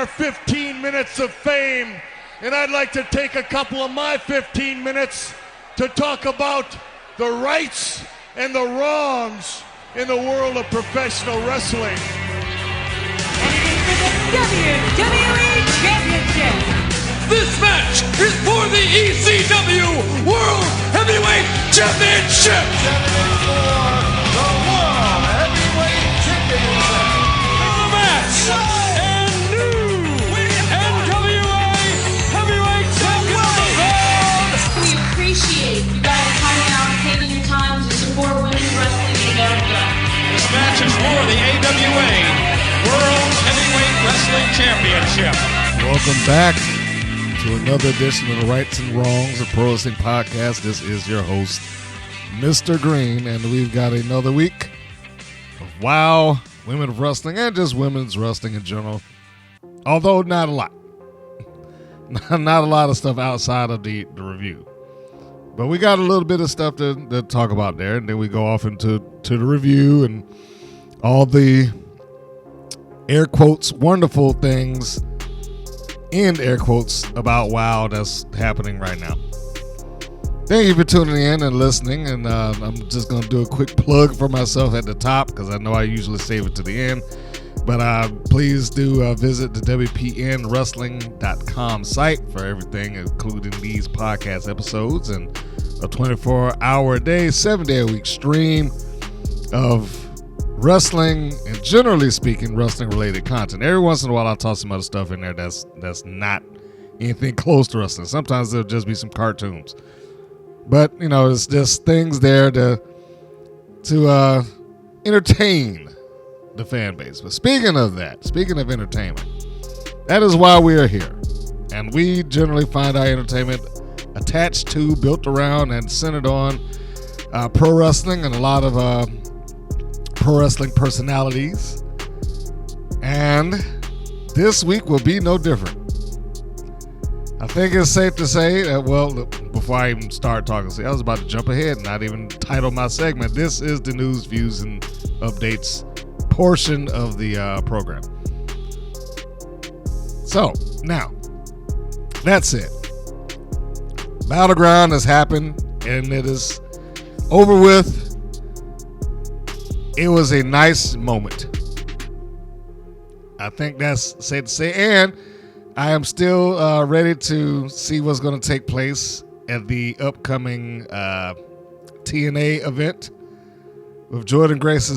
our 15 minutes of fame, and I'd like to take a couple of my 15 minutes to talk about the rights and the wrongs in the world of professional wrestling. And it is for the WWE Championship. This match is for the ECW World Heavyweight Championship. For the World Heavyweight Championship. The match and new NWA Heavyweight Champion. We appreciate you guys coming out and taking your time to support women's wrestling in America. This match is for the AWA World Heavyweight Wrestling Championship. Welcome back to another edition of the Rights and Wrongs of Pro Wrestling Podcast. This is your host, Mr. Green, and we've got another week of WOW, women of wrestling, and just women's wrestling in general. Although not a lot. Not a lot of stuff outside of the review. But we got a little bit of stuff to talk about there, and then we go off into the review and all the air quotes wonderful things in air quotes about WOW that's happening right now. Thank you for tuning in and listening, and I'm just going to do a quick plug for myself at the top because I know I usually save it to the end. But please do visit the WPNWrestling.com site for everything, including these podcast episodes and a 24-hour-a-day, 7-day-a-week stream of wrestling and, generally speaking, wrestling-related content. Every once in a while, I'll toss some other stuff in there that's not anything close to wrestling. Sometimes there'll just be some cartoons. But, you know, it's just things there to entertain the fan base. But speaking of that, speaking of entertainment, that is why we are here. And we generally find our entertainment attached to, built around, and centered on pro wrestling and a lot of pro wrestling personalities. And this week will be no different. I think it's safe to say that, well, before I even start talking, see, I was about to jump ahead and not even title my segment. This is the news, views, and updates portion of the program. So, now, that's it. Battleground has happened, and it is over with. It was a nice moment. I think that's safe to say. And I am still ready to see what's going to take place at the upcoming TNA event with Jordan Grace.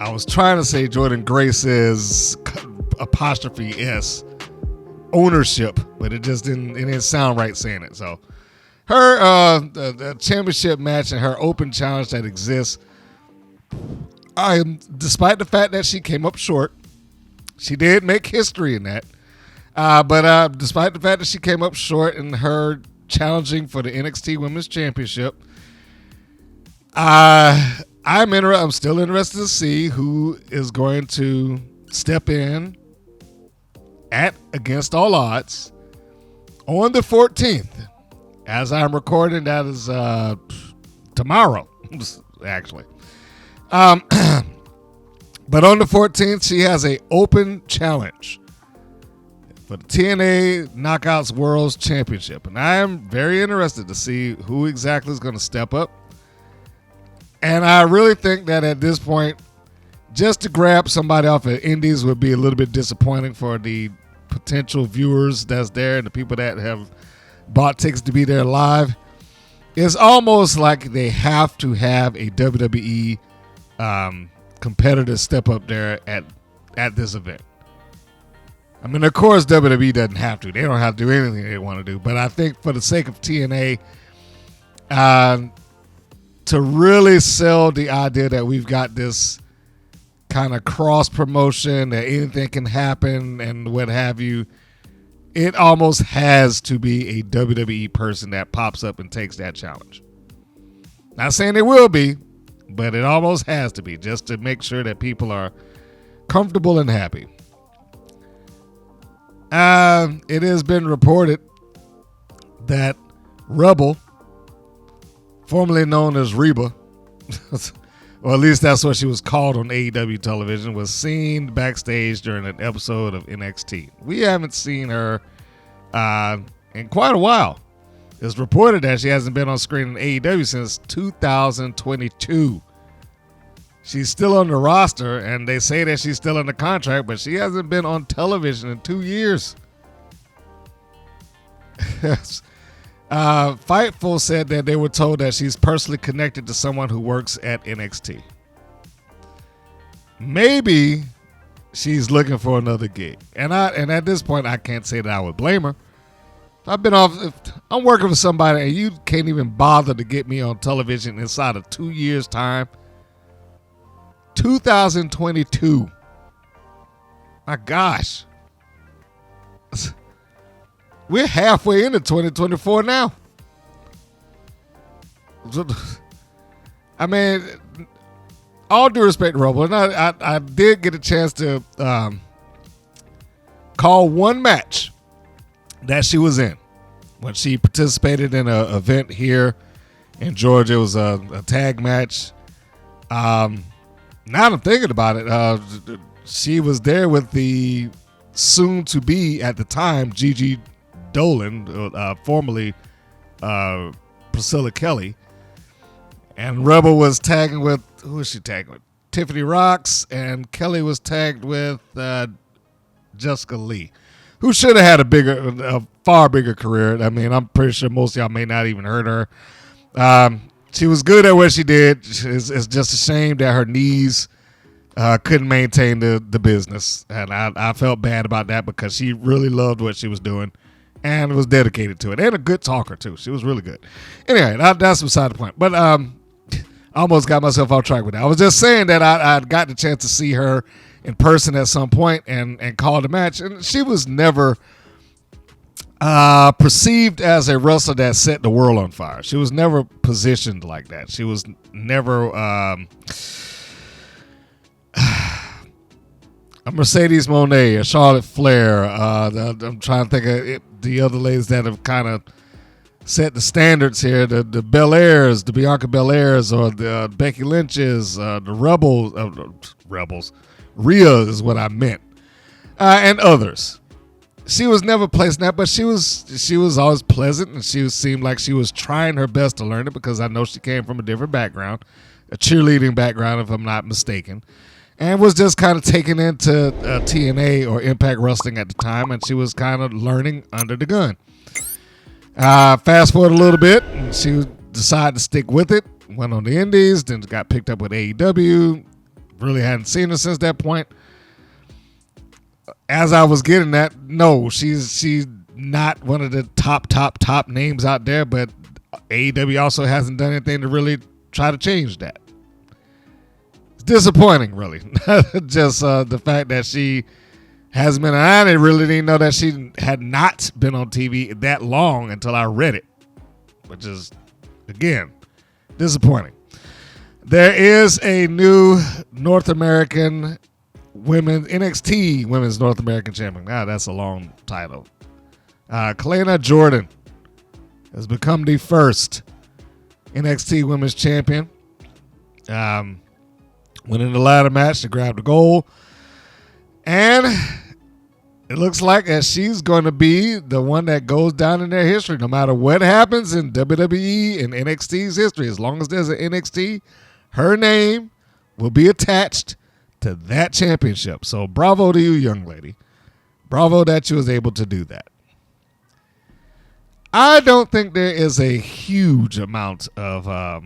I was trying to say Jordan Grace's apostrophe S ownership, but it just didn't sound right saying it. So her the championship match and her open challenge that exists, despite the fact that she came up short, she did make history in that. But despite the fact that she came up short in her challenging for the NXT Women's Championship, I'm still interested to see who is going to step in against all odds on the 14th. As I'm recording, that is tomorrow, actually. But on the 14th, she has an open challenge for the TNA Knockouts World Championship. And I am very interested to see who exactly is going to step up. And I really think that at this point, just to grab somebody off of Indies would be a little bit disappointing for the potential viewers that's there and the people that have bought tickets to be there live. It's almost like they have to have a WWE competitor step up there at this event. I mean, of course, WWE doesn't have to. They don't have to do anything they want to do. But I think for the sake of TNA, to really sell the idea that we've got this kind of cross promotion, that anything can happen and what have you, it almost has to be a WWE person that pops up and takes that challenge. Not saying it will be, but it almost has to be, just to make sure that people are comfortable and happy. It has been reported that Rebel, formerly known as Reba, or at least that's what she was called on AEW television, was seen backstage during an episode of NXT. We haven't seen her in quite a while. It's reported that she hasn't been on screen in AEW since 2022. She's still on the roster, and they say that she's still under contract, but she hasn't been on television in 2 years. Fightful said that they were told that she's personally connected to someone who works at NXT. Maybe she's looking for another gig, and at this point, I can't say that I would blame her. If I'm working for somebody and you can't even bother to get me on television inside of 2 years' time. 2022. My gosh. We're halfway into 2024 now. I mean, all due respect, Robo, and I did get a chance to call one match that she was in when she participated in an event here in Georgia. It was a tag match. Now that I'm thinking about it, she was there with the soon-to-be, at the time, Gigi Dolan, formerly Priscilla Kelly. And Rebel was tagging with, who was she tagging with? Tiffany Rocks, and Kelly was tagged with Jessica Lee, who should have had a far bigger career. I mean, I'm pretty sure most of y'all may not even heard her. She was good at what she did. It's just a shame that her knees couldn't maintain the business. And I felt bad about that because she really loved what she was doing and was dedicated to it. And a good talker, too. She was really good. Anyway, that's beside the point. But I almost got myself off track with that. I was just saying that I got the chance to see her in person at some point and called the match. And she was never perceived as a wrestler that set the world on fire. She was never positioned like that. She was never a Mercedes Moné, a Charlotte Flair. I'm trying to think of the other ladies that have kind of set the standards here. The Belairs, the Bianca Belairs, or the Becky Lynch's, the Rebels. Rhea is what I meant, and others. She was never placed in that, but she was always pleasant, and she seemed like she was trying her best to learn it, because I know she came from a different background, a cheerleading background, if I'm not mistaken, and was just kind of taken into TNA or Impact Wrestling at the time, and she was kind of learning under the gun. Fast forward a little bit, and she decided to stick with it, went on the Indies, then got picked up with AEW. Really hadn't seen her since that point. As I was getting that, no, she's not one of the top names out there, but AEW also hasn't done anything to really try to change that. It's disappointing, really. Just the fact that she hasn't been, I really didn't know that she had not been on TV that long until I read it, which is, again, disappointing. There is a new North American NXT Women's North American Champion. That's a long title. Kalena Jordan has become the first NXT Women's Champion. Went in the ladder match to grab the gold. And it looks like that she's going to be the one that goes down in their history, no matter what happens in WWE and NXT's history. As long as there's an NXT, her name will be attached to that championship. So bravo to you, young lady. Bravo that you was able to do that. I don't think there is a huge amount of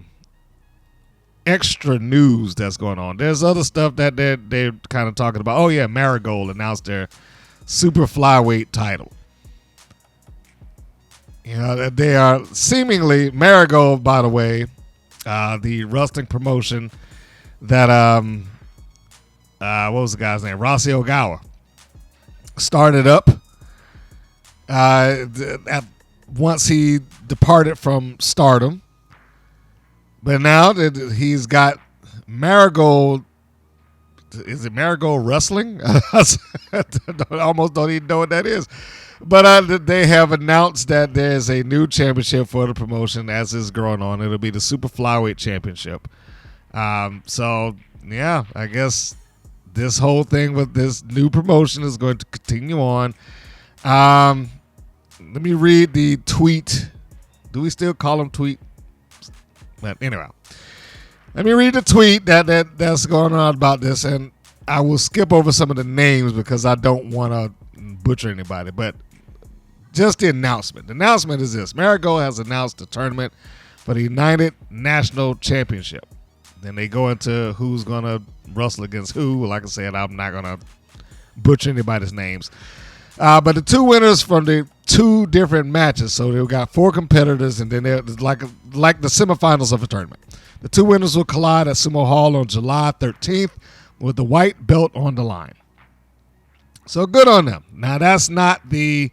extra news that's going on. There's other stuff that they're kind of talking about. Oh, yeah, Marigold announced their super flyweight title. You know, they are seemingly, Marigold, by the way, the wrestling promotion that what was the guy's name? Rossi Ogawa started up once he departed from Stardom, but now that he's got Marigold. Is it Marigold Wrestling? I almost don't even know what that is. But they have announced that there's a new championship for the promotion as is growing on. It'll be the Super Flyweight Championship. So yeah, I guess this whole thing with this new promotion is going to continue on. Let me read the tweet. Do we still call them tweet? But anyway, let me read the tweet that's going on about this, and I will skip over some of the names because I don't want to butcher anybody. But just the announcement. The announcement is this: Marigold has announced the tournament for the United National Championship. Then they go into who's going to wrestle against who. Like I said, I'm not going to butcher anybody's names. But the two winners from the two different matches, so they've got 4 competitors, and then they're like the semifinals of a tournament. The two winners will collide at Sumo Hall on July 13th with the white belt on the line. So good on them. Now, that's not the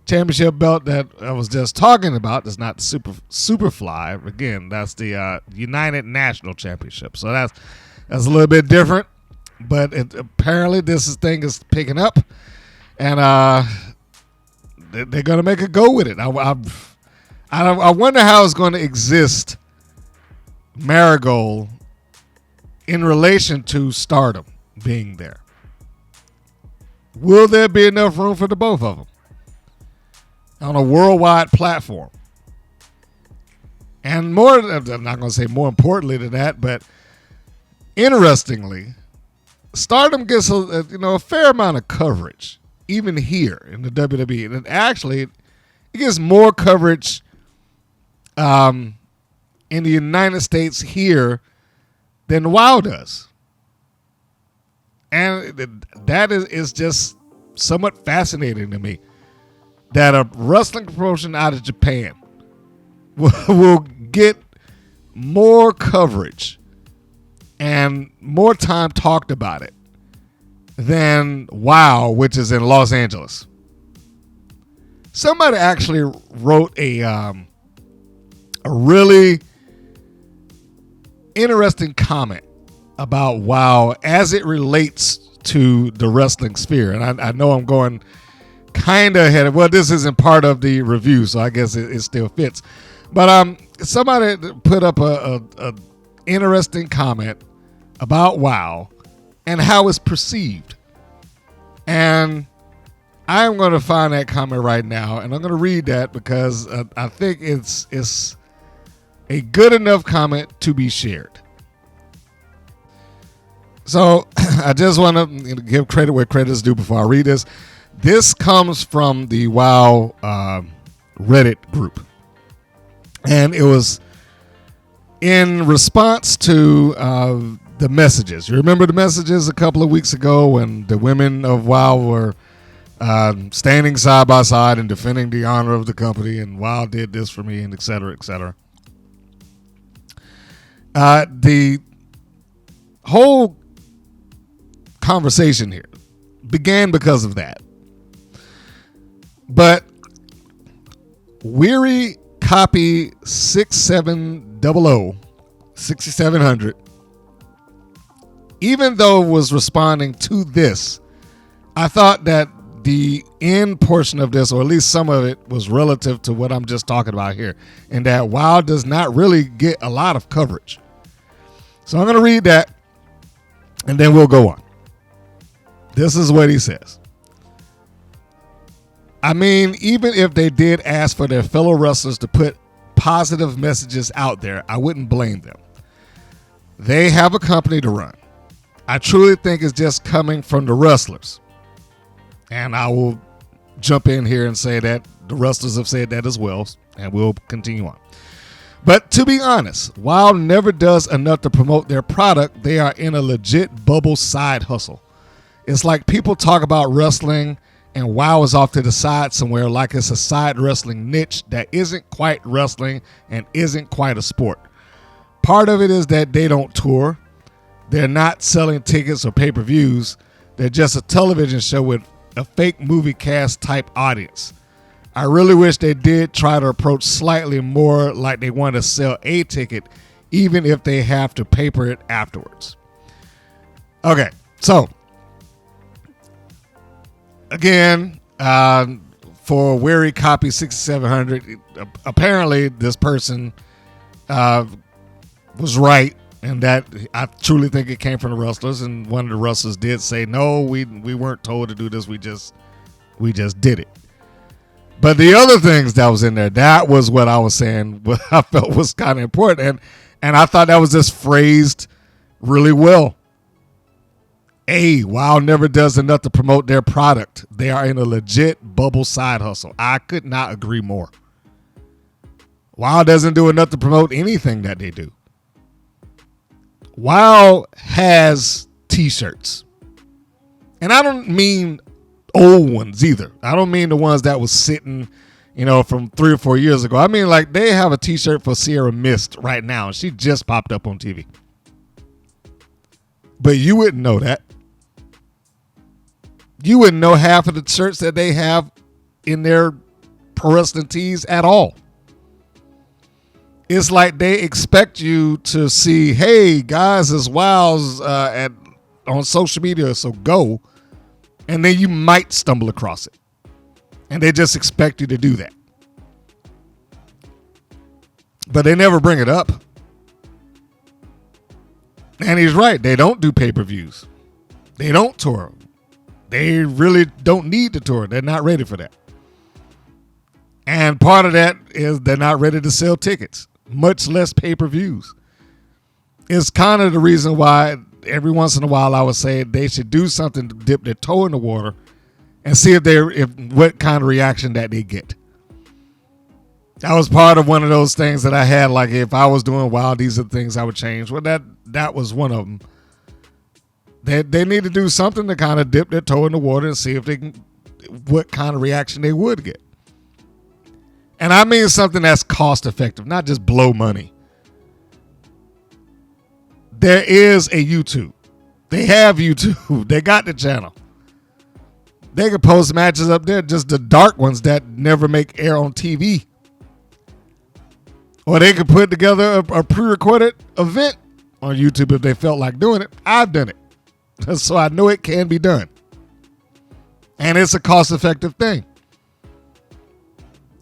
championship belt that I was just talking about. That's not the Superfly. Again, that's the United National Championship. So that's a little bit different, but apparently this thing is picking up, and they're going to make a go with it. I wonder how it's going to exist, Marigold, in relation to Stardom being there. Will there be enough room for the both of them on a worldwide platform? And more, I'm not going to say more importantly than that, but interestingly, Stardom gets a fair amount of coverage, even here in the WWE. And actually, it gets more coverage in the United States here than WoW does. And that is just somewhat fascinating to me, that a wrestling promotion out of Japan will get more coverage and more time talked about it than WoW, which is in Los Angeles. Somebody actually wrote a really interesting comment about WoW as it relates to the wrestling sphere. And I know I'm going kind of ahead of, well, this isn't part of the review, so I guess it still fits. But somebody put up a interesting comment about WoW and how it's perceived. And I'm going to find that comment right now, and I'm going to read that because I think it's a good enough comment to be shared. So I just want to give credit where credit is due before I read this. This comes from the WoW Reddit group. And it was in response to the messages. You remember the messages a couple of weeks ago when the women of WoW were standing side by side and defending the honor of the company, and WoW did this for me, and et cetera, et cetera. The whole conversation here began because of that. But Weary Copy 6700, even though it was responding to this, I thought that the end portion of this, or at least some of it, was relative to what I'm just talking about here, and that WoW does not really get a lot of coverage. So I'm going to read that, and then we'll go on. This is what he says. I mean, even if they did ask for their fellow wrestlers to put positive messages out there, I wouldn't blame them. They have a company to run. I truly think it's just coming from the wrestlers. And I will jump in here and say that the wrestlers have said that as well, and we'll continue on. But to be honest, WoW never does enough to promote their product. They are in a legit bubble side hustle. It's like people talk about wrestling and WoW is off to the side somewhere like it's a side wrestling niche that isn't quite wrestling and isn't quite a sport. Part of it is that they don't tour. They're not selling tickets or pay-per-views. They're just a television show with a fake movie cast type audience. I really wish they did try to approach slightly more like they want to sell a ticket, even if they have to paper it afterwards. Okay, so again, for Weary Copy 6700, apparently this person was right And that I truly think it came from the wrestlers. And one of the wrestlers did say, no, we weren't told to do this. We just did it. But the other things that was in there, that was what I was saying, what I felt was kind of important. And I thought that was just phrased really well. WOW never does enough to promote their product. They are in a legit bubble side hustle. I could not agree more. WOW doesn't do enough to promote anything that they do. WOW has t-shirts. And I don't mean old ones either. I don't mean the ones that was sitting, from 3 or 4 years ago. I mean, like, they have a t-shirt for Sierra Mist right now, and she just popped up on TV. But you wouldn't know that. You wouldn't know half of the shirts that they have in their pro wrestling tees at all. It's like they expect you to see, hey, guys, it's WOW's on social media, so go. And then you might stumble across it. And they just expect you to do that. But they never bring it up. And he's right. They don't do pay-per-views. They don't tour. They really don't need to tour. They're not ready for that. And part of that is they're not ready to sell tickets, much less pay-per-views. It's kind of the reason why every once in a while I would say they should do something to dip their toe in the water and see if what kind of reaction that they get. That was part of one of those things that I had, like if I was doing WOW, these are the things I would change. Well, that was one of them. They need to do something to kind of dip their toe in the water and see if they can, what kind of reaction they would get. And I mean something that's cost effective, not just blow money. There is a YouTube. They have YouTube. They got the channel. They can post matches up there, just the dark ones that never make air on TV. Or they could put together a pre-recorded event on YouTube if they felt like doing it. I've done it. So I know it can be done. And it's a cost-effective thing.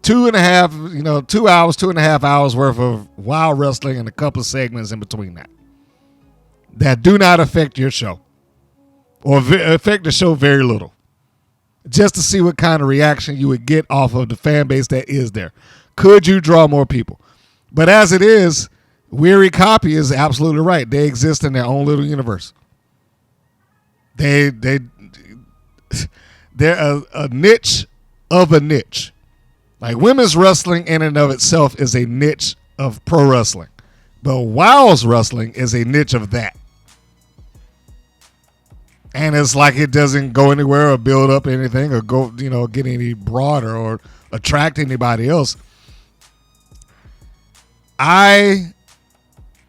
2.5 hours worth of WOW wrestling and a couple of segments in between that do not affect your show or affect the show very little. Just to see what kind of reaction you would get off of the fan base that is there. Could you draw more people? But as it is, Weary Copy is absolutely right. They exist in their own little universe. They're a niche of a niche. Like women's wrestling in and of itself is a niche of pro wrestling. But WOW's wrestling is a niche of that. And it's like it doesn't go anywhere or build up anything or go, get any broader or attract anybody else. I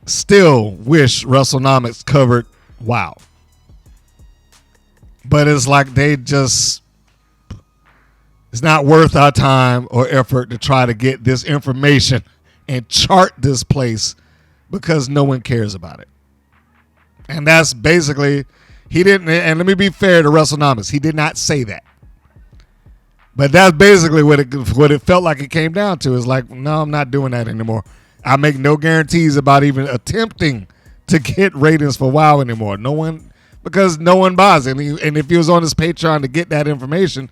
still wish WrestleNomics covered WOW. But it's like it's not worth our time or effort to try to get this information and chart this place because no one cares about it. And that's basically, he didn't, and let me be fair to WrestleNomics, he did not say that. But that's basically what it felt like it came down to, is like, no, I'm not doing that anymore. I make no guarantees about even attempting to get ratings for WOW anymore. Because no one buys it. And if he was on his Patreon to get that information,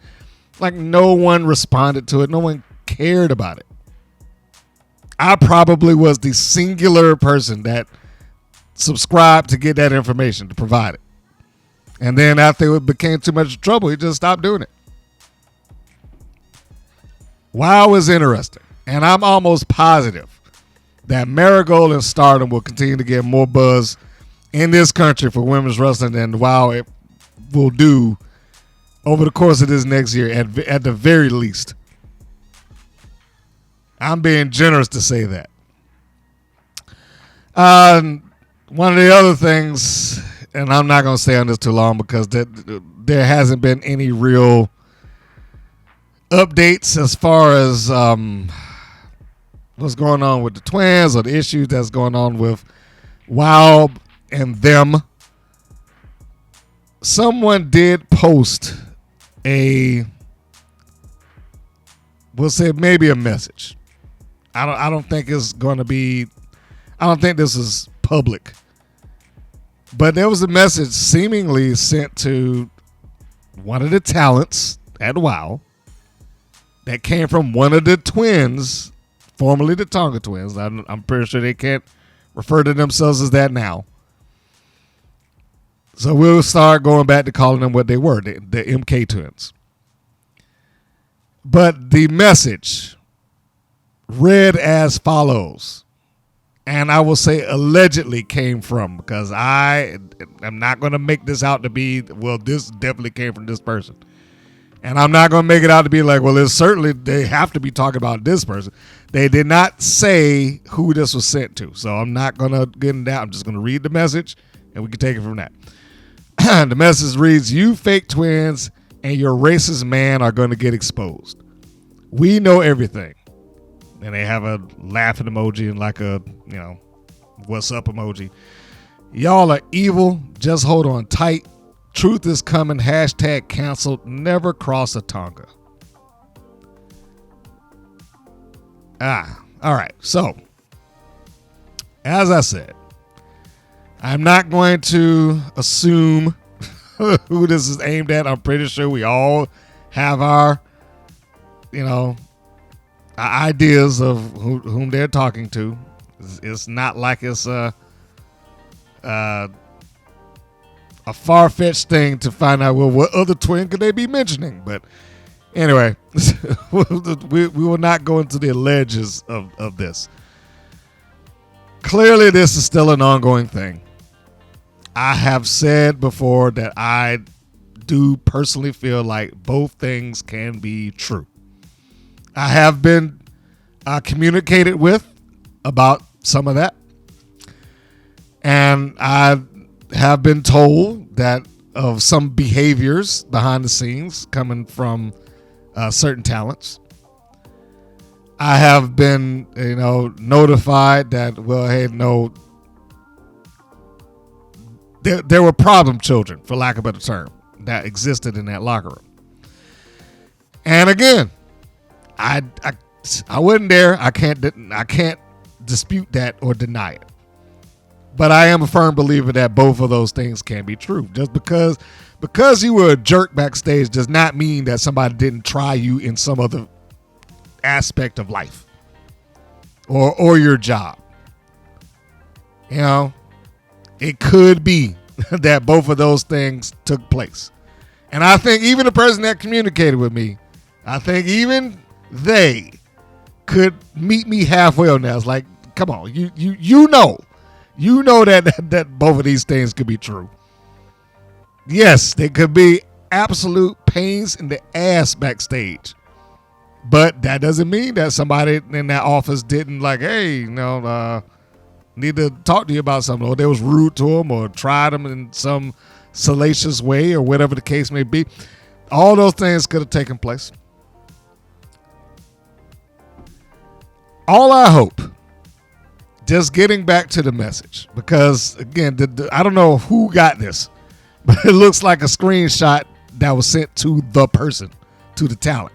like no one responded to it. No one cared about it. I probably was the singular person that subscribed to get that information, to provide it. And then after it became too much trouble, he just stopped doing it. WOW is interesting. And I'm almost positive that Marigold and Stardom will continue to get more buzz in this country for women's wrestling than WOW it will do over the course of this next year at the very least. I'm being generous to say that. One of the other things, and I'm not going to stay on this too long because there hasn't been any real updates as far as what's going on with the Twins or the issues that's going on with WOW and them. Someone did post we'll say maybe a message. I don't think it's going to be, I don't think this is public But there was a message seemingly sent to one of the talents at WoW that came from one of the twins, formerly the Tonga Twins. I'm pretty sure they can't refer to themselves as that now. So we'll start going back to calling them what they were, the MK Twins. But the message read as follows, and I will say allegedly came from, because I am not going to make this out to be, well, this definitely came from this person. And I'm not going to make it out to be like, well, it's certainly, they have to be talking about this person. They did not say who this was sent to. So I'm not going to get into that. I'm just going to read the message, and we can take it from that. The message reads, "You fake twins and your racist man are going to get exposed. We know everything." And they have a laughing emoji and like a, what's up emoji. "Y'all are evil. Just hold on tight. Truth is coming. Hashtag canceled. Never cross a Tonga." All right. So, as I said, I'm not going to assume who this is aimed at. I'm pretty sure we all have our, ideas of whom they're talking to. It's not like it's a far-fetched thing to find out, well, what other twin could they be mentioning? But anyway, we will not go into the alleges of this. Clearly, this is still an ongoing thing. I have said before that I do personally feel like both things can be true. I have been communicated with about some of that. And I have been told that of some behaviors behind the scenes coming from certain talents. I have been, notified that, well, hey, no, there were problem children, for lack of a better term, that existed in that locker room. And again, I wasn't there. I can't dispute that or deny it. But I am a firm believer that both of those things can be true. Just because you were a jerk backstage does not mean that somebody didn't try you in some other aspect of life or your job. It could be that both of those things took place. And I think even the person that communicated with me, I think even they could meet me halfway on that. It's like, come on, you know that both of these things could be true. Yes, they could be absolute pains in the ass backstage. But that doesn't mean that somebody in that office didn't like, hey, need to talk to you about something, or they was rude to them or tried them in some salacious way or whatever the case may be. All those things could have taken place. All I hope, just getting back to the message, because again, I don't know who got this, but it looks like a screenshot that was sent to the person, to the talent.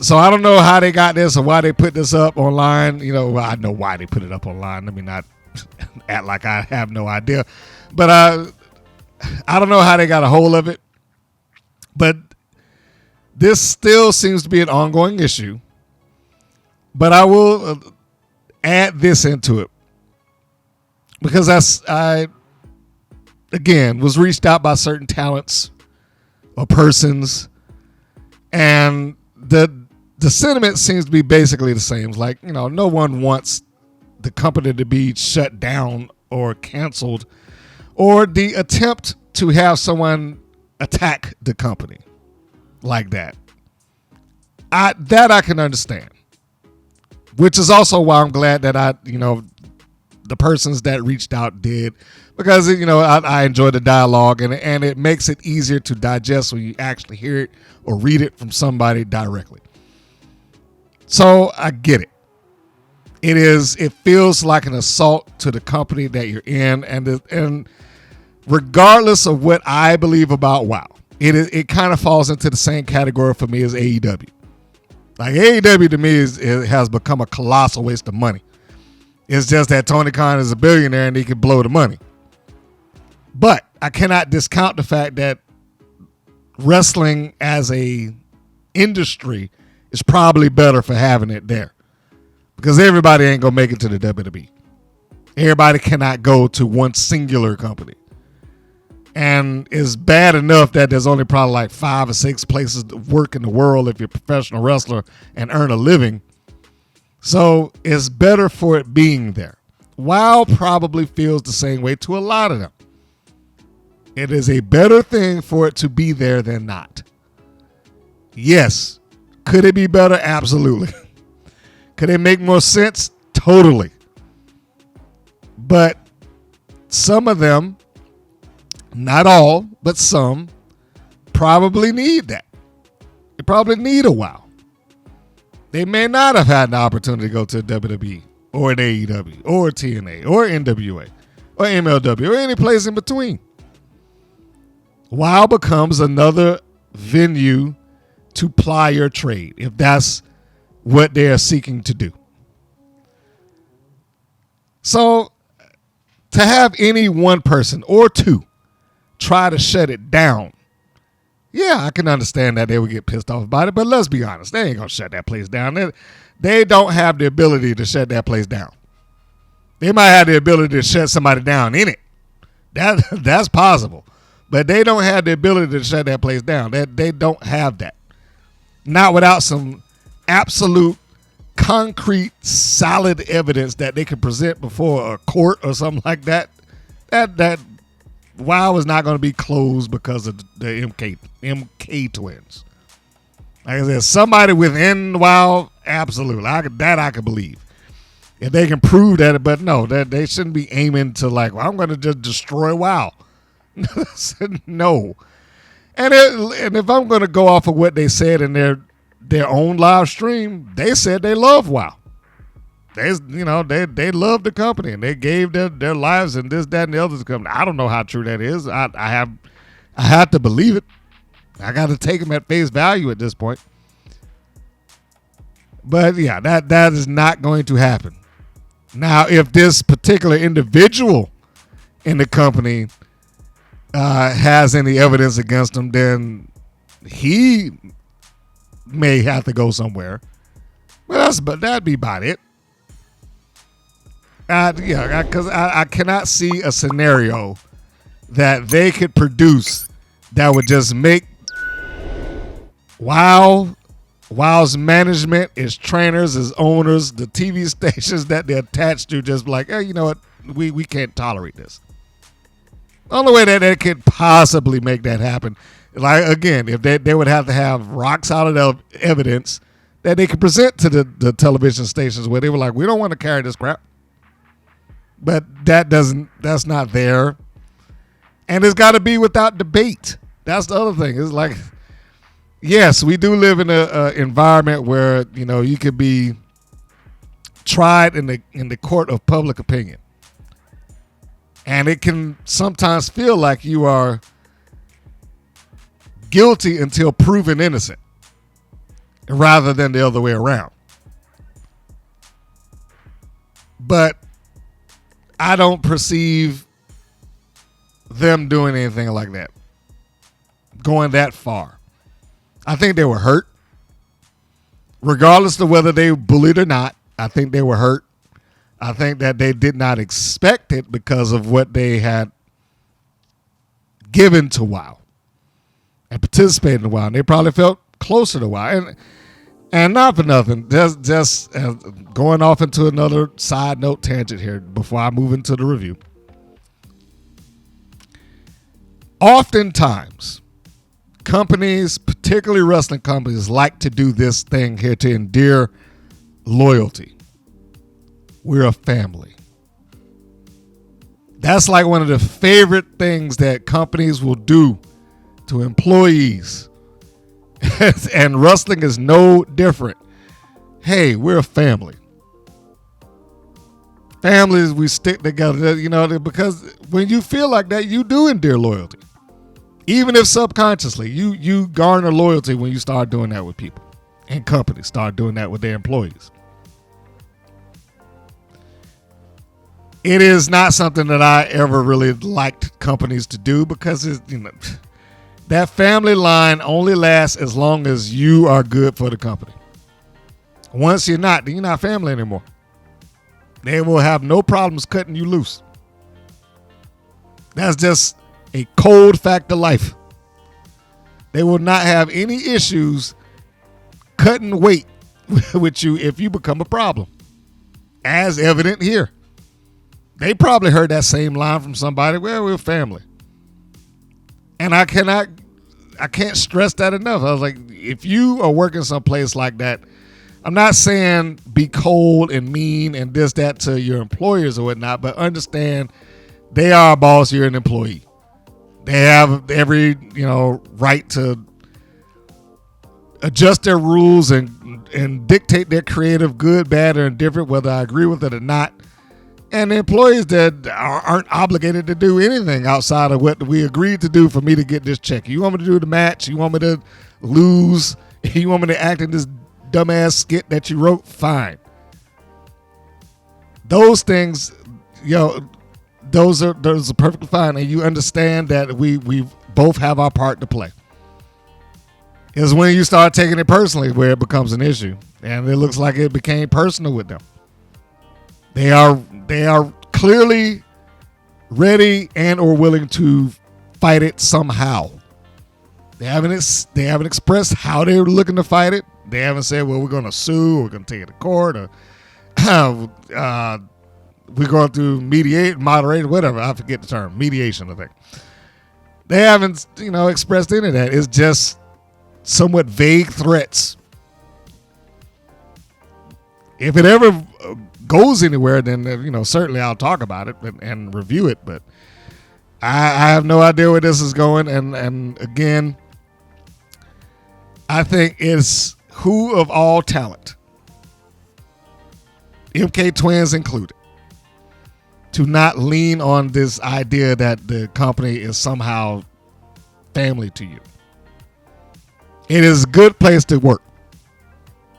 So I don't know how they got this or why they put this up online. I know why they put it up online. Let me not act like I have no idea. But I don't know how they got a hold of it. But this still seems to be an ongoing issue. But I will add this into it. Because I again, was reached out by certain talents or persons. And the sentiment seems to be basically the same. It's like, no one wants the company to be shut down or canceled, or the attempt to have someone attack the company like that. I can understand, which is also why I'm glad that the persons that reached out did, because I enjoy the dialogue and it makes it easier to digest when you actually hear it or read it from somebody directly. So I get it. It feels like an assault to the company that you're in, and regardless of what I believe about WoW, it kind of falls into the same category for me as AEW. Like AEW to me has become a colossal waste of money. It's just that Tony Khan is a billionaire and he can blow the money. But I cannot discount the fact that wrestling as a industry is probably better for having it there, because everybody ain't gonna make it to the WWE. Everybody cannot go to one singular company, and it's bad enough that there's only probably like 5 or 6 places to work in the world if you're a professional wrestler and earn a living. So it's better for it being there. WoW probably feels the same way to a lot of them. It is a better thing for it to be there than not. Yes. Could it be better? Absolutely. Could it make more sense? Totally. But some of them, not all, but some, probably need that. They probably need a WoW. They may not have had the opportunity to go to WWE or an AEW or TNA or NWA or MLW or any place in between. WoW becomes another venue to ply your trade if that's what they are seeking to do. So to have any one person or two try to shut it down, yeah, I can understand that they would get pissed off about it, but let's be honest, they ain't going to shut that place down. They don't have the ability to shut that place down. They might have the ability to shut somebody down in it. That's possible. But they don't have the ability to shut that place down. They don't have that. Not without some absolute, concrete, solid evidence that they can present before a court or something like that. That WoW is not going to be closed because of the MK Twins. Like I said, somebody within WoW, absolutely. I could believe. If they can prove that, but no, that they shouldn't be aiming to like, well, I'm going to just destroy WoW. No. And if I'm going to go off of what they said in their own live stream, they said they love WoW. They love the company and they gave their lives and this, that, and the other company. I don't know how true that is. I have to believe it. I got to take them at face value at this point. But yeah, that is not going to happen. Now, if this particular individual in the company has any evidence against him, then he may have to go somewhere. But that'd be about it. Because I cannot see a scenario that they could produce that would just make WoW's management, its trainers, its owners, the TV stations that they're attached to just like, hey, you know what? We can't tolerate this. The only way that they could possibly make that happen, like again, if they would have to have rock solid evidence that they could present to the television stations where they were like, we don't want to carry this crap. But that's not there. And it's got to be without debate. That's the other thing. It's like, yes, we do live in an environment where, you could be tried in the court of public opinion. And it can sometimes feel like you are guilty until proven innocent, rather than the other way around. But I don't perceive them doing anything like that, going that far. I think they were hurt. Regardless of whether they bullied or not, I think they were hurt. I think that they did not expect it because of what they had given to WoW and participated in WoW. And they probably felt closer to WoW. And not for nothing, just going off into another side note tangent here before I move into the review. Oftentimes, companies, particularly wrestling companies, like to do this thing here to endear loyalty. We're a family. That's like one of the favorite things that companies will do to employees. And wrestling is no different. Hey, we're a family. Families, we stick together, because when you feel like that, you do endear loyalty. Even if subconsciously, you garner loyalty when you start doing that with people. And companies start doing that with their employees. It is not something that I ever really liked companies to do because that family line only lasts as long as you are good for the company. Once you're not, then you're not family anymore. They will have no problems cutting you loose. That's just a cold fact of life. They will not have any issues cutting weight with you if you become a problem, as evident here. They probably heard that same line from somebody. Well, we're family. And I can't stress that enough. I was like, if you are working someplace like that, I'm not saying be cold and mean and this, that to your employers or whatnot, but understand they are a boss, you're an employee. They have every, right to adjust their rules and dictate their creative good, bad, or indifferent, whether I agree with it or not. And the employees that aren't obligated to do anything outside of what we agreed to do for me to get this check. You want me to do the match? You want me to lose? You want me to act in this dumbass skit that you wrote? Fine. Those things, those are perfectly fine. And you understand that we both have our part to play. It's when you start taking it personally where it becomes an issue. And it looks like it became personal with them. They are clearly ready and or willing to fight it somehow. They haven't expressed how they're looking to fight it. They haven't said, well, we're going to sue, or we're going to take it to court, or we're going to moderate, whatever. I forget the term, mediation, I think. They haven't, expressed any of that. It's just somewhat vague threats. If it ever goes anywhere, then certainly I'll talk about it and review it. But I have no idea where this is going. And again, I think it's who of all talent, MK Twins included, to not lean on this idea that the company is somehow family to you. It is a good place to work,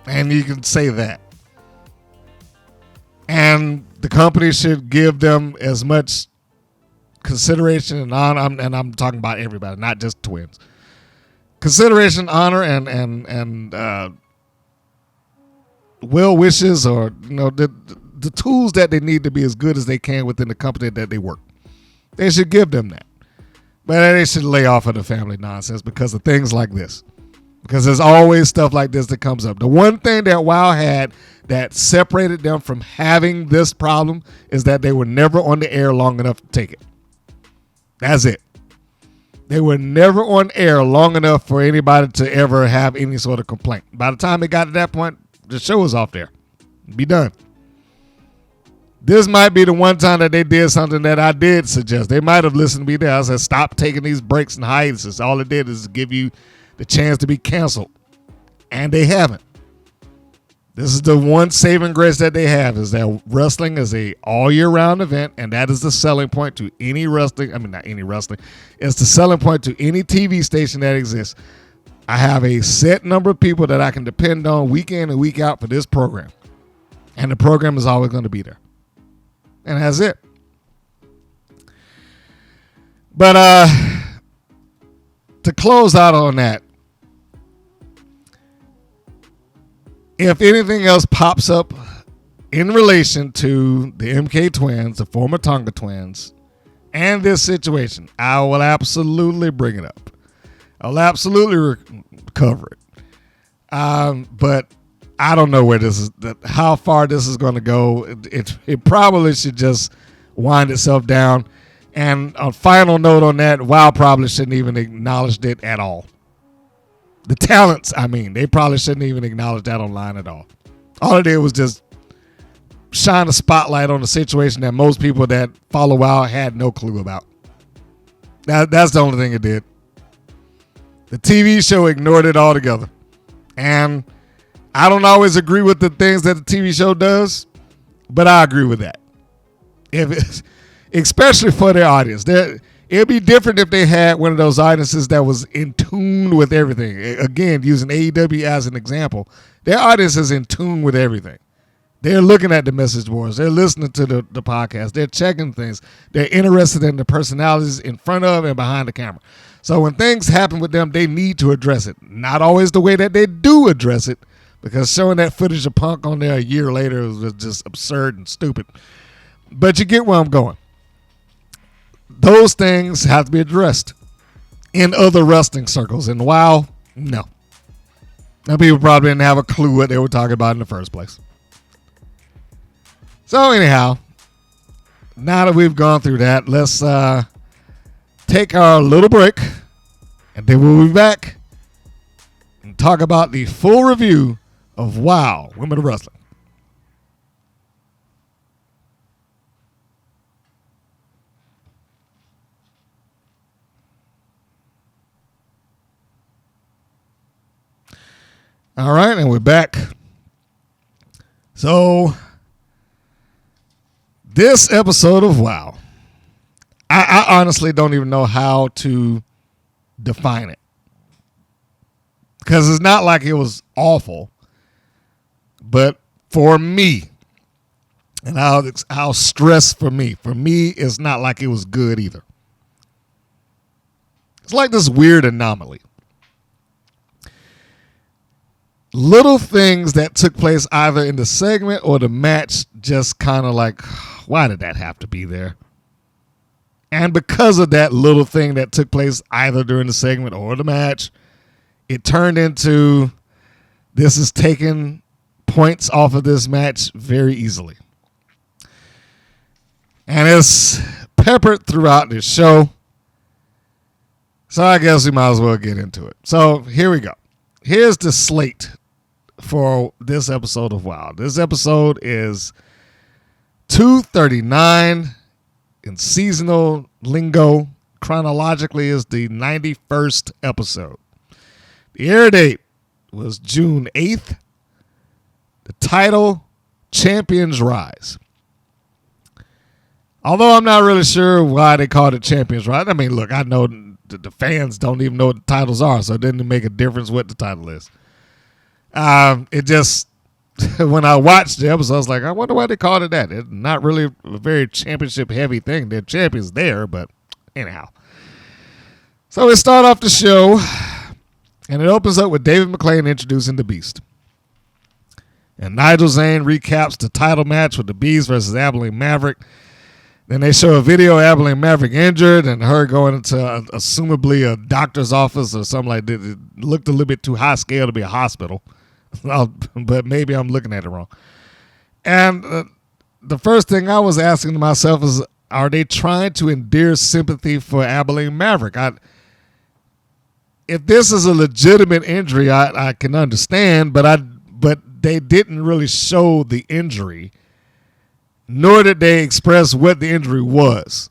and you can say that. And the company should give them as much consideration and honor, and I'm talking about everybody, not just Twins. Consideration, honor, and well wishes, or the tools that they need to be as good as they can within the company that they work. They should give them that, but they should lay off of the family nonsense because of things like this. Because there's always stuff like this that comes up. The one thing that WoW had that separated them from having this problem is that they were never on the air long enough to take it. That's it. They were never on air long enough for anybody to ever have any sort of complaint. By the time it got to that point, the show was off there. Be done. This might be the one time that they did something that I did suggest. They might have listened to me there. I said, stop taking these breaks and hiatuses. All it did is give you the chance to be canceled. And they haven't. This is the one saving grace that they have, is that wrestling is a all year round event, and that is the selling point to any wrestling. I mean, not any wrestling. It's the selling point to any TV station that exists. I have a set number of people that I can depend on week in and week out for this program. And the program is always going to be there. And that's it. But to close out on that, if anything else pops up in relation to the MK Twins, the former Tonga Twins, and this situation, I will absolutely bring it up. I'll absolutely cover it. But I don't know where this is, how far this is going to go. It probably should just wind itself down. And a final note on that, WoW probably shouldn't even acknowledge it at all. The talents, they probably shouldn't even acknowledge that online at all. All it did was just shine a spotlight on a situation that most people that follow WoW had no clue about. That's the only thing it did. The TV show ignored it altogether. And I don't always agree with the things that the TV show does, but I agree with that. Especially for their audience. It'd be different if they had one of those audiences that was in tune with everything. Again, using AEW as an example, their audience is in tune with everything. They're looking at the message boards. They're listening to the podcast. They're checking things. They're interested in the personalities in front of and behind the camera. So when things happen with them, they need to address it. Not always the way that they do address it, because showing that footage of Punk on there a year later was just absurd and stupid. But you get where I'm going. Those things have to be addressed in other wrestling circles. And WoW, no. Now people probably didn't have a clue what they were talking about in the first place. So anyhow, now that we've gone through that, let's take our little break, and then we'll be back and talk about the full review of WoW Women of Wrestling. All right, and we're back. So, this episode of WoW, I honestly don't even know how to define it. Because it's not like it was awful. But for me, and I'll stress for me, it's not like it was good either. It's like this weird anomaly. Little things that took place either in the segment or the match just kind of like, why did that have to be there? And because of that little thing that took place either during the segment or the match, it turned into this is taking points off of this match very easily. And it's peppered throughout this show. So I guess we might as well get into it. So here we go. Here's the slate for this episode of WoW. This episode is 239 in seasonal lingo. Chronologically is the 91st episode. The air date was June 8th. The title, Champions Rise. Although I'm not really sure why they called it Champions Rise. I mean, look, I know the fans don't even know what the titles are, so it didn't make a difference what the title is. It just, when I watched the episode, I was like, I wonder why they called it that. It's not really a very championship-heavy thing. They're champions there, but anyhow. So we start off the show, and it opens up with David McClain introducing the Beast. And Nigel Zane recaps the title match with the Beast versus Abilene Maverick. Then they show a video of Abilene Maverick injured and her going into assumably a doctor's office or something like that. It looked a little bit too high scale to be a hospital, but maybe I'm looking at it wrong. And the first thing I was asking myself is, are they trying to endear sympathy for Abilene Maverick? If this is a legitimate injury, I can understand, but they didn't really show the injury, nor did they express what the injury was.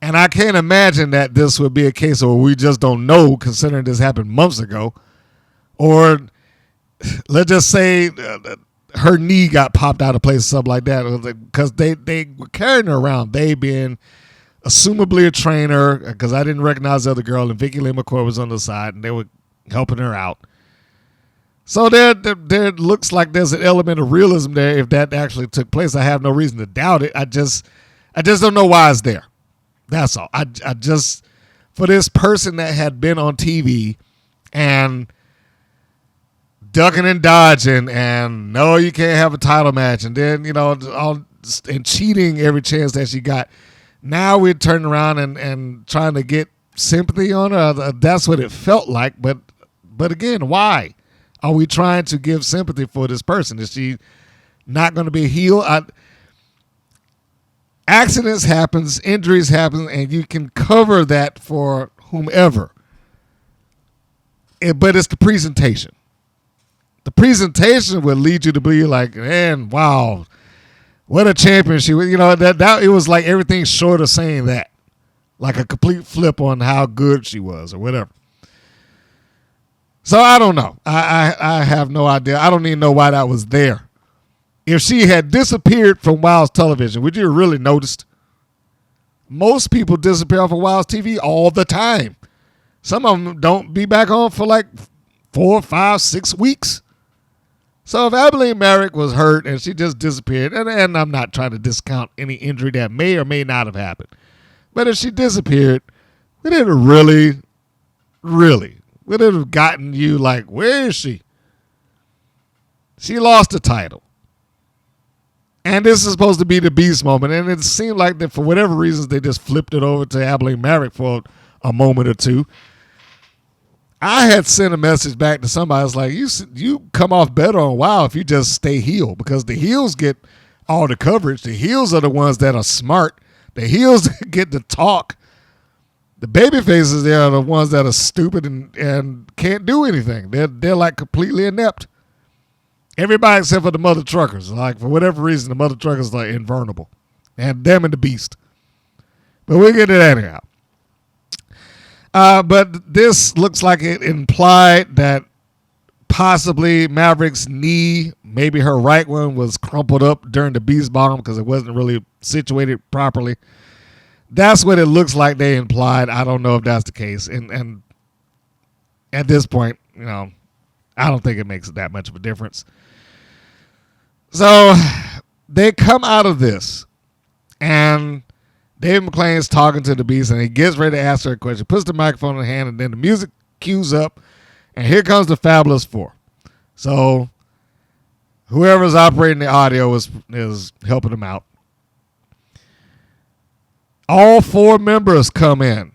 And I can't imagine that this would be a case where we just don't know, considering this happened months ago. Or let's just say her knee got popped out of place or something like that, because they were carrying her around. They being assumably a trainer, because I didn't recognize the other girl, and Vicky Lynn McCoy was on the side, and they were helping her out. So there looks like there's an element of realism there if that actually took place. I have no reason to doubt it. I just don't know why it's there. That's all. I just, for this person that had been on TV and ducking and dodging and no, you can't have a title match, and then, and cheating every chance that she got. Now we're turning around and trying to get sympathy on her. That's what it felt like. But again, why? Are we trying to give sympathy for this person? Is she not going to be a heel? Accidents happens, injuries happen, and you can cover that for whomever. But it's the presentation. The presentation will lead you to be like, man, wow, what a champion she was. That it was like everything short of saying that. Like a complete flip on how good she was or whatever. So I don't know. I have no idea. I don't even know why that was there. If she had disappeared from WoW's television, would you have really noticed? Most people disappear off of WoW's TV all the time. Some of them don't be back on for like 4, 5, 6 weeks. So if Abilene Maverick was hurt and she just disappeared, and I'm not trying to discount any injury that may or may not have happened, but if she disappeared, would it have really, would it have gotten you like, where is she? She lost the title. And this is supposed to be the Beast moment, and it seemed like that for whatever reasons they just flipped it over to Abilene Maverick for a moment or two. I had sent a message back to somebody. I was like, you come off better on WoW if you just stay heel, because the heels get all the coverage. The heels are the ones that are smart. The heels get to talk. The baby faces, they are the ones that are stupid and can't do anything. They're like completely inept. Everybody except for the mother truckers. Like, for whatever reason, the mother truckers are invulnerable. And them and the Beast. But we'll get to that anyhow. But this looks like it implied that possibly Maverick's knee, maybe her right one, was crumpled up during the Beast bomb because it wasn't really situated properly. That's what it looks like they implied. I don't know if that's the case. And at this point, I don't think it makes that much of a difference. So they come out of this, and David McClain's talking to the Beast, and he gets ready to ask her a question, puts the microphone in her hand, and then the music cues up, and here comes the Fabulous Four. So whoever's operating the audio is helping them out. All four members come in,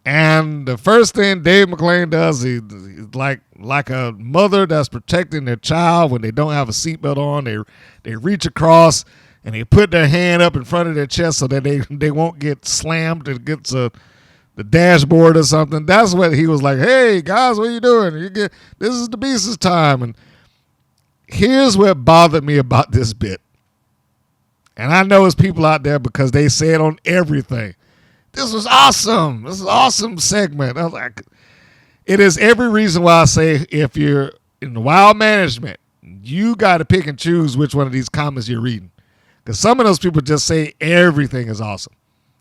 and the first thing Dave McClain does, he's like a mother that's protecting their child when they don't have a seatbelt on. They reach across and they put their hand up in front of their chest so that they won't get slammed against the dashboard or something. That's what he was like. Hey guys, what are you doing? This is the Beast's time. And here's what bothered me about this bit. And I know it's people out there because they say it on everything. This was awesome. This is an awesome segment. I was like, it is every reason why I say if you're in wild management, you got to pick and choose which one of these comments you're reading. Because some of those people just say everything is awesome.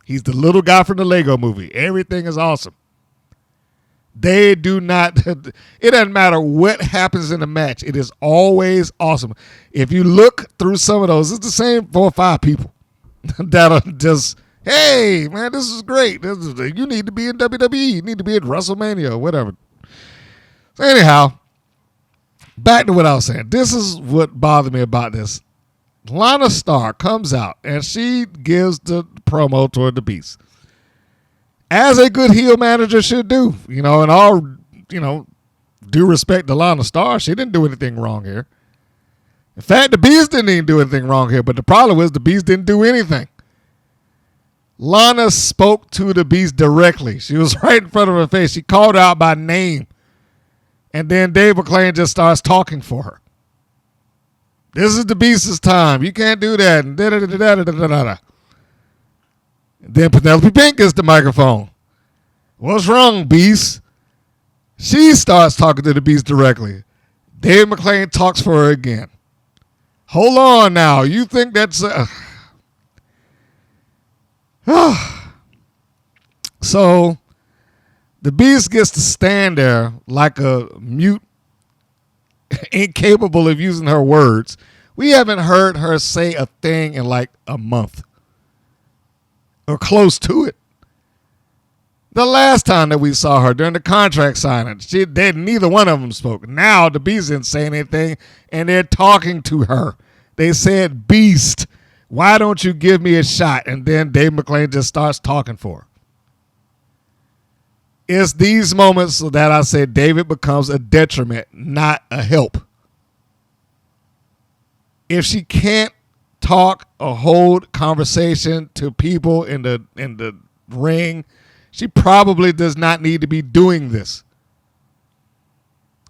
He's the little guy from the Lego movie. Everything is awesome. They do not, it doesn't matter what happens in the match. It is always awesome. If you look through some of those, it's the same 4 or 5 people that are just, hey, man, this is great. You need to be in WWE. You need to be in WrestleMania or whatever. So anyhow, back to what I was saying. This is what bothered me about this. Lana Starr comes out and she gives the promo toward the Beast, as a good heel manager should do. And all, due respect to Lana Starr, she didn't do anything wrong here. In fact, the Beast didn't even do anything wrong here, but the problem was the Beast didn't do anything. Lana spoke to the Beast directly. She was right in front of her face. She called her out by name. And then Dave McClain just starts talking for her. This is the Beast's time. You can't do that. And then Penelope Pink gets the microphone. What's wrong, Beast? She starts talking to the Beast directly. Dave McClain talks for her again. Hold on now. You think that's... So the Beast gets to stand there like a mute, incapable of using her words. We haven't heard her say a thing in like a month or close to it. The last time that we saw her during the contract signing, neither one of them spoke. Now the Beast didn't say anything, and they're talking to her. They said, Beast, why don't you give me a shot? And then Dave McClain just starts talking for her. It's these moments that I said David becomes a detriment, not a help. If she can't talk or hold conversation to people in the ring, she probably does not need to be doing this.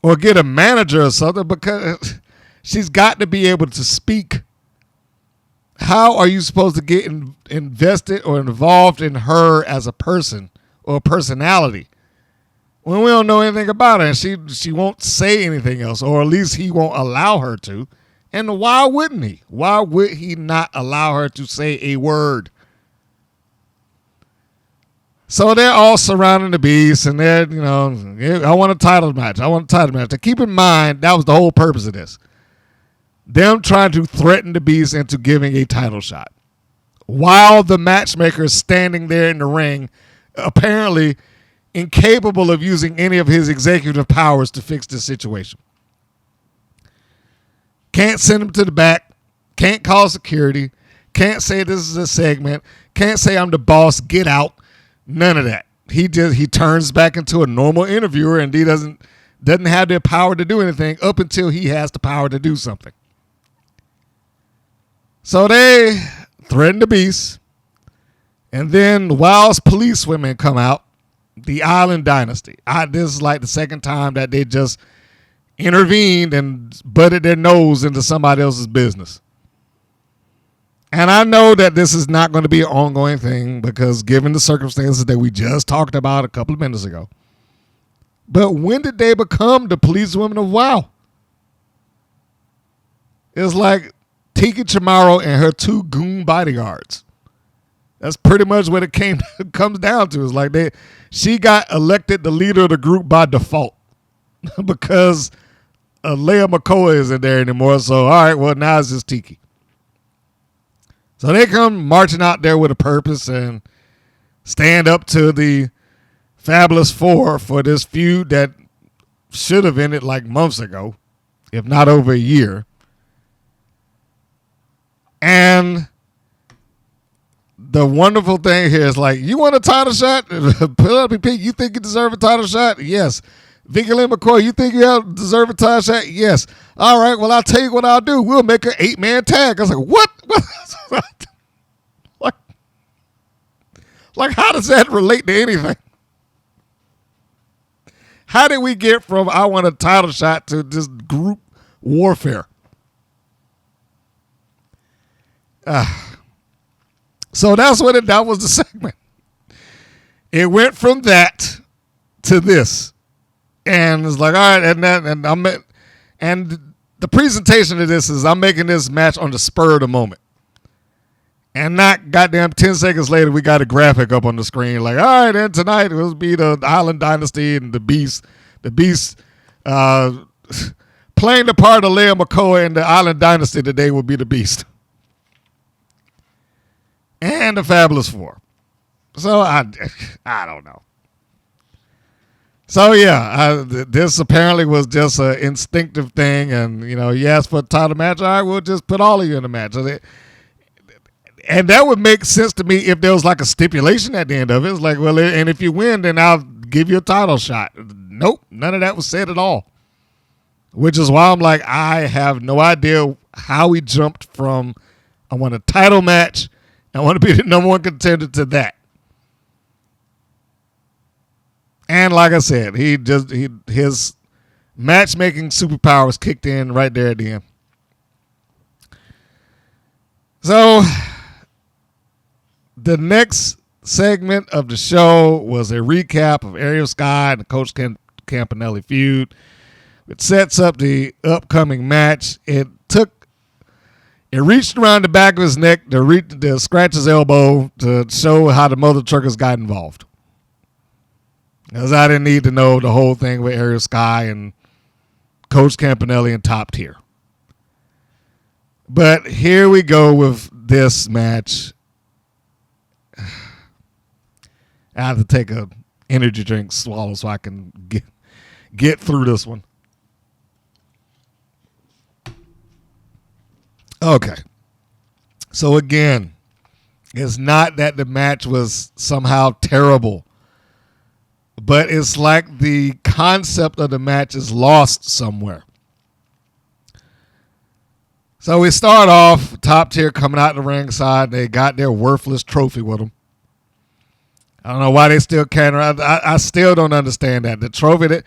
Or get a manager or something, because she's got to be able to speak. How are you supposed to get invested or involved in her as a person or personality when we don't know anything about her, and she won't say anything else, or at least he won't allow her to? And why wouldn't he? Why would he not allow her to say a word? So they're all surrounding the Beast, and they're, I want a title match. I want a title match. Now keep in mind, that was the whole purpose of this. them trying to threaten the Beast into giving a title shot, while the matchmaker is standing there in the ring, apparently incapable of using any of his executive powers to fix the situation. Can't send him to the back, can't call security, can't say this is a segment, can't say I'm the boss, get out, none of that. He turns back into a normal interviewer, and he doesn't have the power to do anything up until he has the power to do something. So they threaten the Beast, and then whilst police women come out, the Island Dynasty. This is like the second time that they just intervened and butted their nose into somebody else's business. And I know that this is not going to be an ongoing thing because given the circumstances that we just talked about a couple of minutes ago. But when did they become the police women of WoW? It's like Tiki Chamorro and her 2 goon bodyguards. That's pretty much what it comes down to. It's like she got elected the leader of the group by default because Leia McCoy isn't there anymore. So, all right, well, now it's just Tiki. So they come marching out there with a purpose and stand up to the Fabulous Four for this feud that should have ended like months ago, if not over a year. And the wonderful thing here is like, you want a title shot? Penelope Pete, you think you deserve a title shot? Yes. Vicky Lynn McCoy, you think you deserve a title shot? Yes. All right, well, I'll tell you what I'll do. We'll make an 8-man tag. I was like, what? Like, how does that relate to anything? How did we get from I want a title shot to just group warfare? So that's what that was the segment. It went from that to this, and it's like, all right, and the presentation of this is I'm making this match on the spur of the moment, and not goddamn 10 seconds later we got a graphic up on the screen like, all right, and tonight it will be the Island Dynasty and the Beast playing the part of Leia McCoy and the Island Dynasty today will be the Beast. And the Fabulous Four. So I don't know. So yeah, this apparently was just an instinctive thing, and you asked for a title match. All right, we'll just put all of you in the match. And that would make sense to me if there was like a stipulation at the end of it. It's like, well, and if you win, then I'll give you a title shot. Nope, none of that was said at all. Which is why I'm like, I have no idea how we jumped from I want a title match. I want to be the number one contender to that. And like I said, his matchmaking superpowers kicked in right there at the end. So the next segment of the show was a recap of Ariel Sky and the Coach Campanelli feud, which sets up the upcoming match. It reached around the back of his neck to scratch his elbow to show how the mother truckers got involved. Because I didn't need to know the whole thing with Ariel Sky and Coach Campanelli and Top Tier. But here we go with this match. I have to take a energy drink swallow so I can get through this one. Okay. So again, it's not that the match was somehow terrible, but it's like the concept of the match is lost somewhere. So we start off, Top Tier coming out the ringside. They got their worthless trophy with them. I don't know why they still can't. I still don't understand that. The trophy,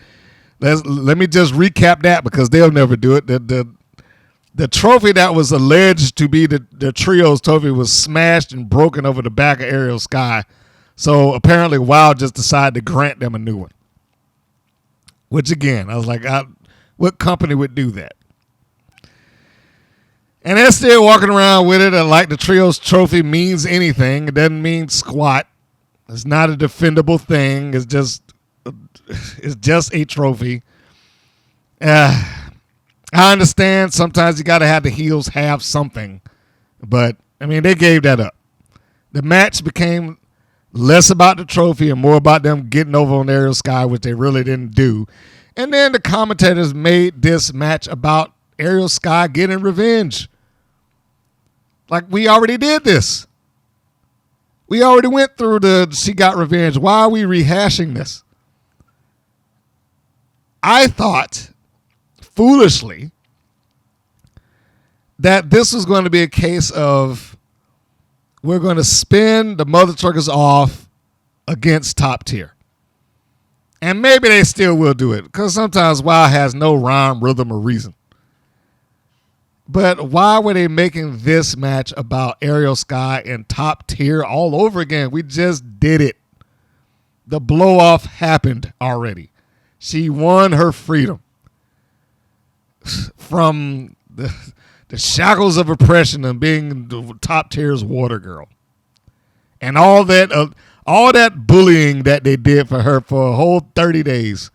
let me just recap that because they'll never do it. The trophy that was alleged to be the trio's trophy was smashed and broken over the back of Ariel Sky. So apparently WoW just decided to grant them a new one. Which again, I was like, what company would do that? And they're still walking around with it, and like the trio's trophy means anything. It doesn't mean squat. It's not a defendable thing. It's just a trophy. I understand sometimes you got to have the heels have something, but I mean, they gave that up. The match became less about the trophy and more about them getting over on Ariel Sky, which they really didn't do. And then the commentators made this match about Ariel Sky getting revenge. Like, we already did this. We already went through she got revenge. Why are we rehashing this? I thought, foolishly, that this was going to be a case of we're going to spin the mother truckers off against Top Tier. And maybe they still will do it because sometimes WoW has no rhyme, rhythm, or reason. But why were they making this match about Ariel Sky and Top Tier all over again? We just did it. The blow-off happened already. She won her freedom from the shackles of oppression and being the Top Tier's water girl. And all that bullying that they did for her for a whole 30 days,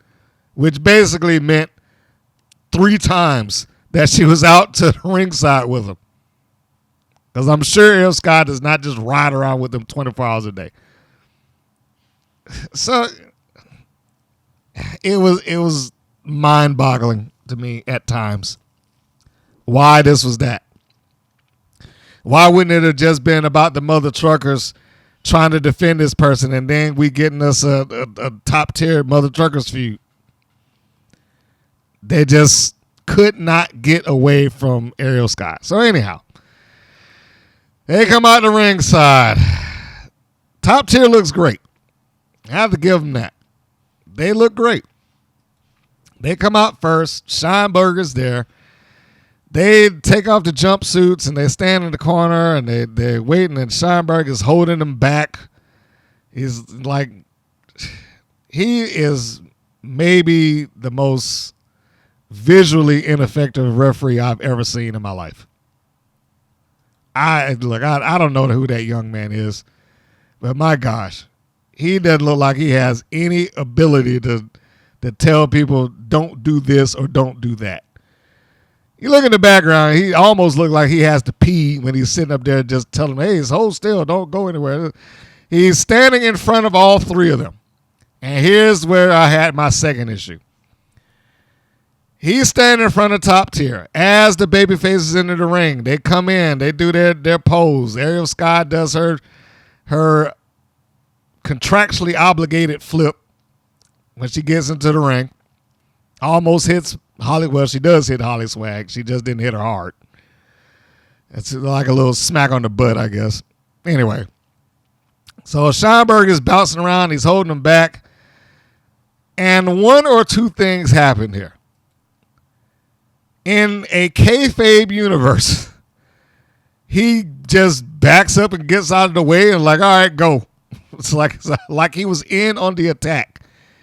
which basically meant 3 times that she was out to the ringside with them. Because I'm sure Ariel Sky does not just ride around with them 24 hours a day. So it was mind-boggling to me at times why this was that. Why wouldn't it have just been about the mother truckers trying to defend this person and then we getting us a top-tier mother truckers feud? They just could not get away from Ariel Sky. So anyhow, they come out the ringside. Top Tier looks great. I have to give them that. They look great. They come out first. Scheinberger's there. They take off the jumpsuits and they stand in the corner and they're waiting, and Scheinberger is holding them back. He's like, he is maybe the most visually ineffective referee I've ever seen in my life. I don't know who that young man is, but my gosh, he doesn't look like he has any ability to tell people don't do this or don't do that. You look in the background, he almost looked like he has to pee when he's sitting up there just telling them, hey, hold still, don't go anywhere. He's standing in front of all 3 of them. And here's where I had my second issue. He's standing in front of Top Tier. As the babyfaces enter the ring, they come in, they do their pose. Ariel Sky does her contractually obligated flip when she gets into the ring. Almost hits Holly. Well, she does hit Holly Swag. She just didn't hit her hard. It's like a little smack on the butt, I guess. Anyway, so Scheinberg is bouncing around. He's holding him back. And 1 or 2 things happen here. In a kayfabe universe, he just backs up and gets out of the way and like, all right, go. It's like he was in on the attack.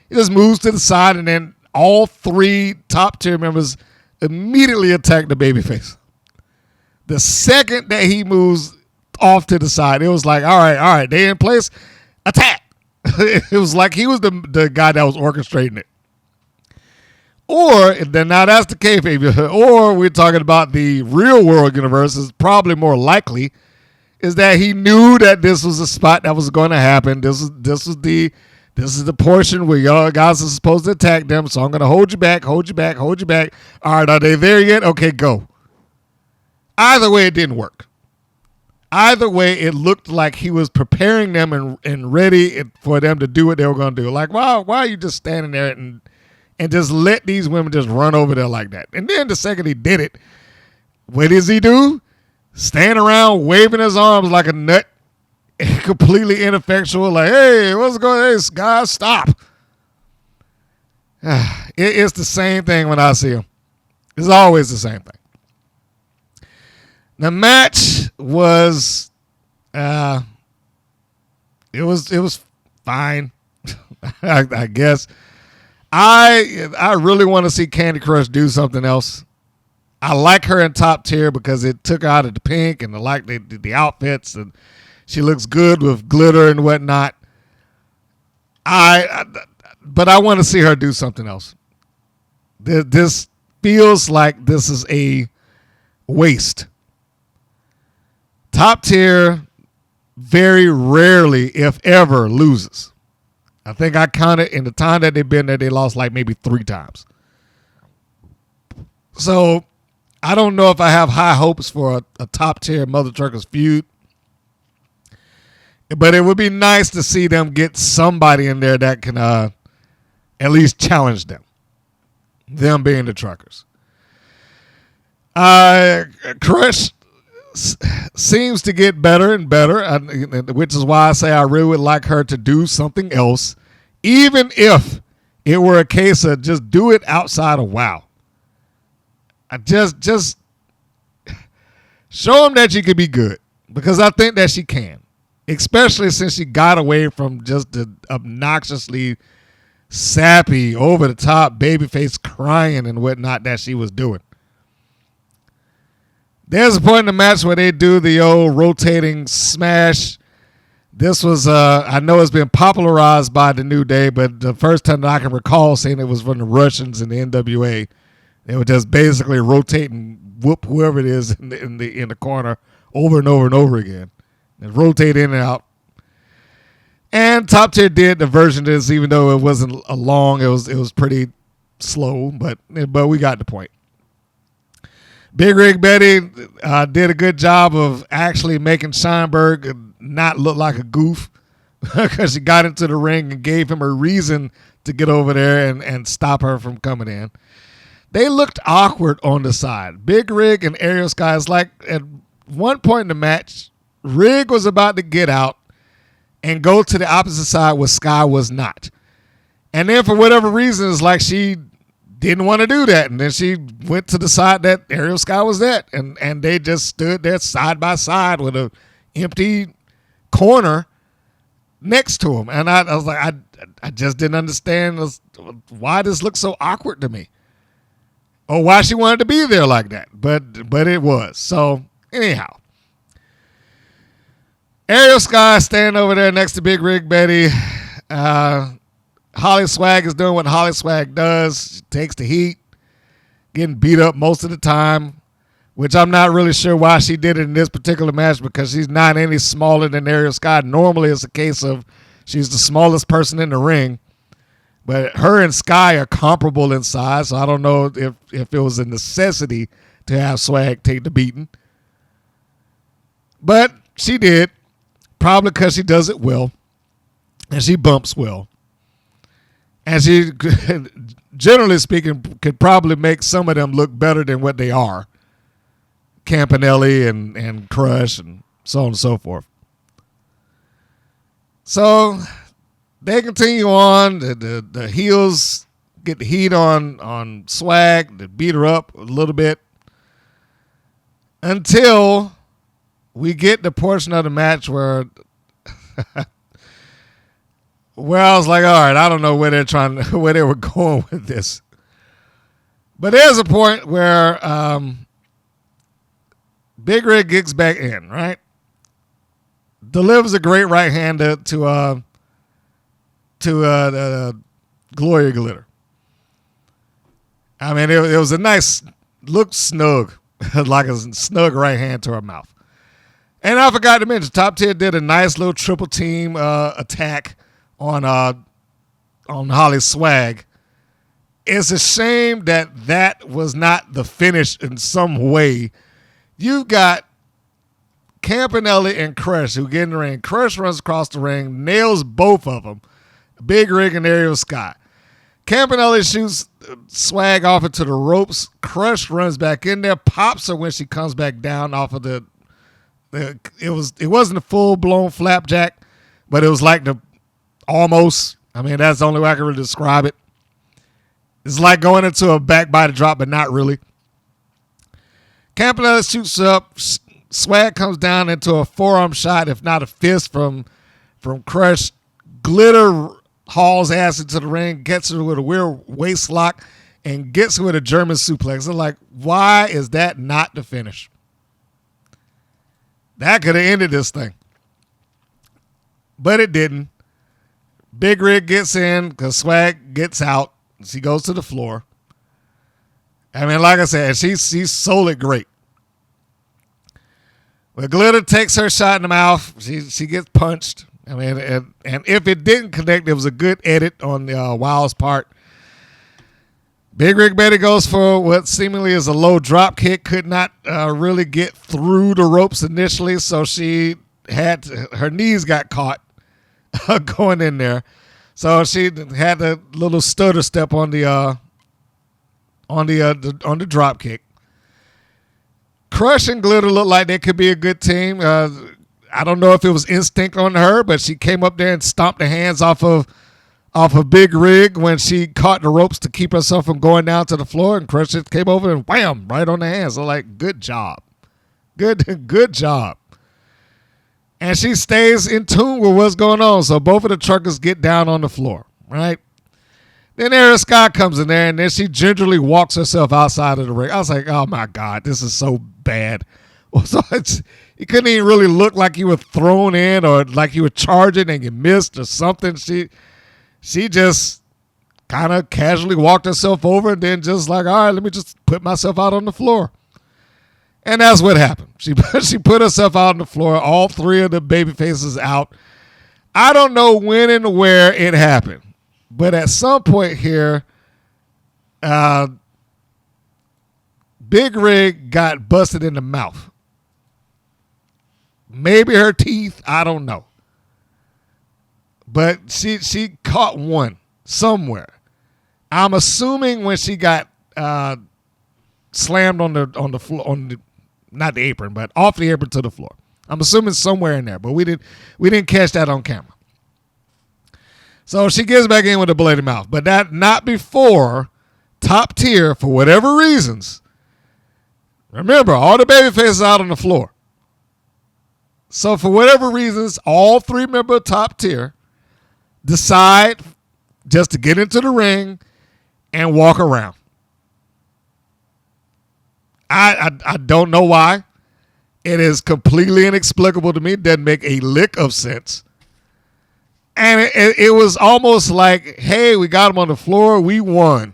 He just moves to the side, and then all 3 Top Tier members immediately attack the babyface. The second that he moves off to the side, it was like, all right, they in place, attack. It was like he was the guy that was orchestrating it. Or, then now that's the kayfabe, or we're talking about the real world universe, is probably more likely, is that he knew that this was a spot that was going to happen. This is the portion where y'all guys are supposed to attack them, so I'm going to hold you back. All right, are they there yet? Okay, go. Either way, it didn't work. Either way, it looked like he was preparing them and ready for them to do what they were going to do. Like, why are you just standing there and just let these women just run over there like that? And then the second he did it, what does he do? Stand around waving his arms like a nut, completely ineffectual, like, hey, what's going on? Hey, guys, stop. It's the same thing when I see him. It's always the same thing. The match was, it was fine, I guess. I really want to see Candy Crush do something else. I like her in Top Tier because it took her out of the pink and the outfits, and she looks good with glitter and whatnot. But I want to see her do something else. This feels like this is a waste. Top tier very rarely, if ever, loses. I think I counted in the time that they've been there, they lost like maybe 3 times. So I don't know if I have high hopes for a top tier Mother Truckers feud. But it would be nice to see them get somebody in there that can at least challenge them. Them being the Truckers. Crush seems to get better and better, which is why I say I really would like her to do something else, even if it were a case of just do it outside of WoW. I just show them that she could be good, because I think that she can, especially since she got away from just the obnoxiously sappy, over the top babyface crying and whatnot that she was doing. There's a point in the match where they do the old rotating smash. This was, I know it's been popularized by the New Day, but the first time that I can recall seeing it was from the Russians in the NWA. They were just basically rotating, whoop whoever it is in the corner over and over and over again, and rotate in and out. And Top Tier did the version of this, even though it wasn't a long. It was pretty slow, but we got the point. Big Rig Betty did a good job of actually making Scheinberg not look like a goof, because she got into the ring and gave him a reason to get over there and stop her from coming in. They looked awkward on the side. Big Rig and Ariel Sky is like, at one point in the match, Rig was about to get out and go to the opposite side where Sky was not. And then for whatever reason, it's like she didn't want to do that. And then she went to the side that Ariel Sky was at. And they just stood there side by side with an empty corner next to him. And I was like, I just didn't understand why this looked so awkward to me, or why she wanted to be there like that. But it was. So anyhow, Ariel Sky standing over there next to Big Rig Betty. Holly Swag is doing what Holly Swag does. She takes the heat, getting beat up most of the time, which I'm not really sure why she did it in this particular match, because she's not any smaller than Ariel Sky. Normally it's a case of she's the smallest person in the ring, but her and Sky are comparable in size, so I don't know if it was a necessity to have Swag take the beating. But she did, probably because she does it well, and she bumps well. And she, generally speaking, could probably make some of them look better than what they are. Campanelli and Crush and so on and so forth. So they continue on. The heels get the heat on Swag. They beat her up a little bit until we get the portion of the match where I was like, all right, I don't know where they were going with this. But there's a point where Big Rig gets back in, right? Delivers a great right hander to Gloria Glitter. I mean, it was a nice, looked snug, like a snug right hand to her mouth. And I forgot to mention, Top Tier did a nice little triple team attack on Holly Swag. It's a shame that was not the finish in some way. You've got Campanelli and Crush who get in the ring. Crush runs across the ring, nails both of them, Big Rig and Ariel Sky. Campanelli shoots Swag off into the ropes. Crush runs back in there, pops her when she comes back down off of it wasn't a full-blown flapjack, but it was like almost. I mean, that's the only way I can really describe it. It's like going into a back body drop, but not really. Campanella shoots up. Swag comes down into a forearm shot, if not a fist from Crush. Glitter hauls ass into the ring, gets her with a weird waist lock, and gets her with a German suplex. They're like, why is that not the finish? That could have ended this thing. But it didn't. Big Rig gets in because Swag gets out. She goes to the floor. I mean, like I said, she sold it great. When Glitter takes her shot in the mouth, she gets punched. I mean, and if it didn't connect, it was a good edit on Wild's part. Big Rig Betty goes for what seemingly is a low drop kick. Could not really get through the ropes initially, so she had her knees got caught going in there. So she had a little stutter step on the drop kick. Crush and Glitter looked like they could be a good team. I don't know if it was instinct on her, but she came up there and stomped the hands off of Big Rig when she caught the ropes to keep herself from going down to the floor, and Crush just came over and wham, right on the hands. So like, good job. Good job. And she stays in tune with what's going on. So both of the truckers get down on the floor, right? Then Ariel Sky comes in there, and then she gingerly walks herself outside of the ring. I was like, oh, my God, this is so bad. So it couldn't even really look like you were thrown in or like you were charging and you missed or something. She just kind of casually walked herself over and then just like, all right, let me just put myself out on the floor. And that's what happened. She put herself out on the floor, all three of the baby faces out. I don't know when and where it happened. But at some point here, Big Rig got busted in the mouth. Maybe her teeth, I don't know. But she caught one somewhere. I'm assuming when she got slammed on the floor, not the apron, but off the apron to the floor. I'm assuming somewhere in there, but we didn't catch that on camera. So she gets back in with a bloody mouth, but that not before Top Tier, for whatever reasons. Remember, all the baby faces out on the floor. So for whatever reasons, all three members of Top Tier decide just to get into the ring and walk around. I don't know why. It is completely inexplicable to me. It doesn't make a lick of sense. And it was almost like, hey, we got him on the floor. We won.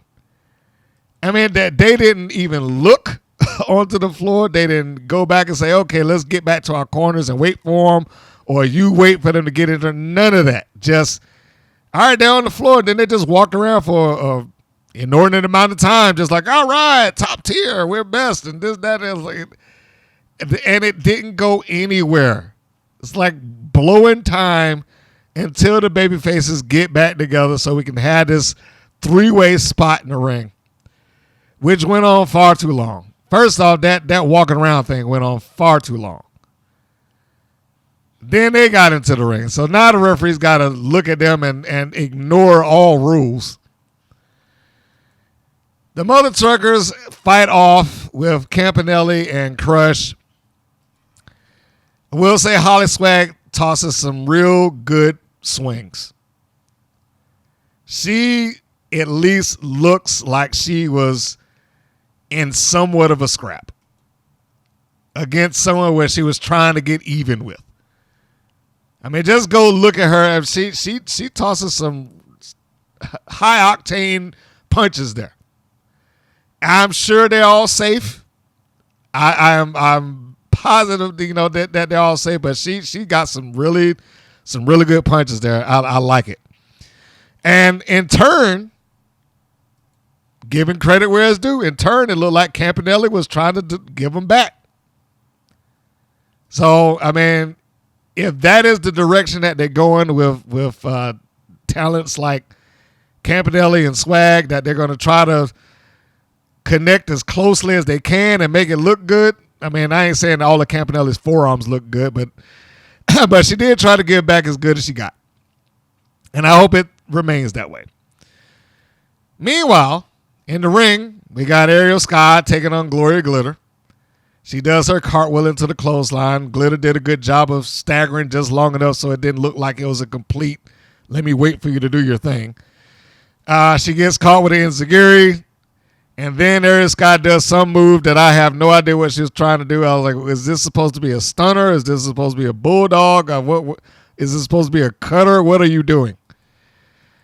I mean, that they didn't even look onto the floor. They didn't go back and say, okay, let's get back to our corners and wait for them. Or you wait for them to get into none of that. Just, all right, they're on the floor. Then they just walked around for an inordinate amount of time. Just like, all right, Top Tier, we're best. And this, that, and it didn't go anywhere. It's like blowing time until the baby faces get back together so we can have this three-way spot in the ring, which went on far too long. First off, that walking around thing went on far too long. Then they got into the ring. So now the referee's got to look at them and ignore all rules. The Mother Truckers fight off with Campanelli and Crush. I will say Holly Swag tosses some real good swings. She at least looks like she was in somewhat of a scrap against someone where she was trying to get even with. I mean, just go look at her. She tosses some high octane punches there. I'm sure they're all safe. I'm positive, that they're all safe, but she got some really good punches there. I like it. And in turn, giving credit where it's due, in turn, it looked like Campanelli was trying to give them back. So, I mean, if that is the direction that they're going with talents like Campanelli and Swag, that they're going to try to connect as closely as they can and make it look good. I mean, I ain't saying all of Campanelli's forearms look good, but she did try to give back as good as she got. And I hope it remains that way. Meanwhile, in the ring, we got Ariel Sky taking on Gloria Glitter. She does her cartwheel into the clothesline. Glitter did a good job of staggering just long enough so it didn't look like it was a complete, let me wait for you to do your thing. She gets caught with the enziguri. And then Ariel Sky does some move that I have no idea what she was trying to do. I was like, is this supposed to be a stunner? Is this supposed to be a bulldog? What is this supposed to be a cutter? What are you doing?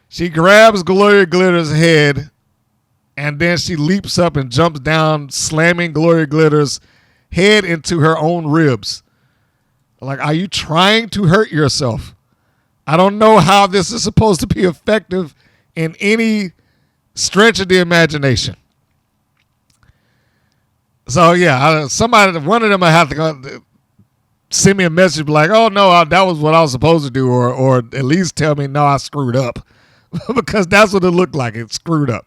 She grabs Gloria Glitter's head And then she leaps up and jumps down, slamming Glory Glitter's head into her own ribs. Like, are you trying to hurt yourself? I don't know how this is supposed to be effective in any stretch of the imagination. So, yeah, one of them I have to go send me a message like, oh, no, that was what I was supposed to do, or at least tell me, no, I screwed up. Because that's what it looked like. It screwed up.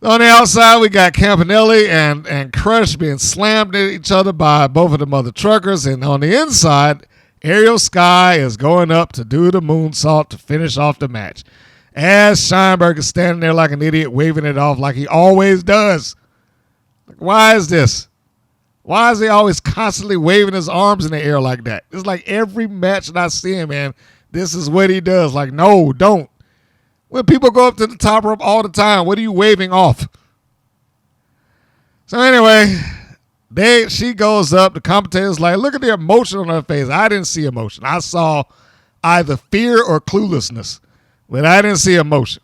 On the outside, we got Campanelli and Crush being slammed at each other by both of the mother truckers. And on the inside, Ariel Sky is going up to do the moonsault to finish off the match. As Scheinberg is standing there like an idiot, waving it off like he always does. Like, why is this? Why is he always constantly waving his arms in the air like that? It's like every match that I see him, man, this is what he does. Like, no, don't. When people go up to the top rope all the time, what are you waving off? So anyway, she goes up. The commentator's like, look at the emotion on her face. I didn't see emotion. I saw either fear or cluelessness, but I didn't see emotion.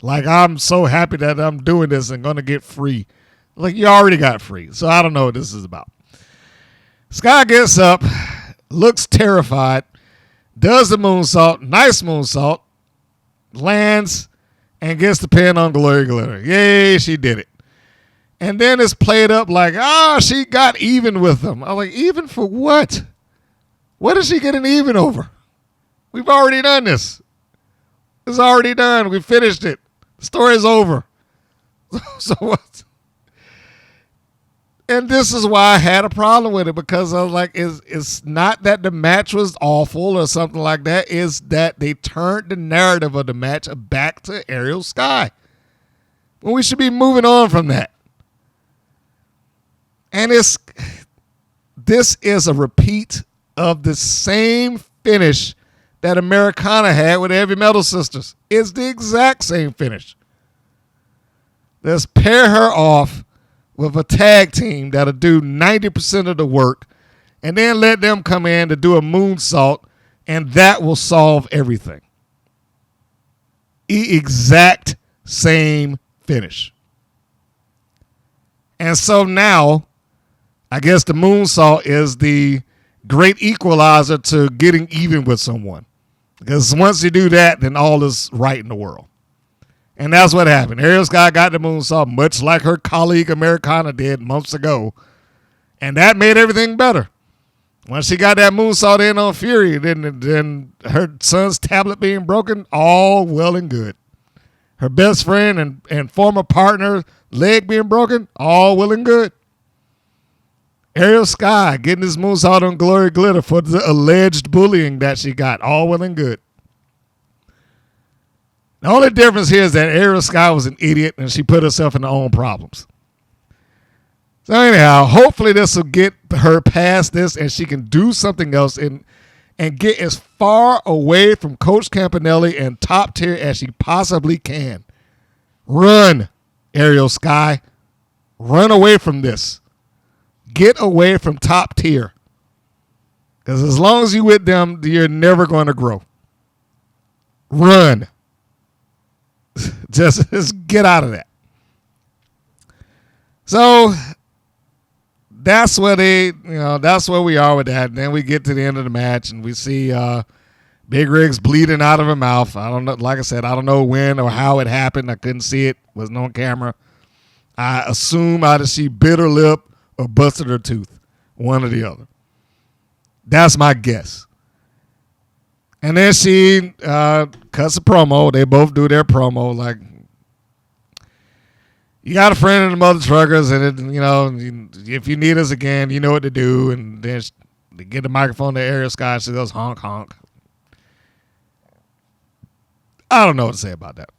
Like, I'm so happy that I'm doing this and going to get free. Like, you already got free, so I don't know what this is about. Sky gets up, looks terrified, does the moonsault, nice moonsault, lands, and gets the pin on Glory Glitter. Yay, she did it. And then it's played up like, she got even with them. I'm like, even for what? What is she getting even over? We've already done this. It's already done. We finished it. The story's over. So what? And this is why I had a problem with it, because I was like, it's not that the match was awful or something like that. It's that they turned the narrative of the match back to Ariel Sky, when we should be moving on from that. And this is a repeat of the same finish that Americana had with the Heavy Metal Sisters. It's the exact same finish. Let's pair her off with a tag team that'll do 90% of the work, and then let them come in to do a moonsault, and that will solve everything. Exact same finish. And so now, I guess the moonsault is the great equalizer to getting even with someone. Because once you do that, then all is right in the world. And that's what happened. Ariel Sky got the moonsault, much like her colleague Americana did months ago. And that made everything better. Once she got that moonsault in on Fury, then her son's tablet being broken, all well and good. Her best friend and former partner, leg being broken, all well and good. Ariel Sky getting his moonsault on Glory Glitter for the alleged bullying that she got, all well and good. The only difference here is that Ariel Sky was an idiot and she put herself in her own problems. So anyhow, hopefully this will get her past this and she can do something else and get as far away from Coach Campanelli and top tier as she possibly can. Run, Ariel Sky. Run away from this. Get away from top tier. Because as long as you're with them, you're never going to grow. Run. Just get out of that. So that's where that's where we are with that. And then we get to the end of the match and we see Big Riggs bleeding out of her mouth. I don't know. Like I said, I don't know when or how it happened. I couldn't see it. Wasn't on camera. I assume either she bit her lip or busted her tooth. One or the other. That's my guess. And then she cuts a promo. They both do their promo. Like, you got a friend in the mother truckers, and if you need us again, you know what to do. And then they get the microphone to Ariel Sky. She goes honk honk. I don't know what to say about that,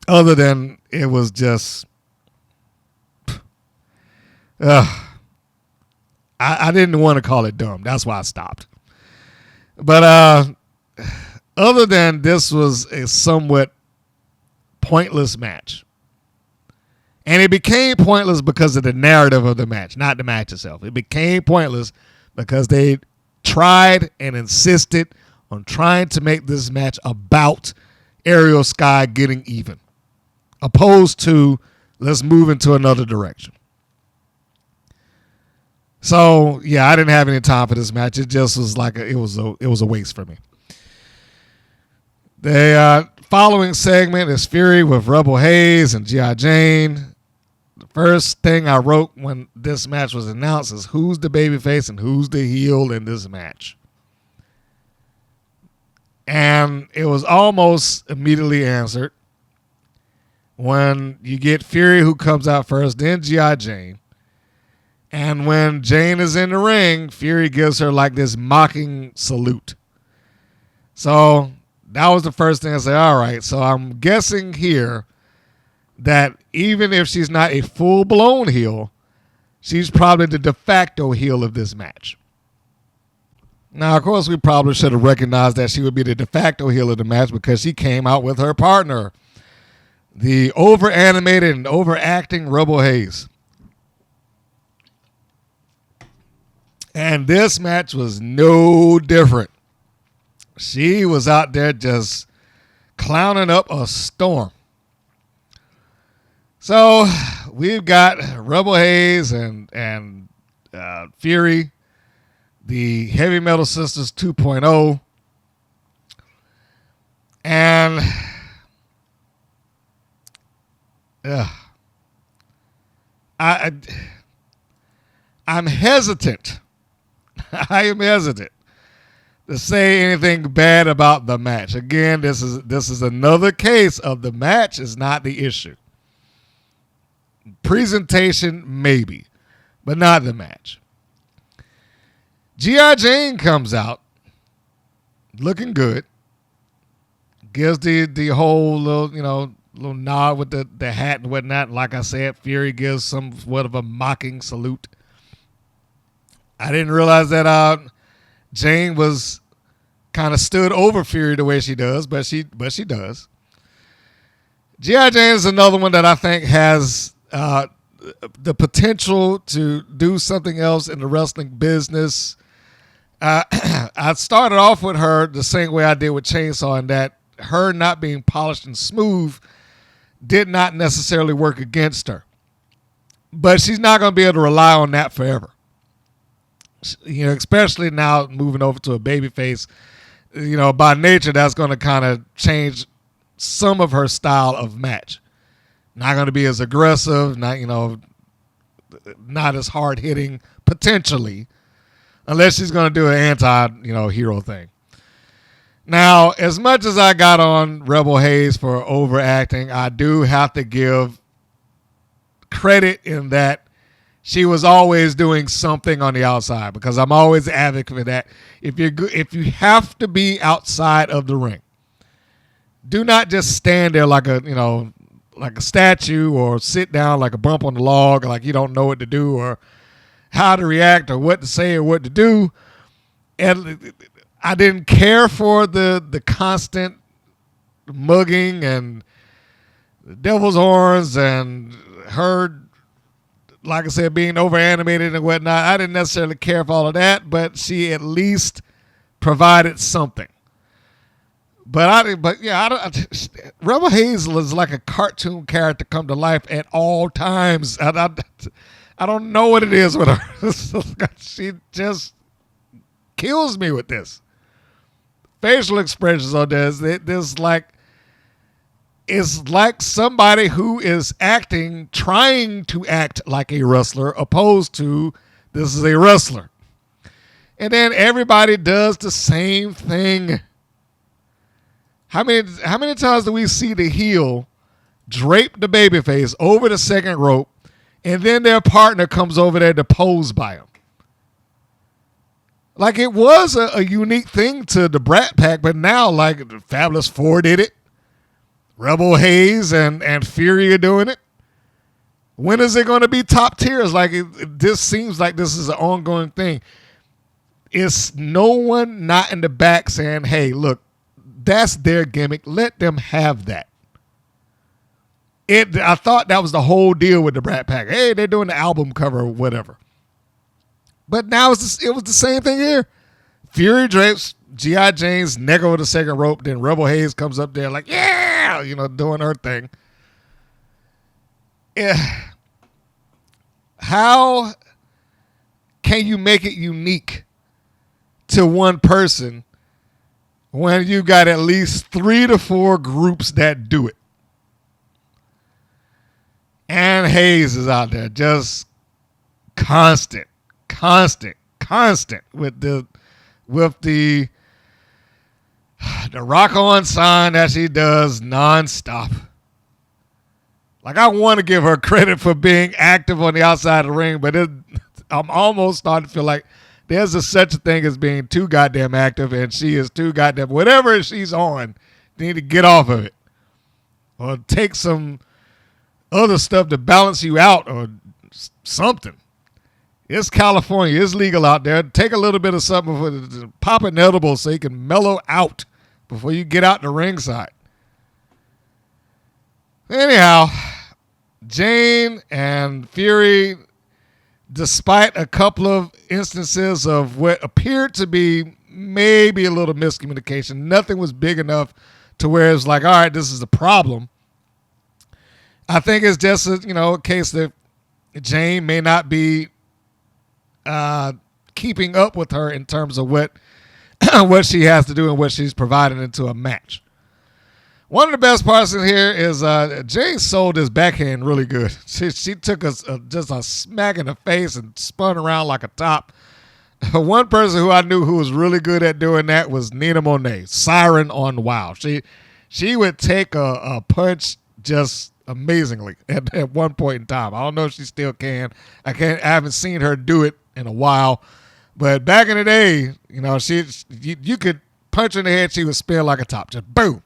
other than it was just. I didn't want to call it dumb. That's why I stopped. But other than this was a somewhat pointless match. And it became pointless because of the narrative of the match, not the match itself. It became pointless because they tried and insisted on trying to make this match about Ariel Sky getting even. opposed to let's move into another direction. So yeah, I didn't have any time for this match. It just was like it was a waste for me. The following segment is Fury with Rebel Haze and G.I. Jane. The first thing I wrote when this match was announced is who's the babyface and who's the heel in this match. And it was almost immediately answered when you get Fury, who comes out first, then G.I. Jane. And when Jane is in the ring, Fury gives her like this mocking salute. So that was the first thing I said, all right, so I'm guessing here that even if she's not a full-blown heel, she's probably the de facto heel of this match. Now, of course, we probably should have recognized that she would be the de facto heel of the match because she came out with her partner, the over-animated and overacting Rebel Haze. And this match was no different. She was out there just clowning up a storm. So we've got Rebel Haze and Fury, the Heavy Metal Sisters 2.0. And I'm hesitant. I am hesitant to say anything bad about the match. Again, this is another case of the match is not the issue. Presentation, maybe, but not the match. G.I. Jane comes out looking good. Gives the whole little nod with the hat and whatnot. Like I said, Fury gives somewhat of a mocking salute. I didn't realize that Jane was kind of stood over Fury the way she does, but she does. G.I. Jane is another one that I think has the potential to do something else in the wrestling business. I started off with her the same way I did with Chainsaw, in that her not being polished and smooth did not necessarily work against her. But she's not going to be able to rely on that forever. Especially now moving over to a babyface, by nature, that's going to kind of change some of her style of match. Not going to be as aggressive, not as hard hitting potentially, unless she's going to do an anti-hero thing. Now, as much as I got on Rebel Haze for overacting, I do have to give credit in that she was always doing something on the outside, because I'm always an advocate for that. If you have to be outside of the ring, do not just stand there like a statue, or sit down like a bump on the log, like you don't know what to do or how to react or what to say or what to do. And I didn't care for the constant mugging and the devil's horns and her, like I said, being over animated and whatnot. I didn't necessarily care for all of that, but she at least provided something. Rebel Haze was like a cartoon character come to life at all times. I don't know what it is with her. She just kills me with this. Facial expressions on this. It's like somebody who is trying to act like a wrestler, opposed to this is a wrestler. And then everybody does the same thing. How many times do we see the heel drape the babyface over the second rope, and then their partner comes over there to pose by him? Like, it was a unique thing to the Brat Pack, but now, like, the Fabulous Four did it. Rebel Haze and Fury are doing it. When is it going to be top tiers? Like, this seems like this is an ongoing thing. It's no one not in the back saying, hey, look, that's their gimmick. Let them have that. I thought that was the whole deal with the Brat Pack. Hey, they're doing the album cover or whatever. But now it was the same thing here. Fury drapes G.I. Jane's neck over the second rope. Then Rebel Haze comes up there like, yeah, doing her thing. how can you make it unique to one person when you got at least 3 to 4 groups that do it? And Haze is out there just constant with the rock on sign that she does nonstop. Like, I want to give her credit for being active on the outside of the ring, but I'm almost starting to feel like there's such a thing as being too goddamn active, and she is too goddamn, whatever she's on, you need to get off of it. Or take some other stuff to balance you out or something. It's California. It's legal out there. Take a little bit of something, pop an edible so you can mellow out before you get out the ringside. Anyhow, Jane and Fury, despite a couple of instances of what appeared to be maybe a little miscommunication, nothing was big enough to where it's like, all right, this is a problem. I think it's just a case that Jane may not be keeping up with her in terms of what she has to do and what she's providing into a match. One of the best parts in here is Jane sold his backhand really good. She took just a smack in the face and spun around like a top. One person who I knew who was really good at doing that was Nina Monet, Siren on WoW. She would take a punch just amazingly at one point in time. I don't know if she still can. I haven't seen her do it in a while. But back in the day, you could punch her in the head, she would spin like a top. Just boom.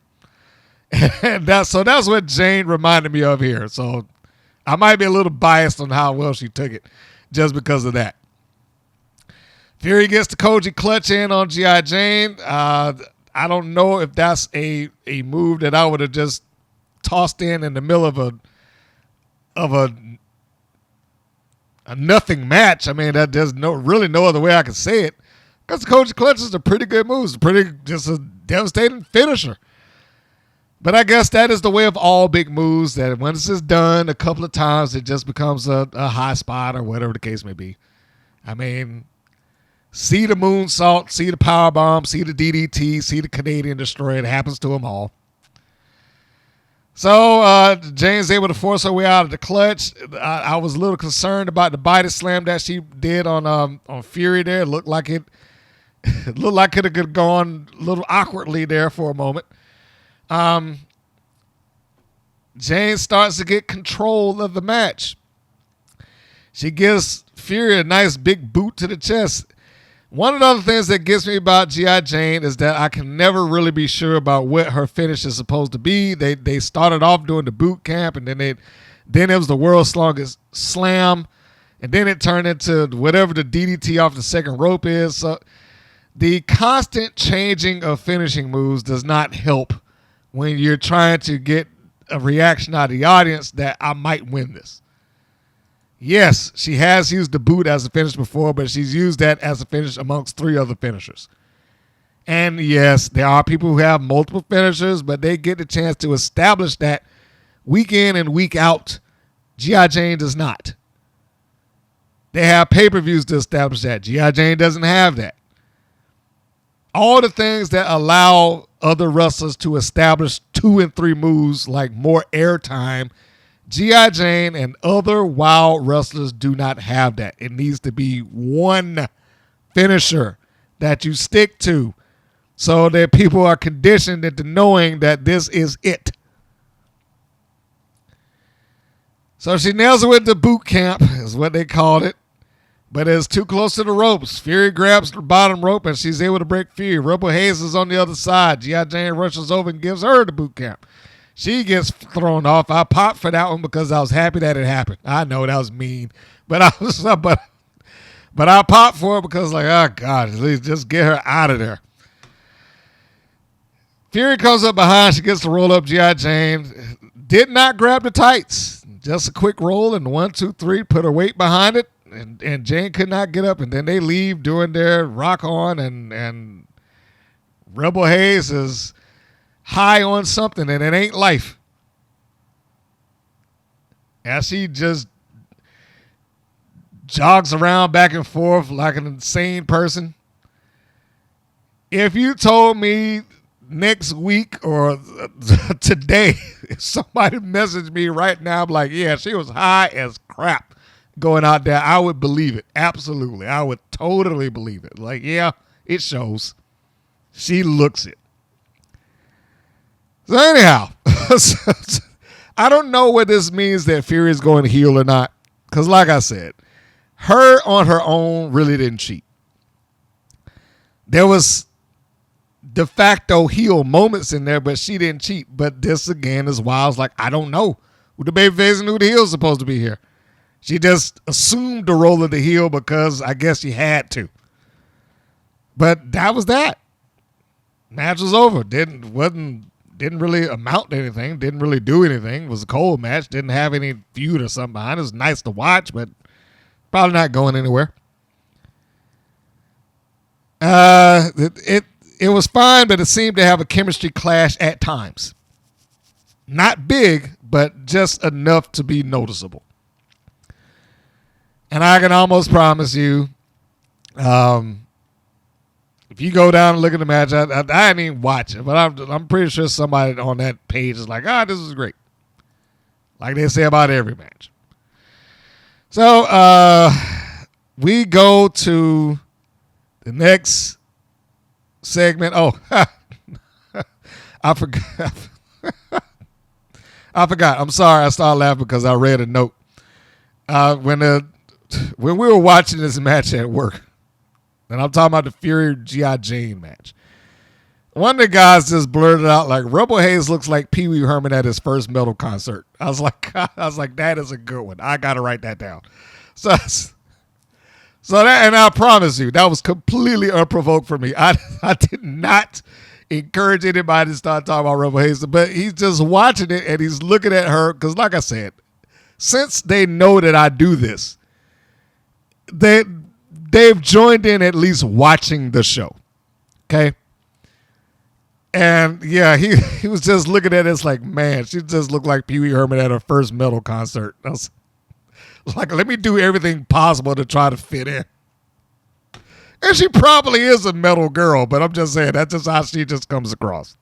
And that's what Jane reminded me of here. So I might be a little biased on how well she took it just because of that. Fury gets the Koji clutch in on G.I. Jane. I don't know if that's a move that I would have just tossed in the middle of a nothing match. I mean, there's really no other way I can say it. Because the Koji clutch is a pretty good move. It's just a devastating finisher. But I guess that is the way of all big moves, that once it's done a couple of times, it just becomes a high spot or whatever the case may be. I mean, see the moonsault, see the powerbomb, see the DDT, see the Canadian Destroyer. It happens to them all. So Jane's able to force her way out of the clutch. I was a little concerned about the body slam that she did on Fury there. It looked like it could have gone a little awkwardly there for a moment. Jane starts to get control of the match. She gives Fury a nice big boot to the chest. One of the other things that gets me about G.I. Jane is that I can never really be sure about what her finish is supposed to be. They started off doing the boot camp, and then it was the world's longest slam, and then it turned into whatever the DDT off the second rope is. So the constant changing of finishing moves does not help when you're trying to get a reaction out of the audience that I might win this. Yes, she has used the boot as a finish before, but she's used that as a finish amongst 3 other finishers. And yes, there are people who have multiple finishers, but they get the chance to establish that week in and week out. G.I. Jane does not. They have pay-per-views to establish that. G.I. Jane doesn't have that. All the things that allow other wrestlers to establish 2 and 3 moves, like more airtime, G.I. Jane and other wild wrestlers do not have that. It needs to be one finisher that you stick to so that people are conditioned into knowing that this is it. So she nails it with the boot camp, is what they called it. But it's too close to the ropes. Fury grabs the bottom rope and she's able to break Fury. Rebel Haze is on the other side. G.I. Jane rushes over and gives her the boot camp. She gets thrown off. I popped for that one because I was happy that it happened. I know that was mean, but I popped for it because oh God, just get her out of there. Fury comes up behind. She gets to roll up G.I. Jane. Did not grab the tights. Just a quick roll and 1, 2, 3. Put her weight behind it. And Jane could not get up, and then they leave doing their rock on, and Rebel Haze is high on something, and it ain't life. as she just jogs around back and forth like an insane person. If you told me next week or today, if somebody messaged me right now, I'm like, yeah, she was high as crap going out there, I would believe it. Absolutely. I would totally believe it. Like, yeah, it shows. She looks it. So anyhow, I don't know what this means that Fury is going to heel or not. Because like I said, her on her own really didn't cheat. There was de facto heel moments in there, but she didn't cheat. But this again is why I was like, I don't know who the babyface and who the heel is supposed to be here. She just assumed the role of the heel because I guess she had to. But that was that. Match was over. Didn't really amount to anything. Didn't really do anything. It was a cold match. Didn't have any feud or something behind it. It was nice to watch, but probably not going anywhere. It was fine, but it seemed to have a chemistry clash at times. Not big, but just enough to be noticeable. And I can almost promise you, if you go down and look at the match, I didn't even watch it, but I'm pretty sure somebody on that page is like, this is great. Like they say about every match. So we go to the next segment. Oh, I forgot. I forgot. I'm sorry. I started laughing because I read a note. When we were watching this match at work, and I'm talking about the Fury G.I. Jane match, one of the guys just blurted out like, Rebel Haze looks like Pee Wee Herman at his first metal concert. I was like, that is a good one. I got to write that down. So that, and I promise you, that was completely unprovoked for me. I did not encourage anybody to start talking about Rebel Haze, but he's just watching it and he's looking at her because, like I said, since they know that I do this, they've joined in at least watching the show. Okay? And yeah, he was just looking at it. It's like, man, she just looked like Pee Wee Herman at her first metal concert. I was like, let me do everything possible to try to fit in. And she probably is a metal girl, but I'm just saying that's just how she just comes across.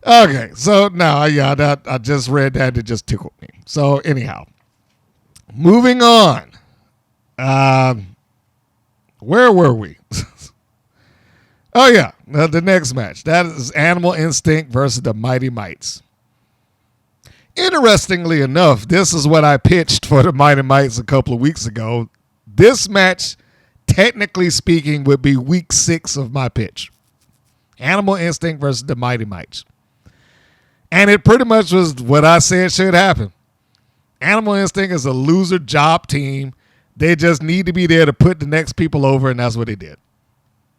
Okay, so now, yeah, I just read that. It just tickled me. So anyhow, moving on. Where were we? Oh, yeah, the next match. That is Animal Instinct versus the Mighty Mites. Interestingly enough, this is what I pitched for the Mighty Mites a couple of weeks ago. This match, technically speaking, would be week 6 of my pitch. Animal Instinct versus the Mighty Mites. And it pretty much was what I said should happen. Animal Instinct is a loser job team. They just need to be there to put the next people over, and that's what they did.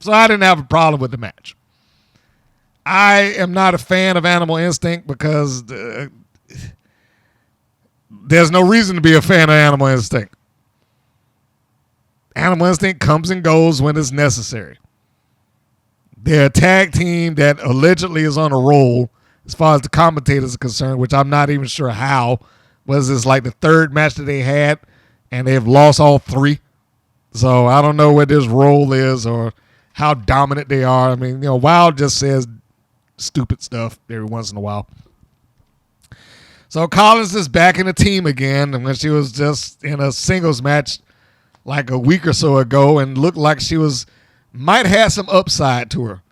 So I didn't have a problem with the match. I am not a fan of Animal Instinct because there's no reason to be a fan of Animal Instinct. Animal Instinct comes and goes when it's necessary. They're a tag team that allegedly is on a roll as far as the commentators are concerned, which I'm not even sure how. Was this like the third match that they had, and they've lost all 3? So I don't know what this role is or how dominant they are. I mean, Wild just says stupid stuff every once in a while. So Collins is back in the team again, and when she was just in a singles match like a week or so ago and looked like she might have some upside to her.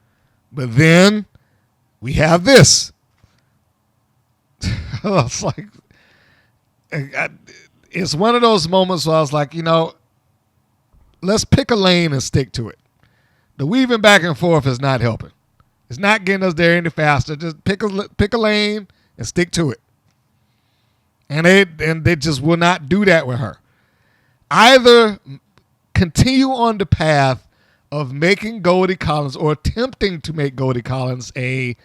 But then we have this. It's like, it's one of those moments where I was like, let's pick a lane and stick to it. The weaving back and forth is not helping. It's not getting us there any faster. Just pick a lane and stick to it. And they just will not do that with her. Either continue on the path of making Goldie Collins or attempting to make Goldie Collins a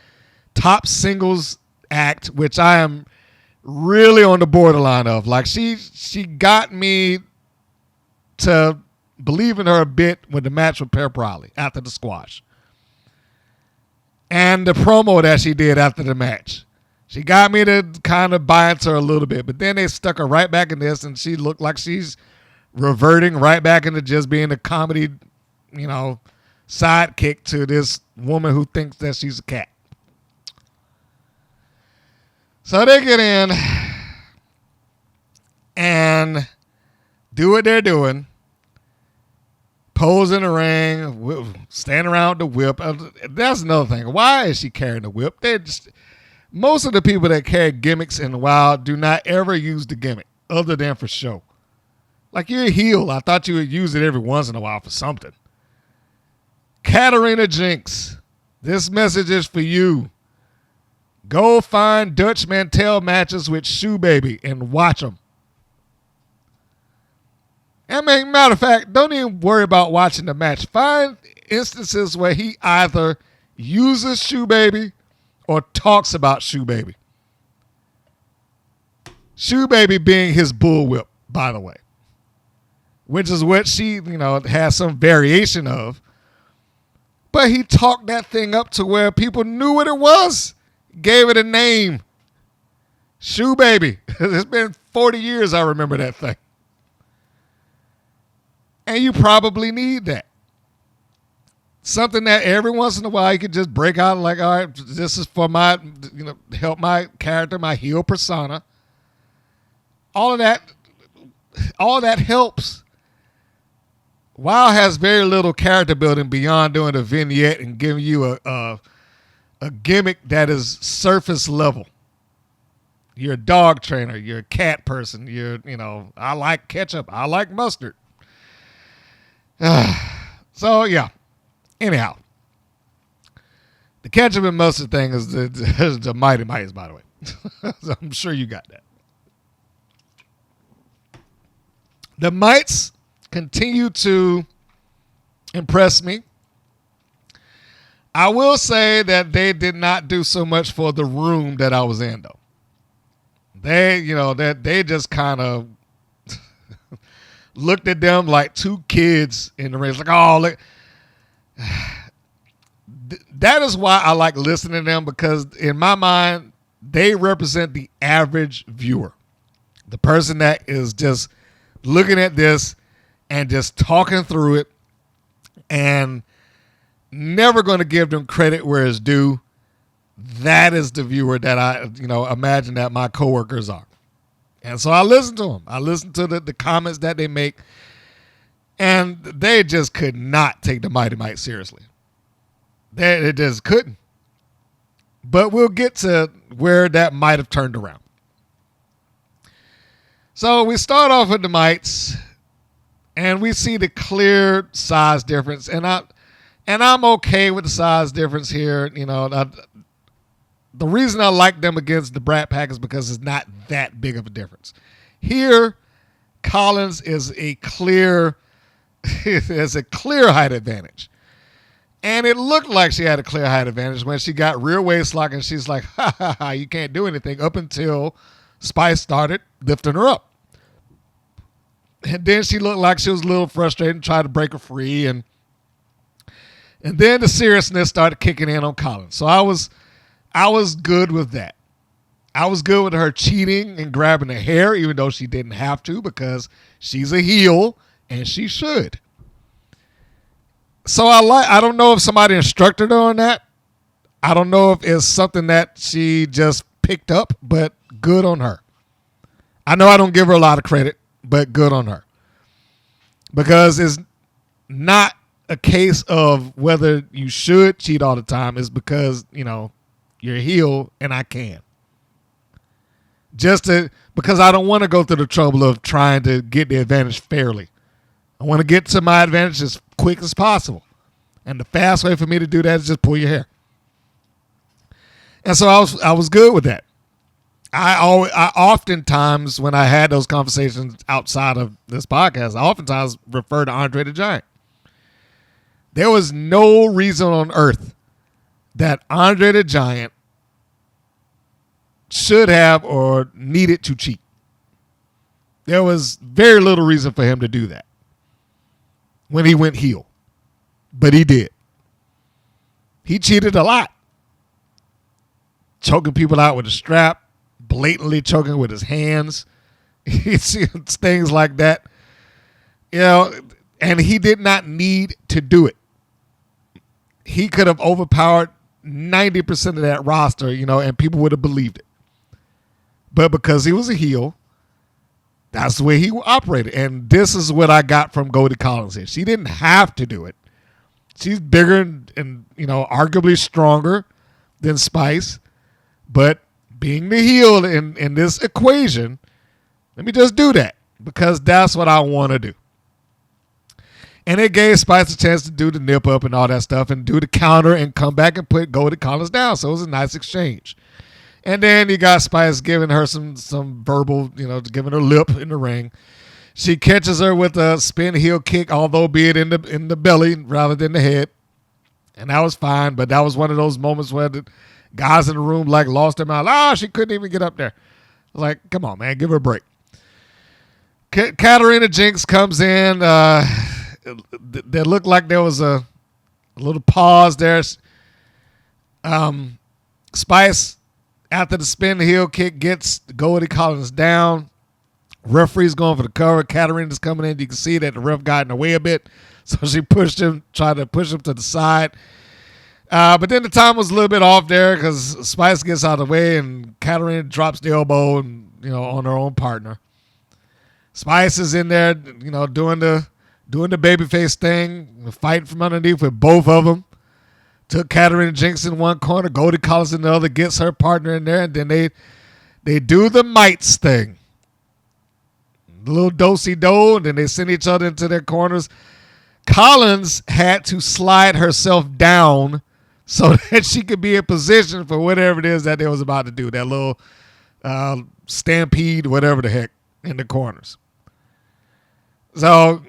top singles act, which I am really on the borderline of. Like she got me to believe in her a bit with the match with Pep Riley after the squash. And the promo that she did after the match. She got me to kind of buy into her a little bit, but then they stuck her right back in this, and she looked like she's reverting right back into just being a comedy, sidekick to this woman who thinks that she's a cat. So they get in and do what they're doing. Pose in the ring, stand around the whip. That's another thing. Why is she carrying the whip? Most of the people that carry gimmicks in the wild do not ever use the gimmick other than for show. Like, you're a heel. I thought you would use it every once in a while for something. Katarina Jinx, this message is for you. Go find Dutch Mantel matches with Shoe Baby and watch them. Matter of fact, don't even worry about watching the match. Find instances where he either uses Shoe Baby or talks about Shoe Baby. Shoe Baby being his bullwhip, by the way, which is what she, has some variation of. But he talked that thing up to where people knew what it was, gave it a name. Shoe Baby. It's been 40 years I remember that thing. And you probably need that. Something that every once in a while you could just break out like, all right, this is for my, help my character, my heel persona. All of that helps. WoW has very little character building beyond doing a vignette and giving you a gimmick that is surface level. You're a dog trainer. You're a cat person. I like ketchup. I like mustard. So, yeah. Anyhow, the ketchup and mustard thing is the Mighty Mites, by the way. So I'm sure you got that. The Mites continue to impress me. I will say that they did not do so much for the room that I was in, though. They just kind of looked at them like two kids in the ring. It's like, oh, look. That is why I like listening to them, because in my mind, they represent the average viewer. The person that is just looking at this and just talking through it and never going to give them credit where it's due. That is the viewer that I, imagine that my coworkers are. And so I listen to them. I listen to the comments that they make, and they just could not take the Mighty Mites seriously. They just couldn't. But we'll get to where that might have turned around. So we start off with the Mites, and we see the clear size difference, and I'm okay with the size difference here. The reason I like them against the Brat Pack is because it's not that big of a difference. Here, Collins is a clear height advantage. And it looked like she had a clear height advantage when she got rear waist lock, and she's like, ha, ha, ha, you can't do anything, up until Spice started lifting her up. And then she looked like she was a little frustrated and tried to break her free. And then the seriousness started kicking in on Collins. So I was good with that. I was good with her cheating and grabbing the hair, even though she didn't have to, because she's a heel and she should. So I don't know if somebody instructed her on that. I don't know if it's something that she just picked up, but good on her. I know I don't give her a lot of credit, but good on her. Because it's not a case of whether you should cheat all the time. It's because, you're a heel and I can. Because I don't want to go through the trouble of trying to get the advantage fairly. I want to get to my advantage as quick as possible. And the fast way for me to do that is just pull your hair. And so I was good with that. I oftentimes, when I had those conversations outside of this podcast, I oftentimes refer to Andre the Giant. There was no reason on earth that Andre the Giant should have or needed to cheat. There was very little reason for him to do that when he went heel. But he did. He cheated a lot. choking people out with a strap, blatantly choking with his hands. You see things like that. And he did not need to do it. He could have overpowered 90% of that roster, and people would have believed it. But because he was a heel, that's the way he operated. And this is what I got from Goldie Collins here. She didn't have to do it. She's bigger and arguably stronger than Spice. But being the heel in this equation, let me just do that because that's what I want to do. And it gave Spice a chance to do the nip up and all that stuff and do the counter and come back and put Goldie Collins down. So it was a nice exchange. And then you got Spice giving her some verbal, giving her lip in the ring. She catches her with a spin heel kick, although be it in the belly rather than the head. And that was fine, but that was one of those moments where the guys in the room lost their mind. She couldn't even get up there. Like, come on, man, give her a break. Katarina Jinx comes in. There looked like there was a little pause there. Spice, after the spin heel kick, gets Goldie Collins down. Referee's going for the cover. Katarina's coming in. You can see that the ref got in the way a bit. So she tried to push him to the side. But then the time was a little bit off there because Spice gets out of the way and Katarina drops the elbow on her own partner. Spice is in there, doing the babyface thing, fighting from underneath with both of them. Took Katarina Jinx in one corner, Goldie Collins in the other, gets her partner in there, and then they do the mites thing. A little do-si-do, and then they send each other into their corners. Collins had to slide herself down so that she could be in position for whatever it is that they was about to do, that little stampede, whatever the heck, in the corners. So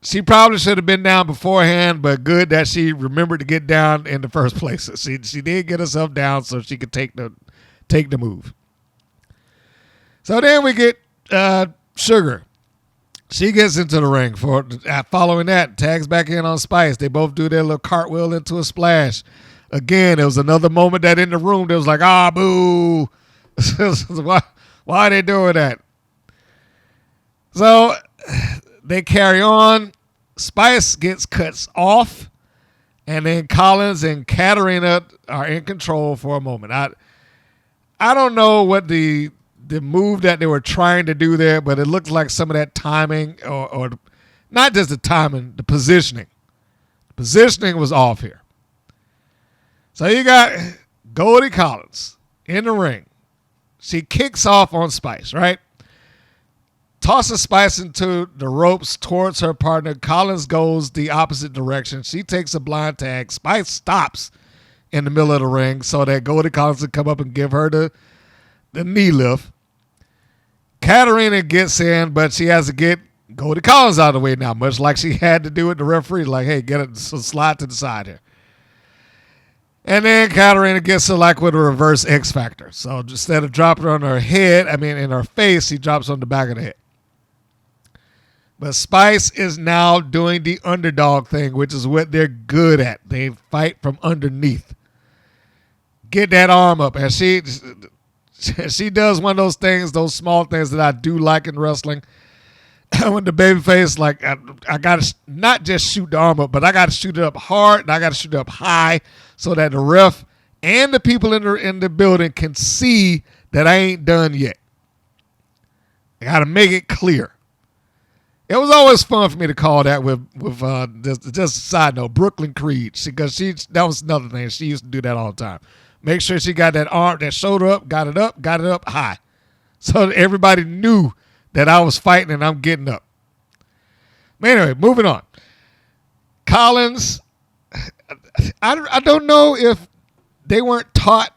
she probably should have been down beforehand, but good that she remembered to get down in the first place. She did get herself down so she could take the move. So then we get Sugar. She gets into the ring following that, tags back in on Spice. They both do their little cartwheel into a splash. Again, it was another moment that in the room there was like, boo. Why are they doing that? So they carry on. Spice gets cuts off, and then Collins and Katarina are in control for a moment. I don't know what the move that they were trying to do there, but it looked like some of that timing or not just the timing, the positioning. The positioning was off here. So you got Goldie Collins in the ring. She kicks off on Spice, right? Tosses Spice into the ropes towards her partner. Collins goes the opposite direction. She takes a blind tag. Spice stops in the middle of the ring so that Goldie Collins can come up and give her the knee lift. Katarina gets in, but she has to get Goldie Collins out of the way now, much like she had to do with the referee. Like, hey, get it, so slide to the side here. And then Katarina gets her with a reverse X Factor. So instead of dropping her on her head, in her face, she drops on the back of the head. But Spice is now doing the underdog thing, which is what they're good at. They fight from underneath. Get that arm up. And she does one of those things, those small things that I do like in wrestling. When the babyface, I got to not just shoot the arm up, but I got to shoot it up hard and I got to shoot it up high so that the ref and the people in the building can see that I ain't done yet. I got to make it clear. It was always fun for me to call that with just a side note, Brooklyn Creed, because that was another thing. She used to do that all the time. Make sure she got that shoulder up, got it up high. So that everybody knew that I was fighting and I'm getting up. But anyway, moving on. Collins, I don't know if they weren't taught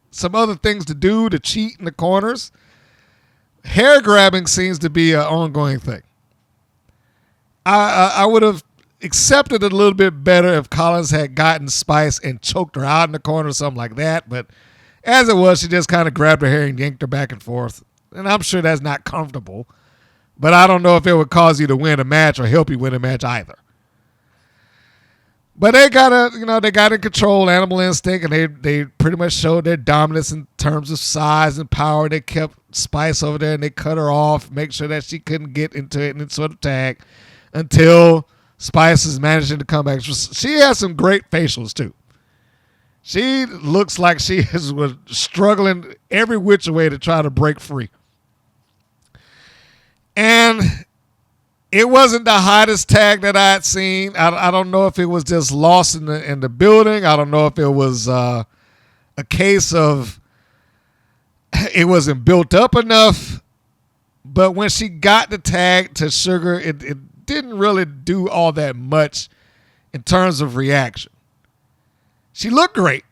some other things to do to cheat in the corners. Hair grabbing seems to be an ongoing thing. I would have accepted it a little bit better if Collins had gotten Spice and choked her out in the corner or something like that. But as it was, she just kind of grabbed her hair and yanked her back and forth. And I'm sure that's not comfortable. But I don't know if it would cause you to win a match or help you win a match either. But they got in control, Animal Instinct, and they pretty much showed their dominance in terms of size and power. They kept Spice over there, and they cut her off, make sure that she couldn't get into it and sort of tag until Spice is managing to come back. She has some great facials, too. She looks like she was struggling every which way to try to break free. And it wasn't the hottest tag that I had seen. I don't know if it was just lost in the building. I don't know if it was a case of it wasn't built up enough. But when she got the tag to Sugar, it didn't really do all that much in terms of reaction. She looked great.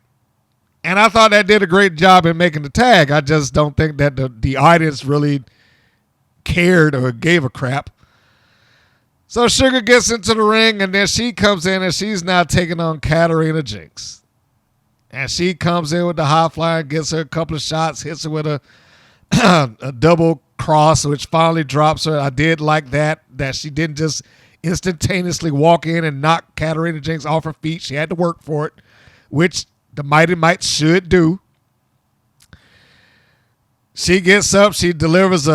And I thought that did a great job in making the tag. I just don't think that the audience really cared or gave a crap. So Sugar gets into the ring, and then she comes in, and she's now taking on Katarina Jinx. And she comes in with the high flyer, gets her a couple of shots, hits her with a double cross, which finally drops her. I did like that she didn't just instantaneously walk in and knock Katarina Jinx off her feet. She had to work for it, which the Mighty Might should do. She gets up, she delivers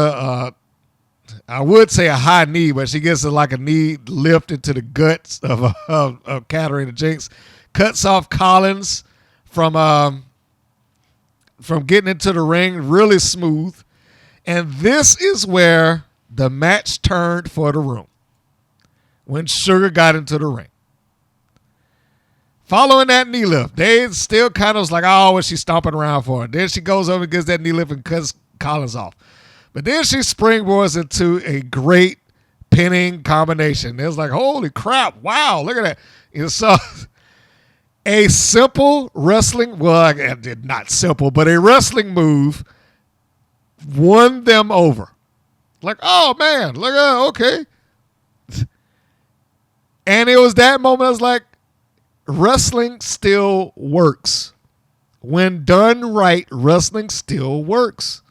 I would say a high knee, but she gets like a knee lift into the guts of Katarina Jinx. Cuts off Collins from getting into the ring, really smooth. And this is where the match turned for the room, when Sugar got into the ring. Following that knee lift, they still kind of was like, oh, what's she stomping around for? Then she goes over and gets that knee lift and cuts Collins off. But then she springboards into a great pinning combination. It was like, holy crap, wow, look at that. You saw a simple wrestling, well, not simple, but a wrestling move won them over. Like, oh, man, look at okay. And it was that moment I was like, wrestling still works. When done right, wrestling still works.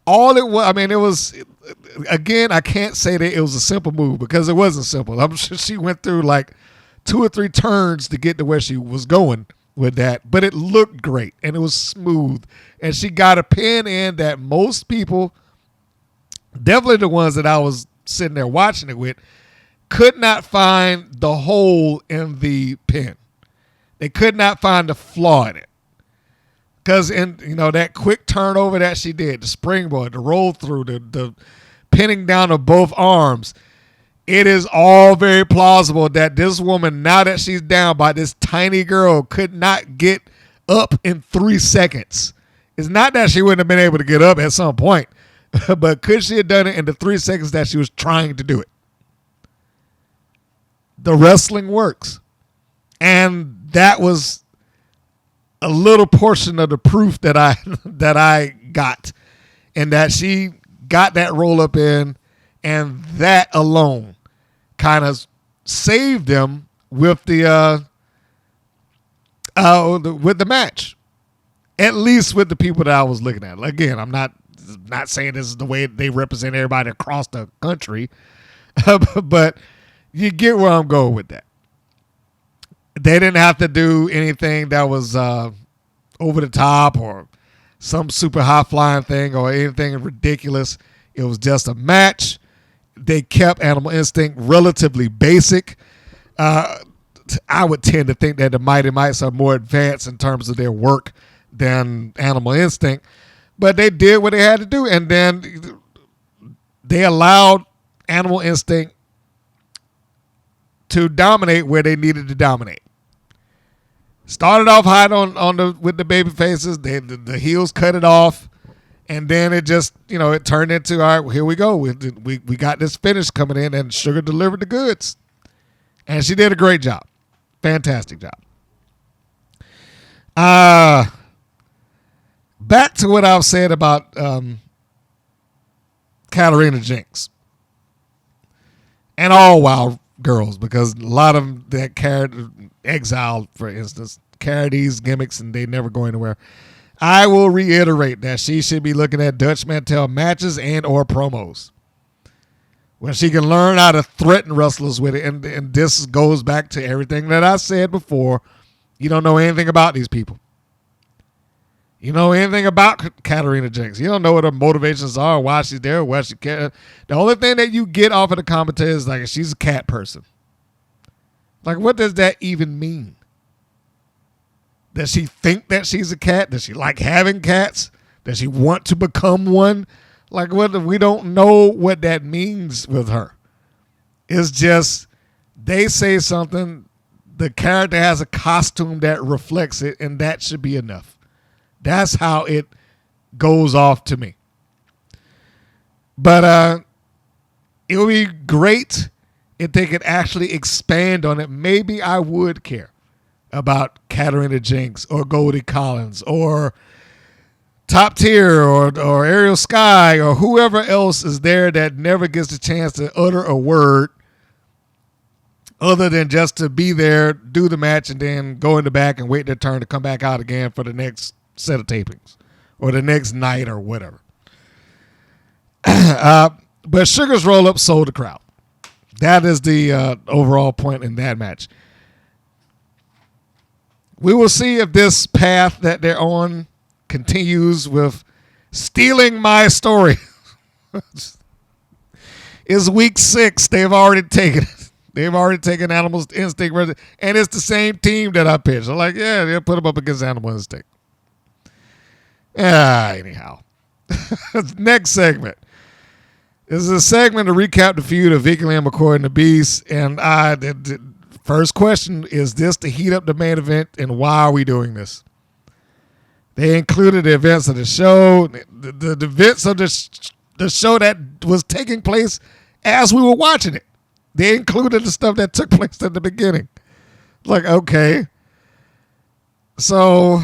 All it was, it was, again, I can't say that it was a simple move because it wasn't simple. I'm sure she went through like 2 or 3 turns to get to where she was going with that, but it looked great and it was smooth. And she got a pin in that most people, definitely the ones that I was sitting there watching it with, could not find the hole in the pin. They could not find the flaw in it. Because in that quick turnover that she did, the springboard, the roll through, the pinning down of both arms, it is all very plausible that this woman, now that she's down by this tiny girl, could not get up in 3 seconds. It's not that she wouldn't have been able to get up at some point, but could she have done it in the 3 seconds that she was trying to do it? The wrestling works. And that was a little portion of the proof that I got, and that she got that roll up in, and that alone kind of saved them with the match, at least with the people that I was looking at. Again, I'm not saying this is the way they represent everybody across the country, but you get where I'm going with that. They didn't have to do anything that was over the top or some super high flying thing or anything ridiculous. It was just a match. They kept Animal Instinct relatively basic. I would tend to think that the Mighty Mites are more advanced in terms of their work than Animal Instinct, but they did what they had to do, and then they allowed Animal Instinct to dominate where they needed to dominate. Started off hot with the baby faces. The heels cut it off, and then it just it turned into, all right, here we go. We got this finish coming in, and Sugar delivered the goods, and she did a great job, fantastic job. Back to what I've said about Katarina Jinx and all Wild Girls, because a lot of them that carried Exile, for instance, carry these gimmicks and they never go anywhere. I will reiterate that she should be looking at Dutch Mantel matches and or promos. when she can learn how to threaten wrestlers with it. And this goes back to everything that I said before. You don't know anything about these people. You know anything about Katarina Jinx. You don't know what her motivations are, why she's there, why she cares. The only thing that you get off of the commentary is like she's a cat person. Like, what does that even mean? Does she think that she's a cat? Does she like having cats? Does she want to become one? Like, what? We don't know what that means with her. It's just they say something, the character has a costume that reflects it, and that should be enough. That's how it goes off to me. But it would be great if they could actually expand on it. Maybe I would care about Katarina Jinx or Goldie Collins or Top Tier or Ariel Sky or whoever else is there that never gets the chance to utter a word other than just to be there, do the match, and then go in the back and wait their turn to come back out again for the next set of tapings or the next night or whatever. But Sugar's roll-up sold the crowd. That is the overall point in that match. We will see if this path that they're on continues with stealing my story. It's week 6. They've already taken it. They've already taken Animal Instinct. And it's the same team that I pitched. I'm like, yeah, they'll put them up against Animal Instinct. Anyhow. Next segment. This is a segment to recap the feud of Vicky Lynn McCoy and the Beast. And the first question, is this to heat up the main event, and why are we doing this? They included the events of the show, the events of the show that was taking place as we were watching it. They included the stuff that took place at the beginning. Like, okay. So,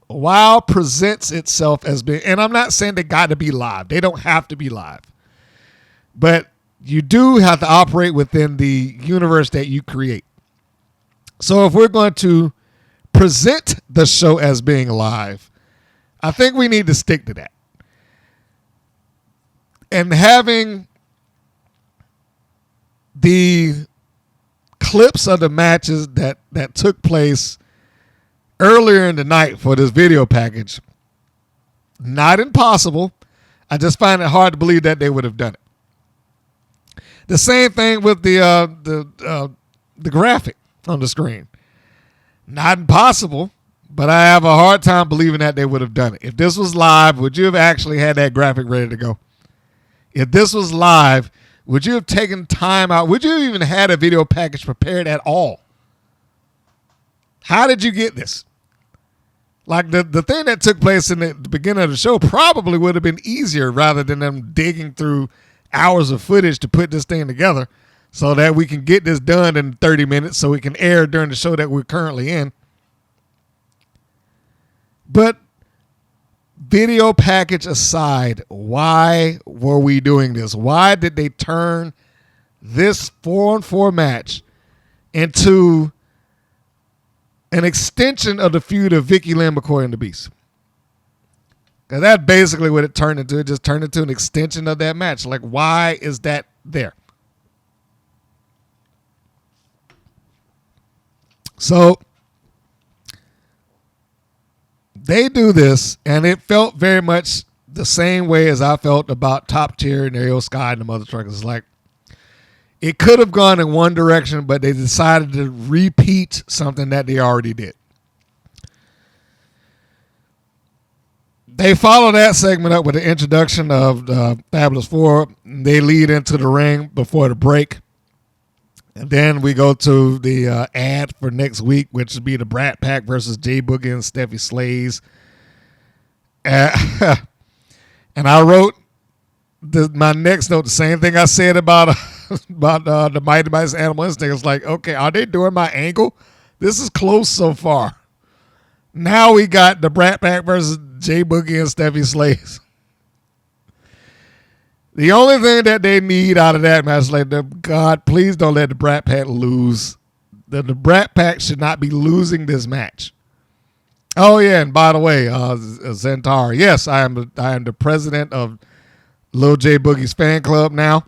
WoW presents itself as being, and I'm not saying they got to be live. They don't have to be live. But you do have to operate within the universe that you create. So if we're going to present the show as being live, I think we need to stick to that. And having the clips of the matches that took place earlier in the night for this video package, not impossible. I just find it hard to believe that they would have done it. The same thing with the graphic on the screen. Not impossible, but I have a hard time believing that they would have done it. If this was live, would you have actually had that graphic ready to go? If this was live, would you have taken time out? Would you have even had a video package prepared at all? How did you get this? Like the thing that took place in the beginning of the show probably would have been easier rather than them digging through hours of footage to put this thing together so that we can get this done in 30 minutes so we can air during the show that we're currently in. But video package aside, why were we doing this? Why did they turn this 4-on-4 match into an extension of the feud of Vicky Lynn McCoy and the Beast? Because that's basically what it turned into. It just turned into an extension of that match. Like, why is that there? So they do this, and it felt very much the same way as I felt about Top Tier and Ariel Sky and the Mother Truckers. Like, it could have gone in one direction, but they decided to repeat something that they already did. They follow that segment up with the introduction of Fabulous Four. They lead into the ring before the break. And then we go to the ad for next week, which would be the Brat Pack versus Jay Boogie and Steffi Slays. And I wrote my next note, the same thing I said about the Mighty Mice Animal Instinct. It's like, okay, are they doing my angle? This is close so far. Now we got the Brat Pack versus Jay Boogie and Steffi Slays. The only thing that they need out of that match is like, God, please don't let the Brat Pack lose. The Brat Pack should not be losing this match. Oh yeah, and by the way, Zentara, yes, I am the president of Lil J Boogie's fan club now.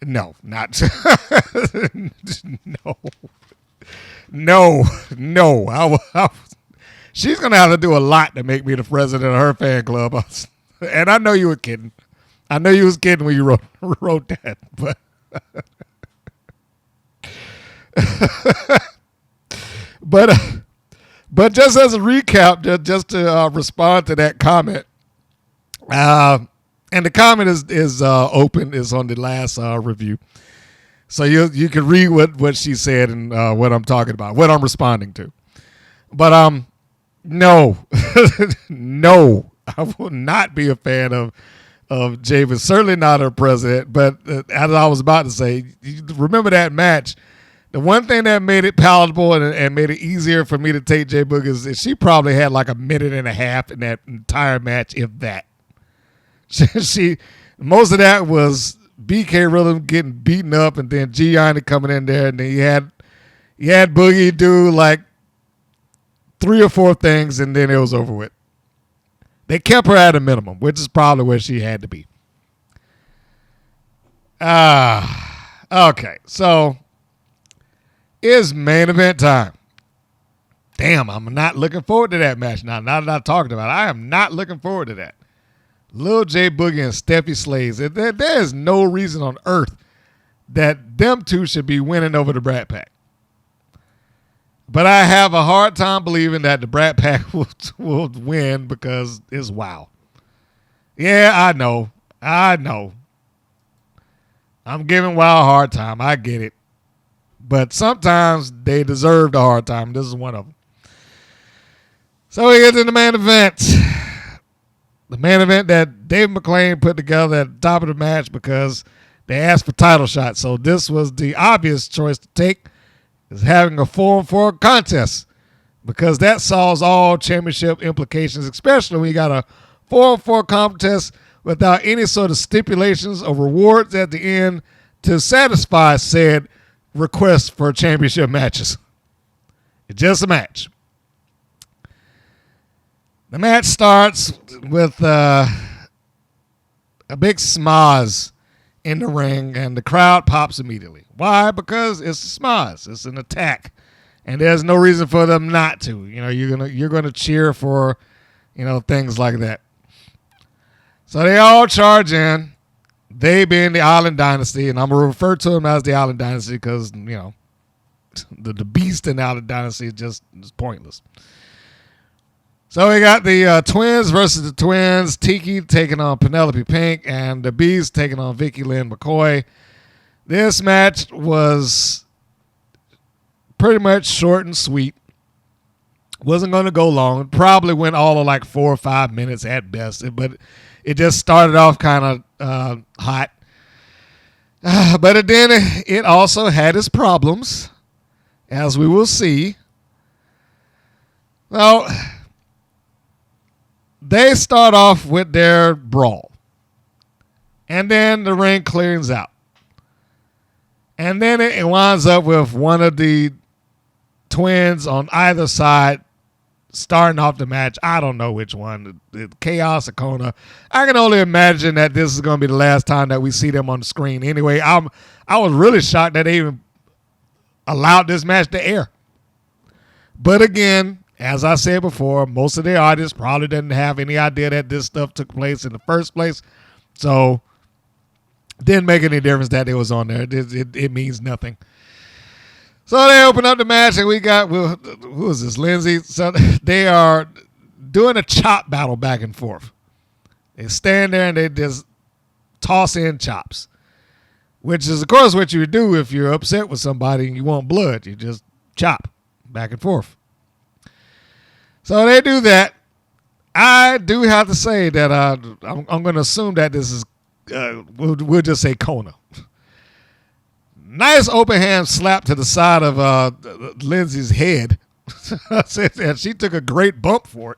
No, not. No. She's going to have to do a lot to make me the president of her fan club. And I know you were kidding. I know you was kidding when you wrote that. But just as a recap, just to respond to that comment, and the comment is open, is on the last review. So you can read what she said and what I'm talking about, what I'm responding to. But no, no, I will not be a fan of Javis. Certainly not her president. But as I was about to say, remember that match. The one thing that made it palatable and made it easier for me to take J Boog is she probably had like a minute and a half in that entire match, if that. She most of that was BK Rhythm getting beaten up, and then Gianni coming in there, and then you had Boogie do like 3 or 4 things, and then it was over with. They kept her at a minimum, which is probably where she had to be. Okay, so it's main event time. Damn, I'm not looking forward to that match now. Now that I talked about it, I am not looking forward to that. Lil J Boogie and Steffi Slays. There is no reason on earth that them two should be winning over the Brat Pack. But I have a hard time believing that the Brat Pack will win because it's WoW. Yeah, I know. I'm giving WoW a hard time. I get it. But sometimes they deserve the hard time. This is one of them. So we get to the main event. The main event that Dave McClain put together at the top of the match because they asked for title shots. So this was the obvious choice to take, is having a 4-on-4 contest, because that solves all championship implications, especially when you got a 4-on-4 contest without any sort of stipulations or rewards at the end to satisfy said request for championship matches. It's just a match. The match starts with a big smaz in the ring, and the crowd pops immediately. Why? Because it's a smaz. It's an attack, and there's no reason for them not to. You know, you're gonna cheer for, things like that. So they all charge in. They being the Island Dynasty, and I'm gonna refer to them as the Island Dynasty because the beast in the Island Dynasty is pointless. So we got the Twins versus the Twins. Tiki taking on Penelope Pink, and the Beast taking on Vicky Lynn McCoy. This match was pretty much short and sweet. Wasn't going to go long. It probably went all of like 4 or 5 minutes at best, but it just started off kind of hot. But then it also had its problems, as we will see. Well, they start off with their brawl, and then the ring clears out. And then it winds up with one of the twins on either side starting off the match. I don't know which one, Chaos or Kona. I can only imagine that this is going to be the last time that we see them on the screen. Anyway, I was really shocked that they even allowed this match to air. But again, as I said before, most of the audience probably didn't have any idea that this stuff took place in the first place. So didn't make any difference that it was on there. It means nothing. So they open up the match, and we got, who is this, Lindsay? So they are doing a chop battle back and forth. They stand there and they just toss in chops, which is, of course, what you would do if you're upset with somebody and you want blood. You just chop back and forth. So they do that. I do have to say that I'm going to assume that this is, we'll just say Kona. Nice open hand slap to the side of Lindsay's head. And she took a great bump for it.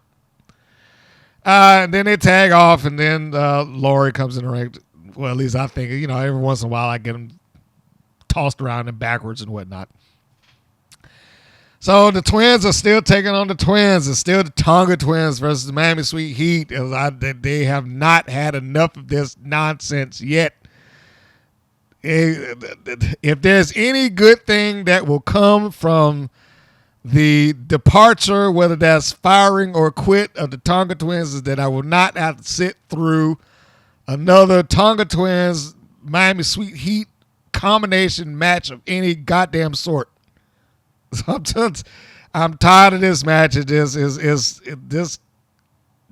And then they tag off, and then Lori comes in the ring. Well, at least I think, every once in a while I get them tossed around and backwards and whatnot. So the Twins are still taking on the Twins. It's still the Tonga Twins versus the Miami Sweet Heat. They have not had enough of this nonsense yet. if there's any good thing that will come from the departure, whether that's firing or quit of the Tonga Twins, is that I will not have to sit through another Tonga Twins Miami Sweet Heat combination match of any goddamn sort. I'm tired of this match.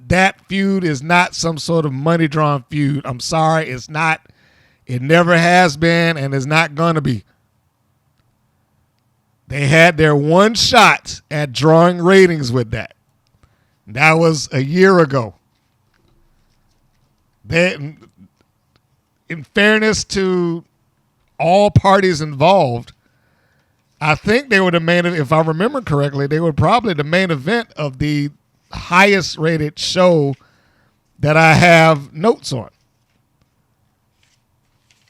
That feud is not some sort of money drawn feud. I'm sorry, it's not. It never has been, and is not gonna be. They had their one shot at drawing ratings with that. That was a year ago. In fairness to all parties involved, I think they were the main, if I remember correctly, they were probably the main event of the highest rated show that I have notes on.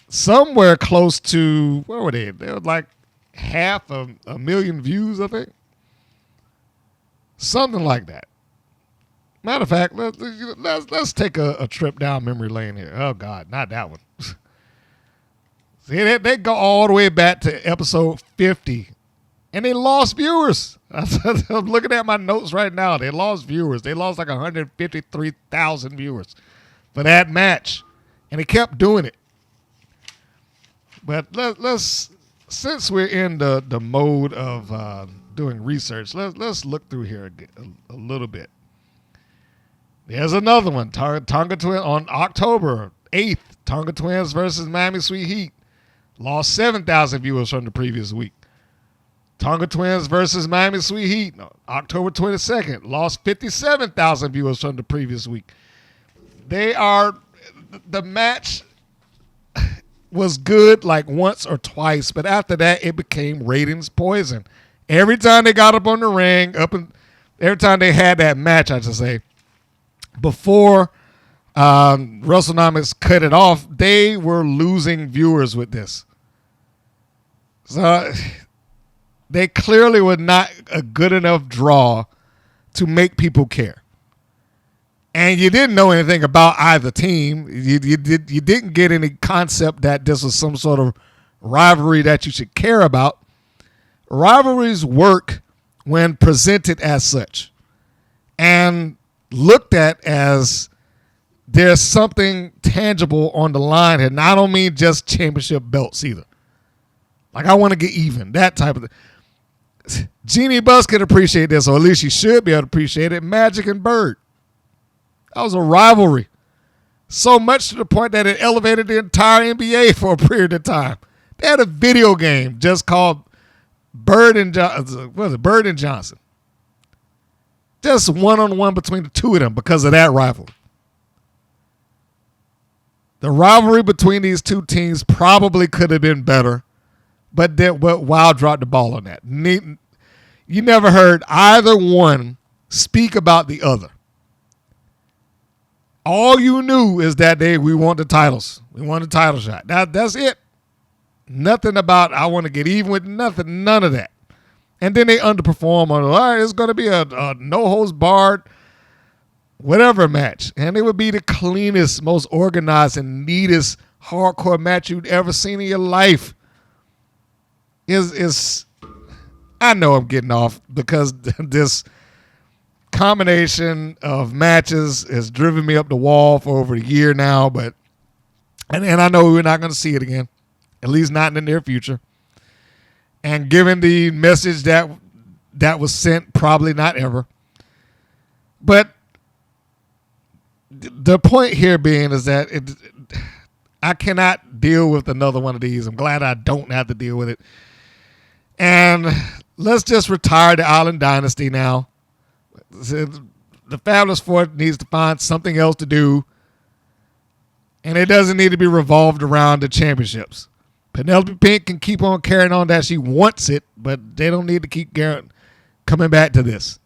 Somewhere close to, where were they? They were like half a million views, I think. Something like that. Matter of fact, let's take a trip down memory lane here. Oh, God, not that one. See, they go all the way back to episode 50, and they lost viewers. I'm looking at my notes right now. They lost viewers. They lost like 153,000 viewers for that match, and they kept doing it. But let's since we're in the mode of doing research, let's look through here a little bit. There's another one, Tonga Twins on October 8th. Tonga Twins versus Miami Sweet Heat. Lost 7,000 viewers from the previous week. Tonga Twins versus Miami Sweet Heat, October 22nd. Lost 57,000 viewers from the previous week. The match was good like once or twice, but after that, it became ratings poison. Every time they got up on the ring, every time they had that match, I should say, before WrestleNomics cut it off, they were losing viewers with this. So they clearly were not a good enough draw to make people care. And you didn't know anything about either team. You didn't get any concept that this was some sort of rivalry that you should care about. Rivalries work when presented as such and looked at as there's something tangible on the line. And I don't mean just championship belts either. Like, I want to get even, that type of thing. Jeannie Buss can appreciate this, or at least she should be able to appreciate it. Magic and Bird. That was a rivalry. So much to the point that it elevated the entire NBA for a period of time. They had a video game just called Bird and Johnson. Just one-on-one between the two of them because of that rivalry. The rivalry between these two teams probably could have been better, but Wild dropped the ball on that. You never heard either one speak about the other. All you knew is that we want the titles. We want a title shot. That's it. Nothing about I want to get even with nothing. None of that. And then they underperform on, all right, it's going to be a no-holds-barred whatever match. And it would be the cleanest, most organized, and neatest hardcore match you'd ever seen in your life. I know I'm getting off because this combination of matches has driven me up the wall for over a year now, and I know we're not going to see it again, at least not in the near future. And given the message that was sent, probably not ever. But the point here being is that I cannot deal with another one of these. I'm glad I don't have to deal with it. And let's just retire the Island Dynasty now. The Fabulous Four needs to find something else to do, and it doesn't need to be revolved around the championships. Penelope Pink can keep on carrying on that she wants it, but they don't need to keep coming back to this.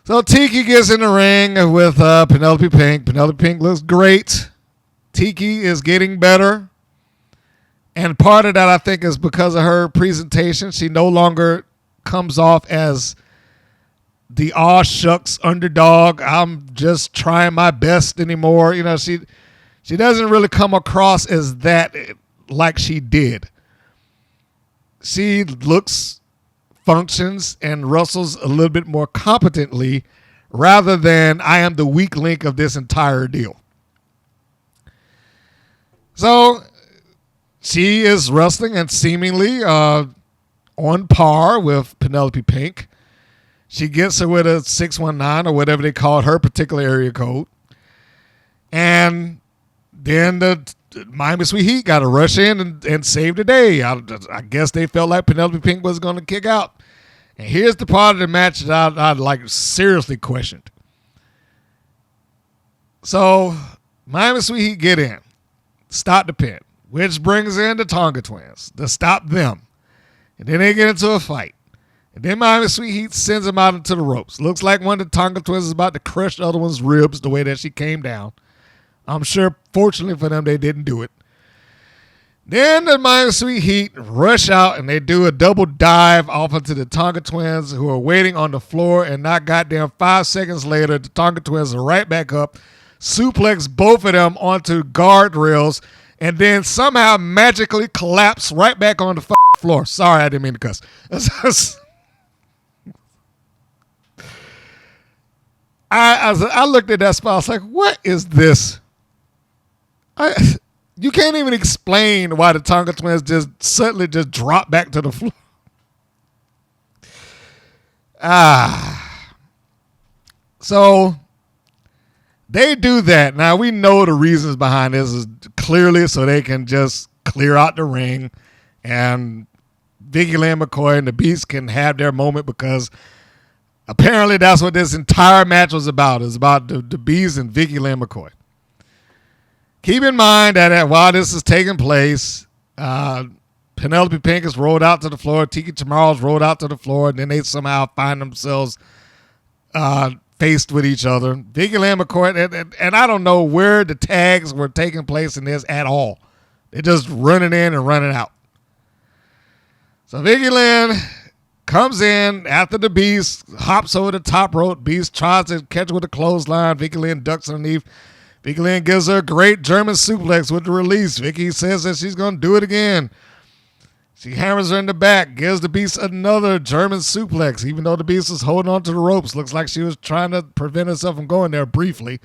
So Tiki gets in the ring with Penelope Pink. Penelope Pink looks great. Tiki is getting better. And part of that, I think, is because of her presentation. She no longer comes off as the aw shucks underdog. I'm just trying my best anymore. You know, she doesn't really come across as that like she did. She looks, functions, and wrestles a little bit more competently rather than I am the weak link of this entire deal. So she is wrestling and seemingly on par with Penelope Pink. She gets her with a 619 or whatever they called her particular area code. And then the Miami Sweet Heat got to rush in and save the day. I guess they felt like Penelope Pink was going to kick out. And here's the part of the match that I like seriously questioned. So Miami Sweet Heat get in, stop the pin, which brings in the Tonga Twins to stop them. And then they get into a fight. And then Miami Sweet Heat sends them out into the ropes. Looks like one of the Tonga Twins is about to crush the other one's ribs the way that she came down. I'm sure, fortunately for them, they didn't do it. Then the Miami Sweet Heat rush out and they do a double dive off into the Tonga Twins who are waiting on the floor, and not goddamn 5 seconds later, the Tonga Twins are right back up, suplex both of them onto guardrails, and then somehow magically collapse right back on the floor. Sorry, I didn't mean to cuss. I looked at that spot. I was like, what is this? You can't even explain why the Tonga Twins just suddenly just dropped back to the floor. So they do that. Now, we know the reasons behind this is clearly so they can just clear out the ring and Vicky Lynn McCoy and the Beast can have their moment, because apparently that's what this entire match was about. It's about the Beast and Vicky Lynn McCoy. Keep in mind that while this is taking place, Penelope Pink is rolled out to the floor. Tiki Tomorrow's rolled out to the floor. And then they somehow find themselves faced with each other. Vicky Lynn McCoy, and I don't know where the tags were taking place in this at all. They're just running in and running out. So Vicky Lynn comes in after the Beast, hops over the top rope. Beast tries to catch with a clothesline. Vicky Lynn ducks underneath. Vicky Lynn gives her a great German suplex with the release. Vicky says that she's going to do it again. She hammers her in the back, gives the Beast another German suplex, even though the Beast was holding on to the ropes. Looks like she was trying to prevent herself from going there briefly.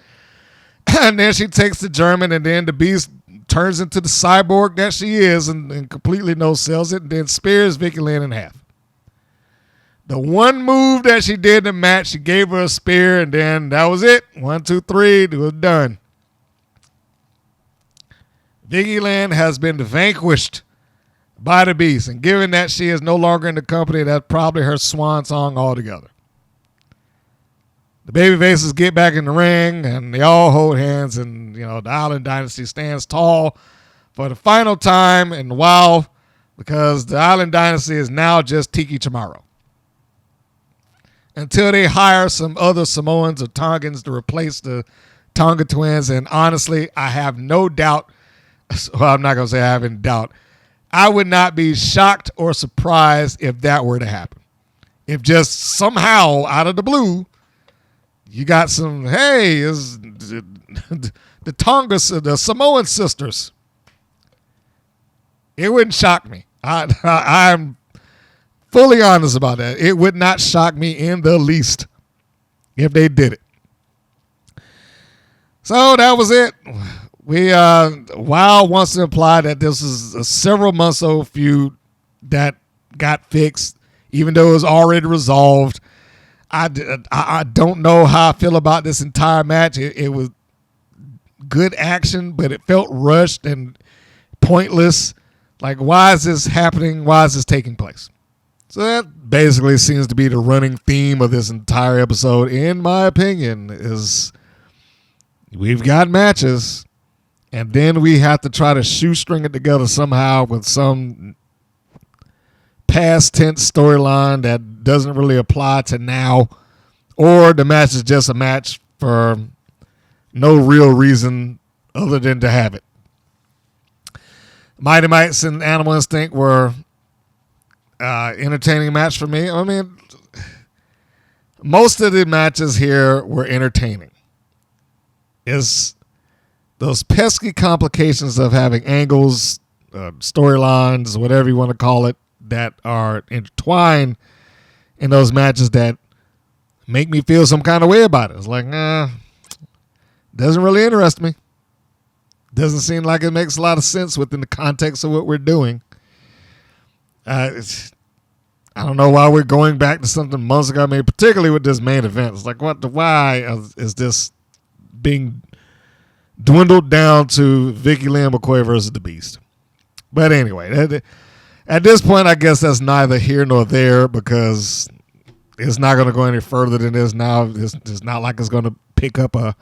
And then she takes the German, and then the Beast turns into the cyborg that she is and completely no-sells it, and then spears Vicky Lynn in half. The one move that she did in the match, she gave her a spear, and then that was it. 1, 2, 3, it was done. Vicky Lynn has been vanquished by the Beast, and given that she is no longer in the company, that's probably her swan song altogether. The babyfaces get back in the ring, and they all hold hands, and the Island Dynasty stands tall for the final time in a while, because the Island Dynasty is now just Tiki Tomorrow, until they hire some other Samoans or Tongans to replace the Tonga Twins. And honestly, I have no doubt. Well, I'm not going to say I have any doubt. I would not be shocked or surprised if that were to happen. If just somehow out of the blue, you got some, hey, is the the Samoan sisters. It wouldn't shock me. I'm fully honest about that. It would not shock me in the least if they did it. So that was it. Wild wants to imply that this is a several months old feud that got fixed, even though it was already resolved. I don't know how I feel about this entire match. It was good action, but it felt rushed and pointless. Like, why is this happening? Why is this taking place? So that basically seems to be the running theme of this entire episode, in my opinion, is we've got matches, and then we have to try to shoestring it together somehow with some past tense storyline that doesn't really apply to now, or the match is just a match for no real reason other than to have it. Mighty Mites and Animal Instinct were entertaining match for me. I mean, most of the matches here were entertaining. The those pesky complications of having angles, storylines, whatever you want to call it, that are intertwined in those matches that make me feel some kind of way about it. It's like, doesn't really interest me. Doesn't seem like it makes a lot of sense within the context of what we're doing. I don't know why we're going back to something months ago. I mean, particularly with this main event. It's like, why is this being dwindled down to Vicky Lynn McCoy versus the Beast? But anyway, at this point, I guess that's neither here nor there because it's not going to go any further than this now. It's not like it's going to pick up a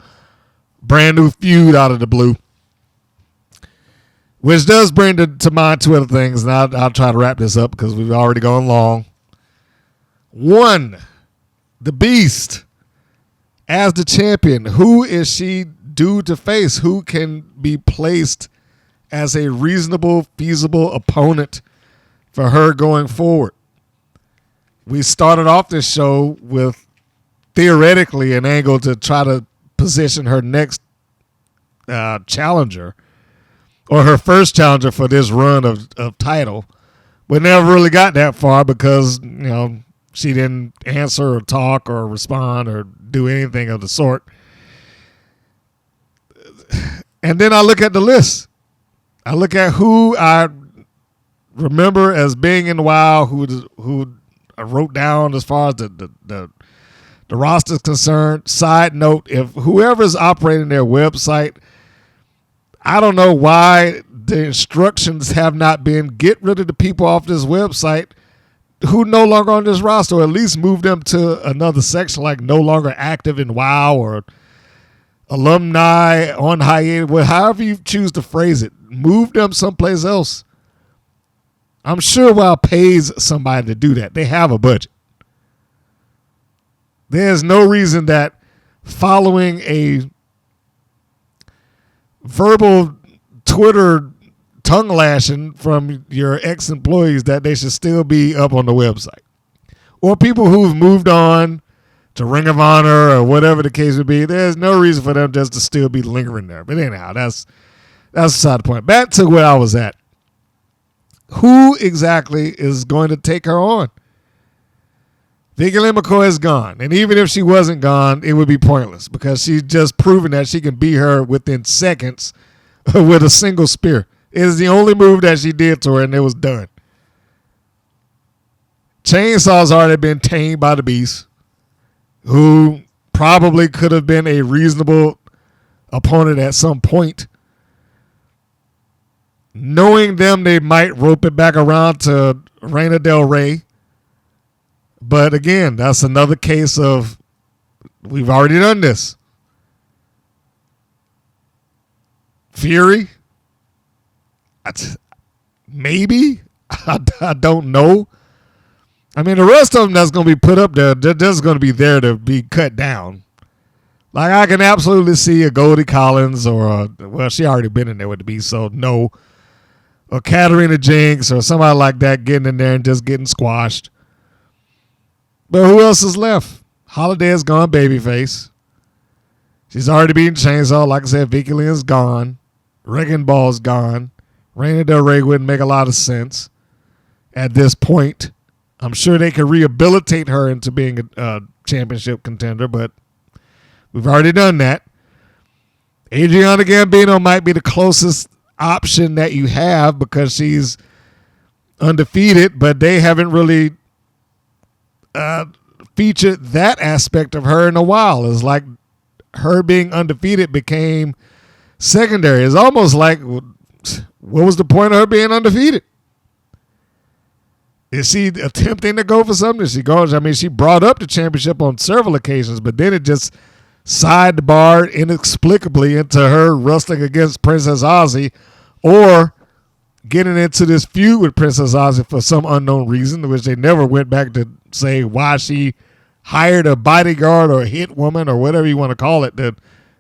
brand new feud out of the blue. Which does bring to mind two other things, and I'll try to wrap this up because we've already gone long. One, the Beast as the champion. Who is she due to face? Who can be placed as a reasonable, feasible opponent for her going forward? We started off this show with theoretically an angle to try to position her next challenger, or her first challenger for this run of title, but never really got that far because, she didn't answer or talk or respond or do anything of the sort. And then I look at the list. I look at who I remember as being in WoW, who I wrote down as far as the roster is concerned. Side note, if whoever's operating their website, I don't know why the instructions have not been get rid of the people off this website who no longer on this roster, or at least move them to another section like no longer active in WoW or alumni on hiatus, however you choose to phrase it. Move them someplace else. I'm sure WoW pays somebody to do that. They have a budget. There's no reason that following a verbal Twitter tongue lashing from your ex-employees that they should still be up on the website, or people who've moved on to Ring of Honor or whatever the case would be. There's no reason for them just to still be lingering there. But anyhow, that's beside the point. Back to where I was at. Who exactly is going to take her on? Vicky Lynn McCoy is gone. And even if she wasn't gone, it would be pointless because she's just proven that she can beat her within seconds with a single spear. It is the only move that she did to her, and it was done. Chainsaw's already been tamed by the Beast, who probably could have been a reasonable opponent at some point. Knowing them, they might rope it back around to Reina Del Rey. But again, that's another case of we've already done this. Fury? Maybe? I don't know. I mean, the rest of them that's going to be put up there, they're just going to be there to be cut down. Like, I can absolutely see a Goldie Collins or, she already been in there with the Beast, so no. Or Katarina Jinx or somebody like that getting in there and just getting squashed. But who else is left? Holiday is gone, babyface. She's already beaten Chainsaw. Like I said, Vicky Lynn's gone. Wrecking Ball's gone. Reina Del Rey wouldn't make a lot of sense at this point. I'm sure they could rehabilitate her into being a championship contender, but we've already done that. Adriana Gambino might be the closest option that you have because she's undefeated, but they haven't really featured that aspect of her in a while. It's like her being undefeated became secondary. It's almost like, what was the point of her being undefeated? Is she attempting to go for something? Is she going? I mean, she brought up the championship on several occasions, but then it just sidebarred inexplicably into her wrestling against Princess Aussie or getting into this feud with Princess Aussie for some unknown reason, which they never went back to say why she hired a bodyguard or a hit woman or whatever you want to call it to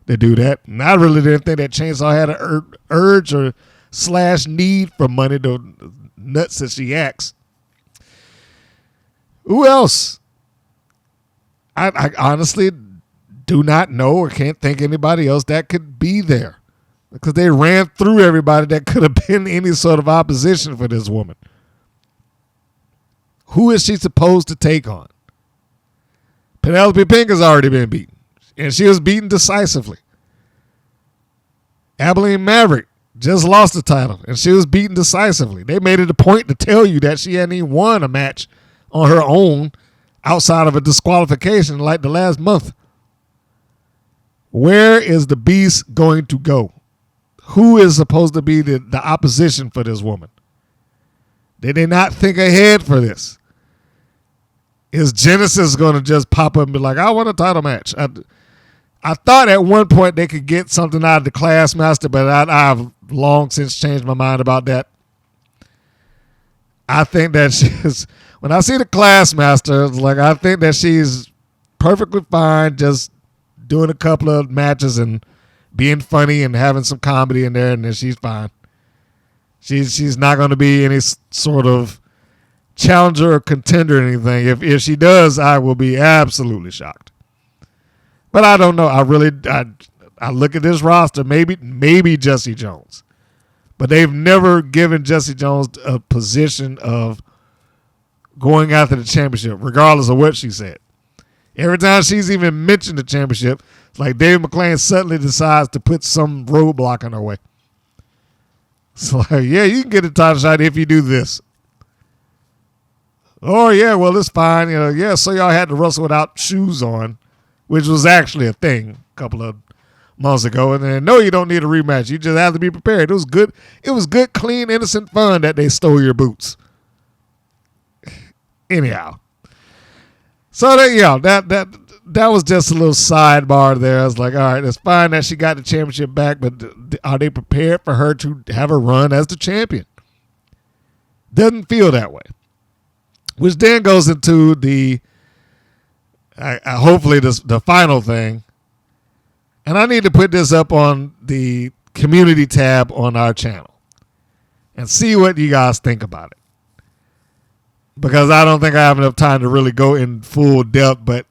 do that. And I really didn't think that Chainsaw had an urge or / need for money, the nuts that she acts. Who else? I honestly do not know or can't think anybody else that could be there. because they ran through everybody that could have been any sort of opposition for this woman. Who is she supposed to take on? Penelope Pink has already been beaten, and she was beaten decisively. Abilene Maverick just lost the title, and she was beaten decisively. They made it a point to tell you that she hadn't even won a match on her own outside of a disqualification like the last month. Where is the Beast going to go? Who is supposed to be the opposition for this woman? Did they not think ahead for this? Is Genesis going to just pop up and be like, I want a title match? I thought at one point they could get something out of the Classmaster, but I've long since changed my mind about that. I think that she's, when I see the Classmaster, it's like I think that she's perfectly fine just doing a couple of matches and being funny and having some comedy in there, and then she's fine. She's not going to be any sort of challenger or contender or anything. If she does, I will be absolutely shocked. But I don't know. I look at this roster, maybe Jesse Jones. But they've never given Jesse Jones a position of going after the championship, regardless of what she said. Every time she's even mentioned the championship, it's like Dave McClain suddenly decides to put some roadblock in her way. It's like, yeah, you can get a title shot if you do this. Oh, yeah, well, it's fine. Yeah, so y'all had to wrestle without shoes on, which was actually a thing a couple of months ago. And then, no, you don't need a rematch. You just have to be prepared. It was good. It was good, clean, innocent fun that they stole your boots. Anyhow. So, that was just a little sidebar there. I was like, all right, it's fine that she got the championship back, but are they prepared for her to have a run as the champion? Doesn't feel that way. Which then goes into the hopefully the final thing. And I need to put this up on the community tab on our channel and see what you guys think about it. Because I don't think I have enough time to really go in full depth, but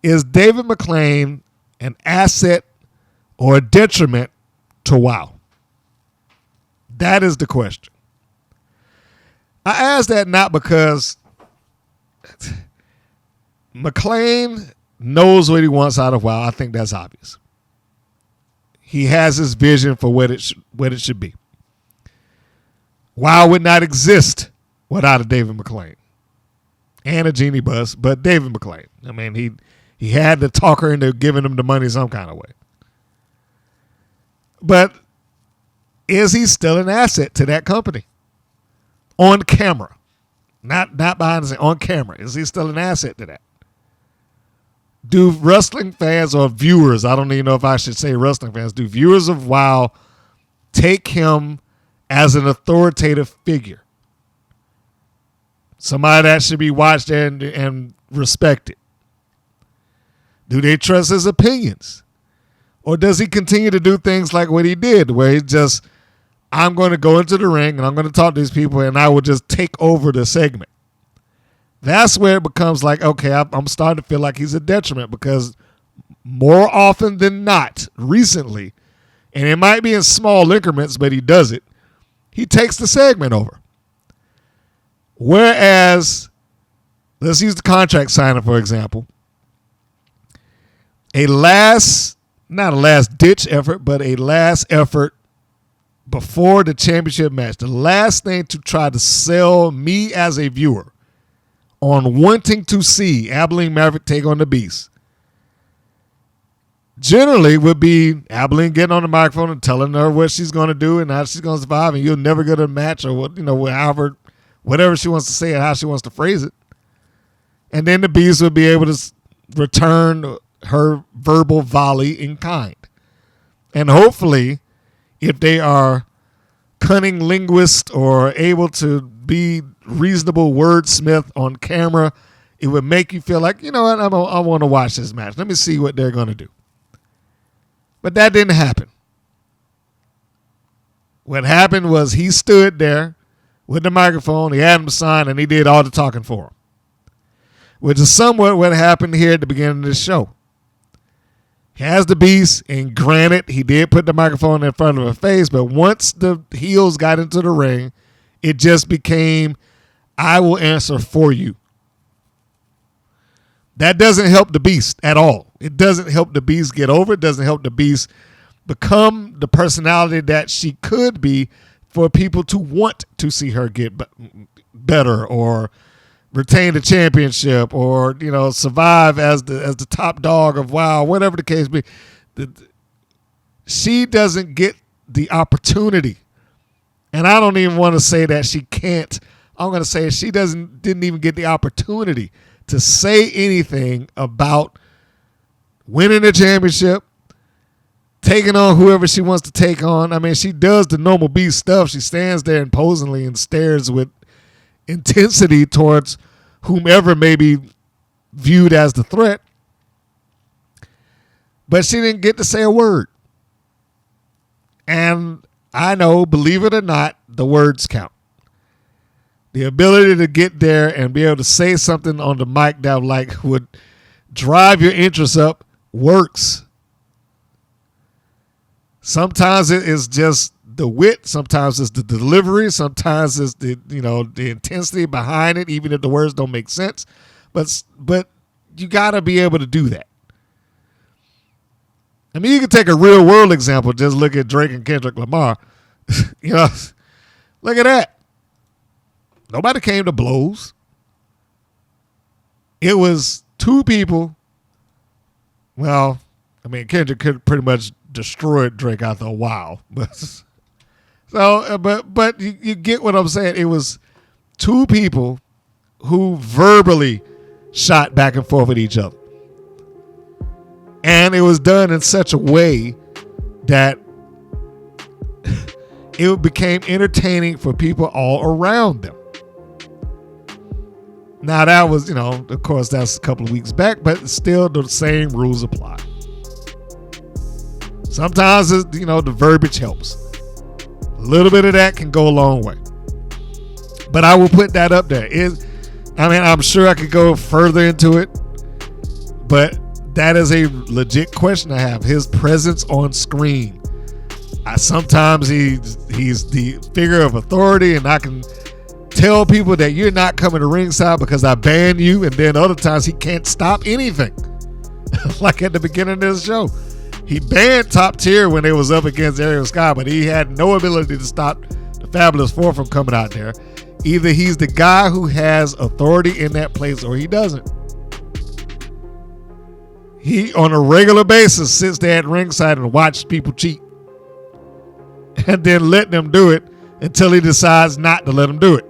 is David McClain an asset or a detriment to WoW? That is the question. I ask that not because McClain knows what he wants out of WoW. I think that's obvious. He has his vision for what it should be. WoW would not exist without a David McClain and a Genie Bus, but David McClain. I mean, he had to talk her into giving him the money some kind of way. But is he still an asset to that company? On camera. Not behind the scenes, on camera. Is he still an asset to that? Do wrestling fans or viewers, I don't even know if I should say wrestling fans, do viewers of WoW take him as an authoritative figure? Somebody that should be watched and respected. Do they trust his opinions? Or does he continue to do things like what he did, where he just, I'm going to go into the ring and I'm going to talk to these people and I will just take over the segment? That's where it becomes like, okay, I'm starting to feel like he's a detriment, because more often than not, recently, and it might be in small increments, but he does it, he takes the segment over. Whereas, let's use the contract signing, for example. Not a last ditch effort, but a last effort before the championship match. The last thing to try to sell me as a viewer on wanting to see Abilene Maverick take on the Beast generally would be Abilene getting on the microphone and telling her what she's going to do and how she's going to survive, and you'll never get a match, or whatever she wants to say and how she wants to phrase it. And then the Beast would be able to return her verbal volley in kind. And hopefully, if they are cunning linguists or able to be reasonable wordsmith on camera, it would make you feel like, you know what, I want to watch this match. Let me see what they're going to do. But that didn't happen. What happened was he stood there with the microphone, he had him sign, and he did all the talking for him, which is somewhat what happened here at the beginning of the show. has the beast, and granted, he did put the microphone in front of her face, but once the heels got into the ring, it just became, I will answer for you. That doesn't help the beast at all. It doesn't help the beast get over. It doesn't help the beast become the personality that she could be for people to want to see her get better or retain the championship or, survive as the top dog of WoW, whatever the case be. She doesn't get the opportunity. And I don't even want to say that she can't. I'm going to say she didn't even get the opportunity to say anything about winning the championship, taking on whoever she wants to take on. I mean, she does the normal beast stuff. She stands there imposingly and stares with intensity towards whomever may be viewed as the threat. But she didn't get to say a word. And I know, believe it or not, the words count. The ability to get there and be able to say something on the mic that would drive your interest up works. Sometimes it is just the wit. Sometimes it's the delivery. Sometimes it's the intensity behind it, even if the words don't make sense. But you got to be able to do that. I mean, you can take a real world example. Just look at Drake and Kendrick Lamar. Look at that. Nobody came to blows. It was two people. Well, I mean, Kendrick could pretty much destroyed Drake after a while. But you get what I'm saying. It was two people who verbally shot back and forth with each other. And it was done in such a way that it became entertaining for people all around them. Now that was, of course, that's a couple of weeks back, but still the same rules apply. Sometimes, the verbiage helps. A little bit of that can go a long way. But I will put that up there. I'm sure I could go further into it, but that is a legit question I have. His presence on screen. Sometimes he's the figure of authority, and I can tell people that you're not coming to ringside because I ban you, and then other times he can't stop anything. Like at the beginning of this show. He banned Top Tier when they was up against Ariel Sky, but he had no ability to stop the Fabulous Four from coming out there. Either he's the guy who has authority in that place or he doesn't. He, on a regular basis, sits there at ringside and watches people cheat. And then let them do it until he decides not to let them do it.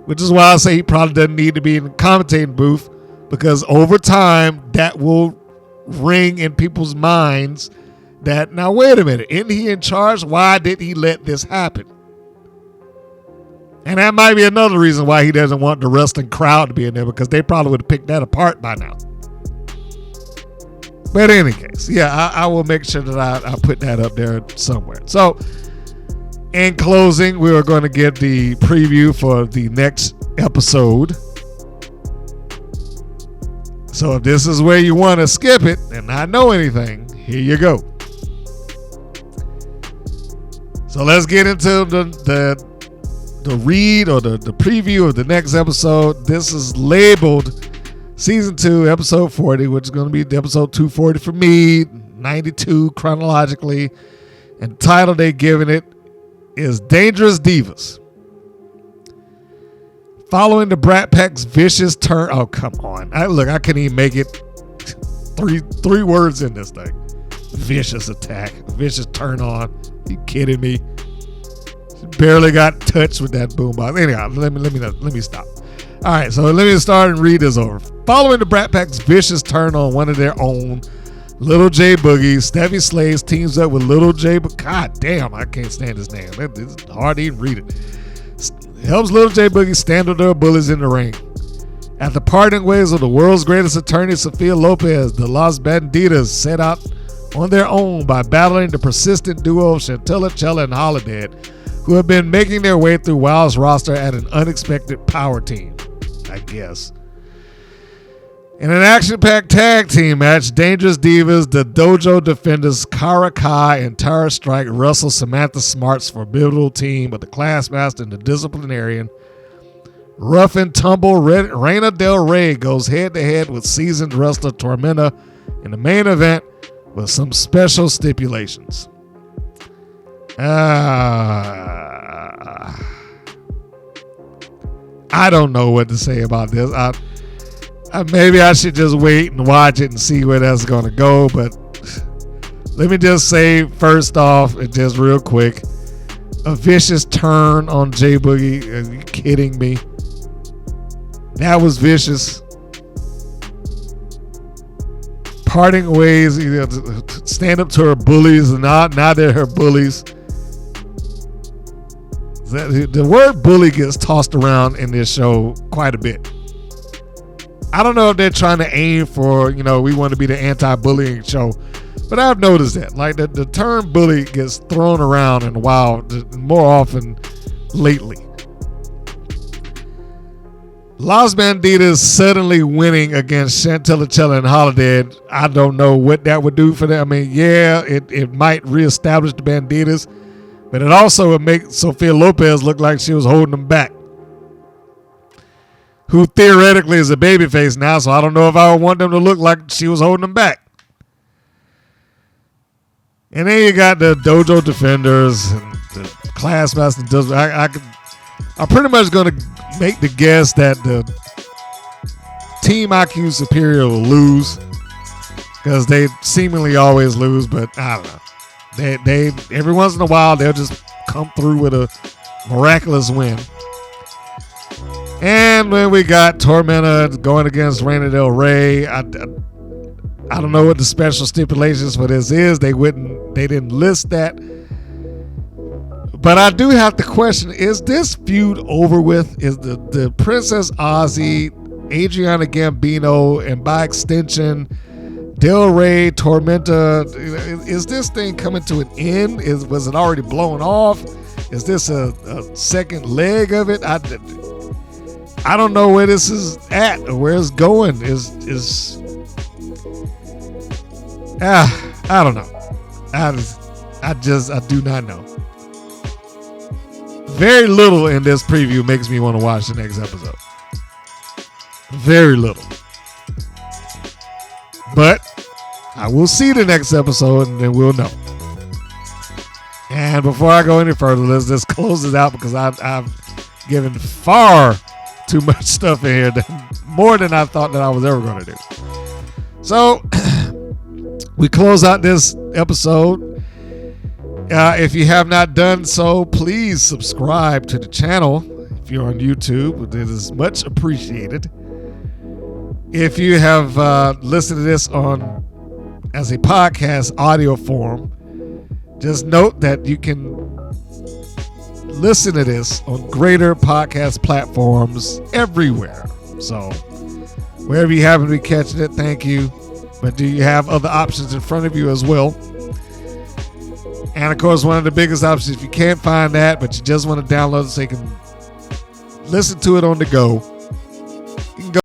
Which is why I say he probably doesn't need to be in the commentating booth, because over time that will ring in people's minds that, now wait a minute, isn't he in charge? Why did he let this happen? And that might be another reason why he doesn't want the wrestling crowd to be in there, because they probably would have picked that apart by now. But in any case, yeah, I will make sure that I put that up there somewhere. So in closing, we are going to get the preview for the next episode. So if this is where you want to skip it and not know anything, here you go. So let's get into the read or the preview of the next episode. This is labeled Season 2, Episode 40, which is going to be episode 240 for me, 92 chronologically. And the title they're giving it is Dangerous Divas. Following the Brat Pack's vicious turn. Oh, come on. I can't even make it three words in this thing. Vicious attack. Vicious turn on. Are you kidding me? Barely got touched with that boombox. Anyhow, let me stop. All right, so let me start and read this over. Following the Brat Pack's vicious turn on one of their own, Little J Boogie, Steffi Slays teams up with Little J. God damn, I can't stand his name. It's hard to even read it. Helps Little J Boogie stand with their bullies in the ring. At the parting ways of the world's greatest attorney, Sofia Lopez, the Las Banditas set out on their own by battling the persistent duo of Chantella, Chella, and Holiday, who have been making their way through WoW's roster at an unexpected power team, I guess. In an action-packed tag team match, Dangerous Divas, the Dojo Defenders, Kara Kai and Tara Strike wrestle Samantha Smart's formidable team of the Classmaster and the Disciplinarian. Rough and tumble, Reina Del Rey goes head-to-head with seasoned wrestler Tormenta in the main event with some special stipulations. I don't know what to say about this. Maybe I should just wait and watch it and see where that's going to go. But let me just say, first off, and just real quick, a vicious turn on J Boogie. Are you kidding me? That was vicious. Parting ways, stand up to her bullies, and now they're her bullies. The word bully gets tossed around in this show quite a bit. I don't know if they're trying to aim for, we want to be the anti-bullying show, but I've noticed that. Like the term bully gets thrown around in a while, more often lately. Las Banditas suddenly winning against Chantelicella and Holiday. I don't know what that would do for them. I mean, yeah, it might reestablish the Banditas, but it also would make Sofia Lopez look like she was holding them back. Who theoretically is a babyface now, so I don't know if I would want them to look like she was holding them back. And then you got the Dojo Defenders and the Classmaster. I'm pretty much going to make the guess that the Team IQ Superior will lose because they seemingly always lose, but I don't know. They every once in a while they'll just come through with a miraculous win. And then we got Tormenta going against Reina Del Rey. I don't know what the special stipulations for this is. They didn't list that. But I do have to question, is this feud over with? Is the Princess Aussie, Adriana Gambino, and by extension, Del Rey, Tormenta, is this thing coming to an end? Was it already blown off? Is this a second leg of it? I don't know where this is at or where it's going. I don't know. I do not know. Very little in this preview makes me want to watch the next episode. Very little. But I will see the next episode and then we'll know. And before I go any further, let's just close it out because I've given far too much stuff in here, more than I thought that I was ever going to do. So we close out this episode. If you have not done so, please subscribe to the channel. If you're on YouTube, it is much appreciated. If you have listened to this as a podcast audio form, just note that you can listen to this on greater podcast platforms everywhere. So wherever you happen to be catching it, thank you. But do you have other options in front of you as well? And of course, one of the biggest options, if you can't find that, but you just want to download it so you can listen to it on the go, you can go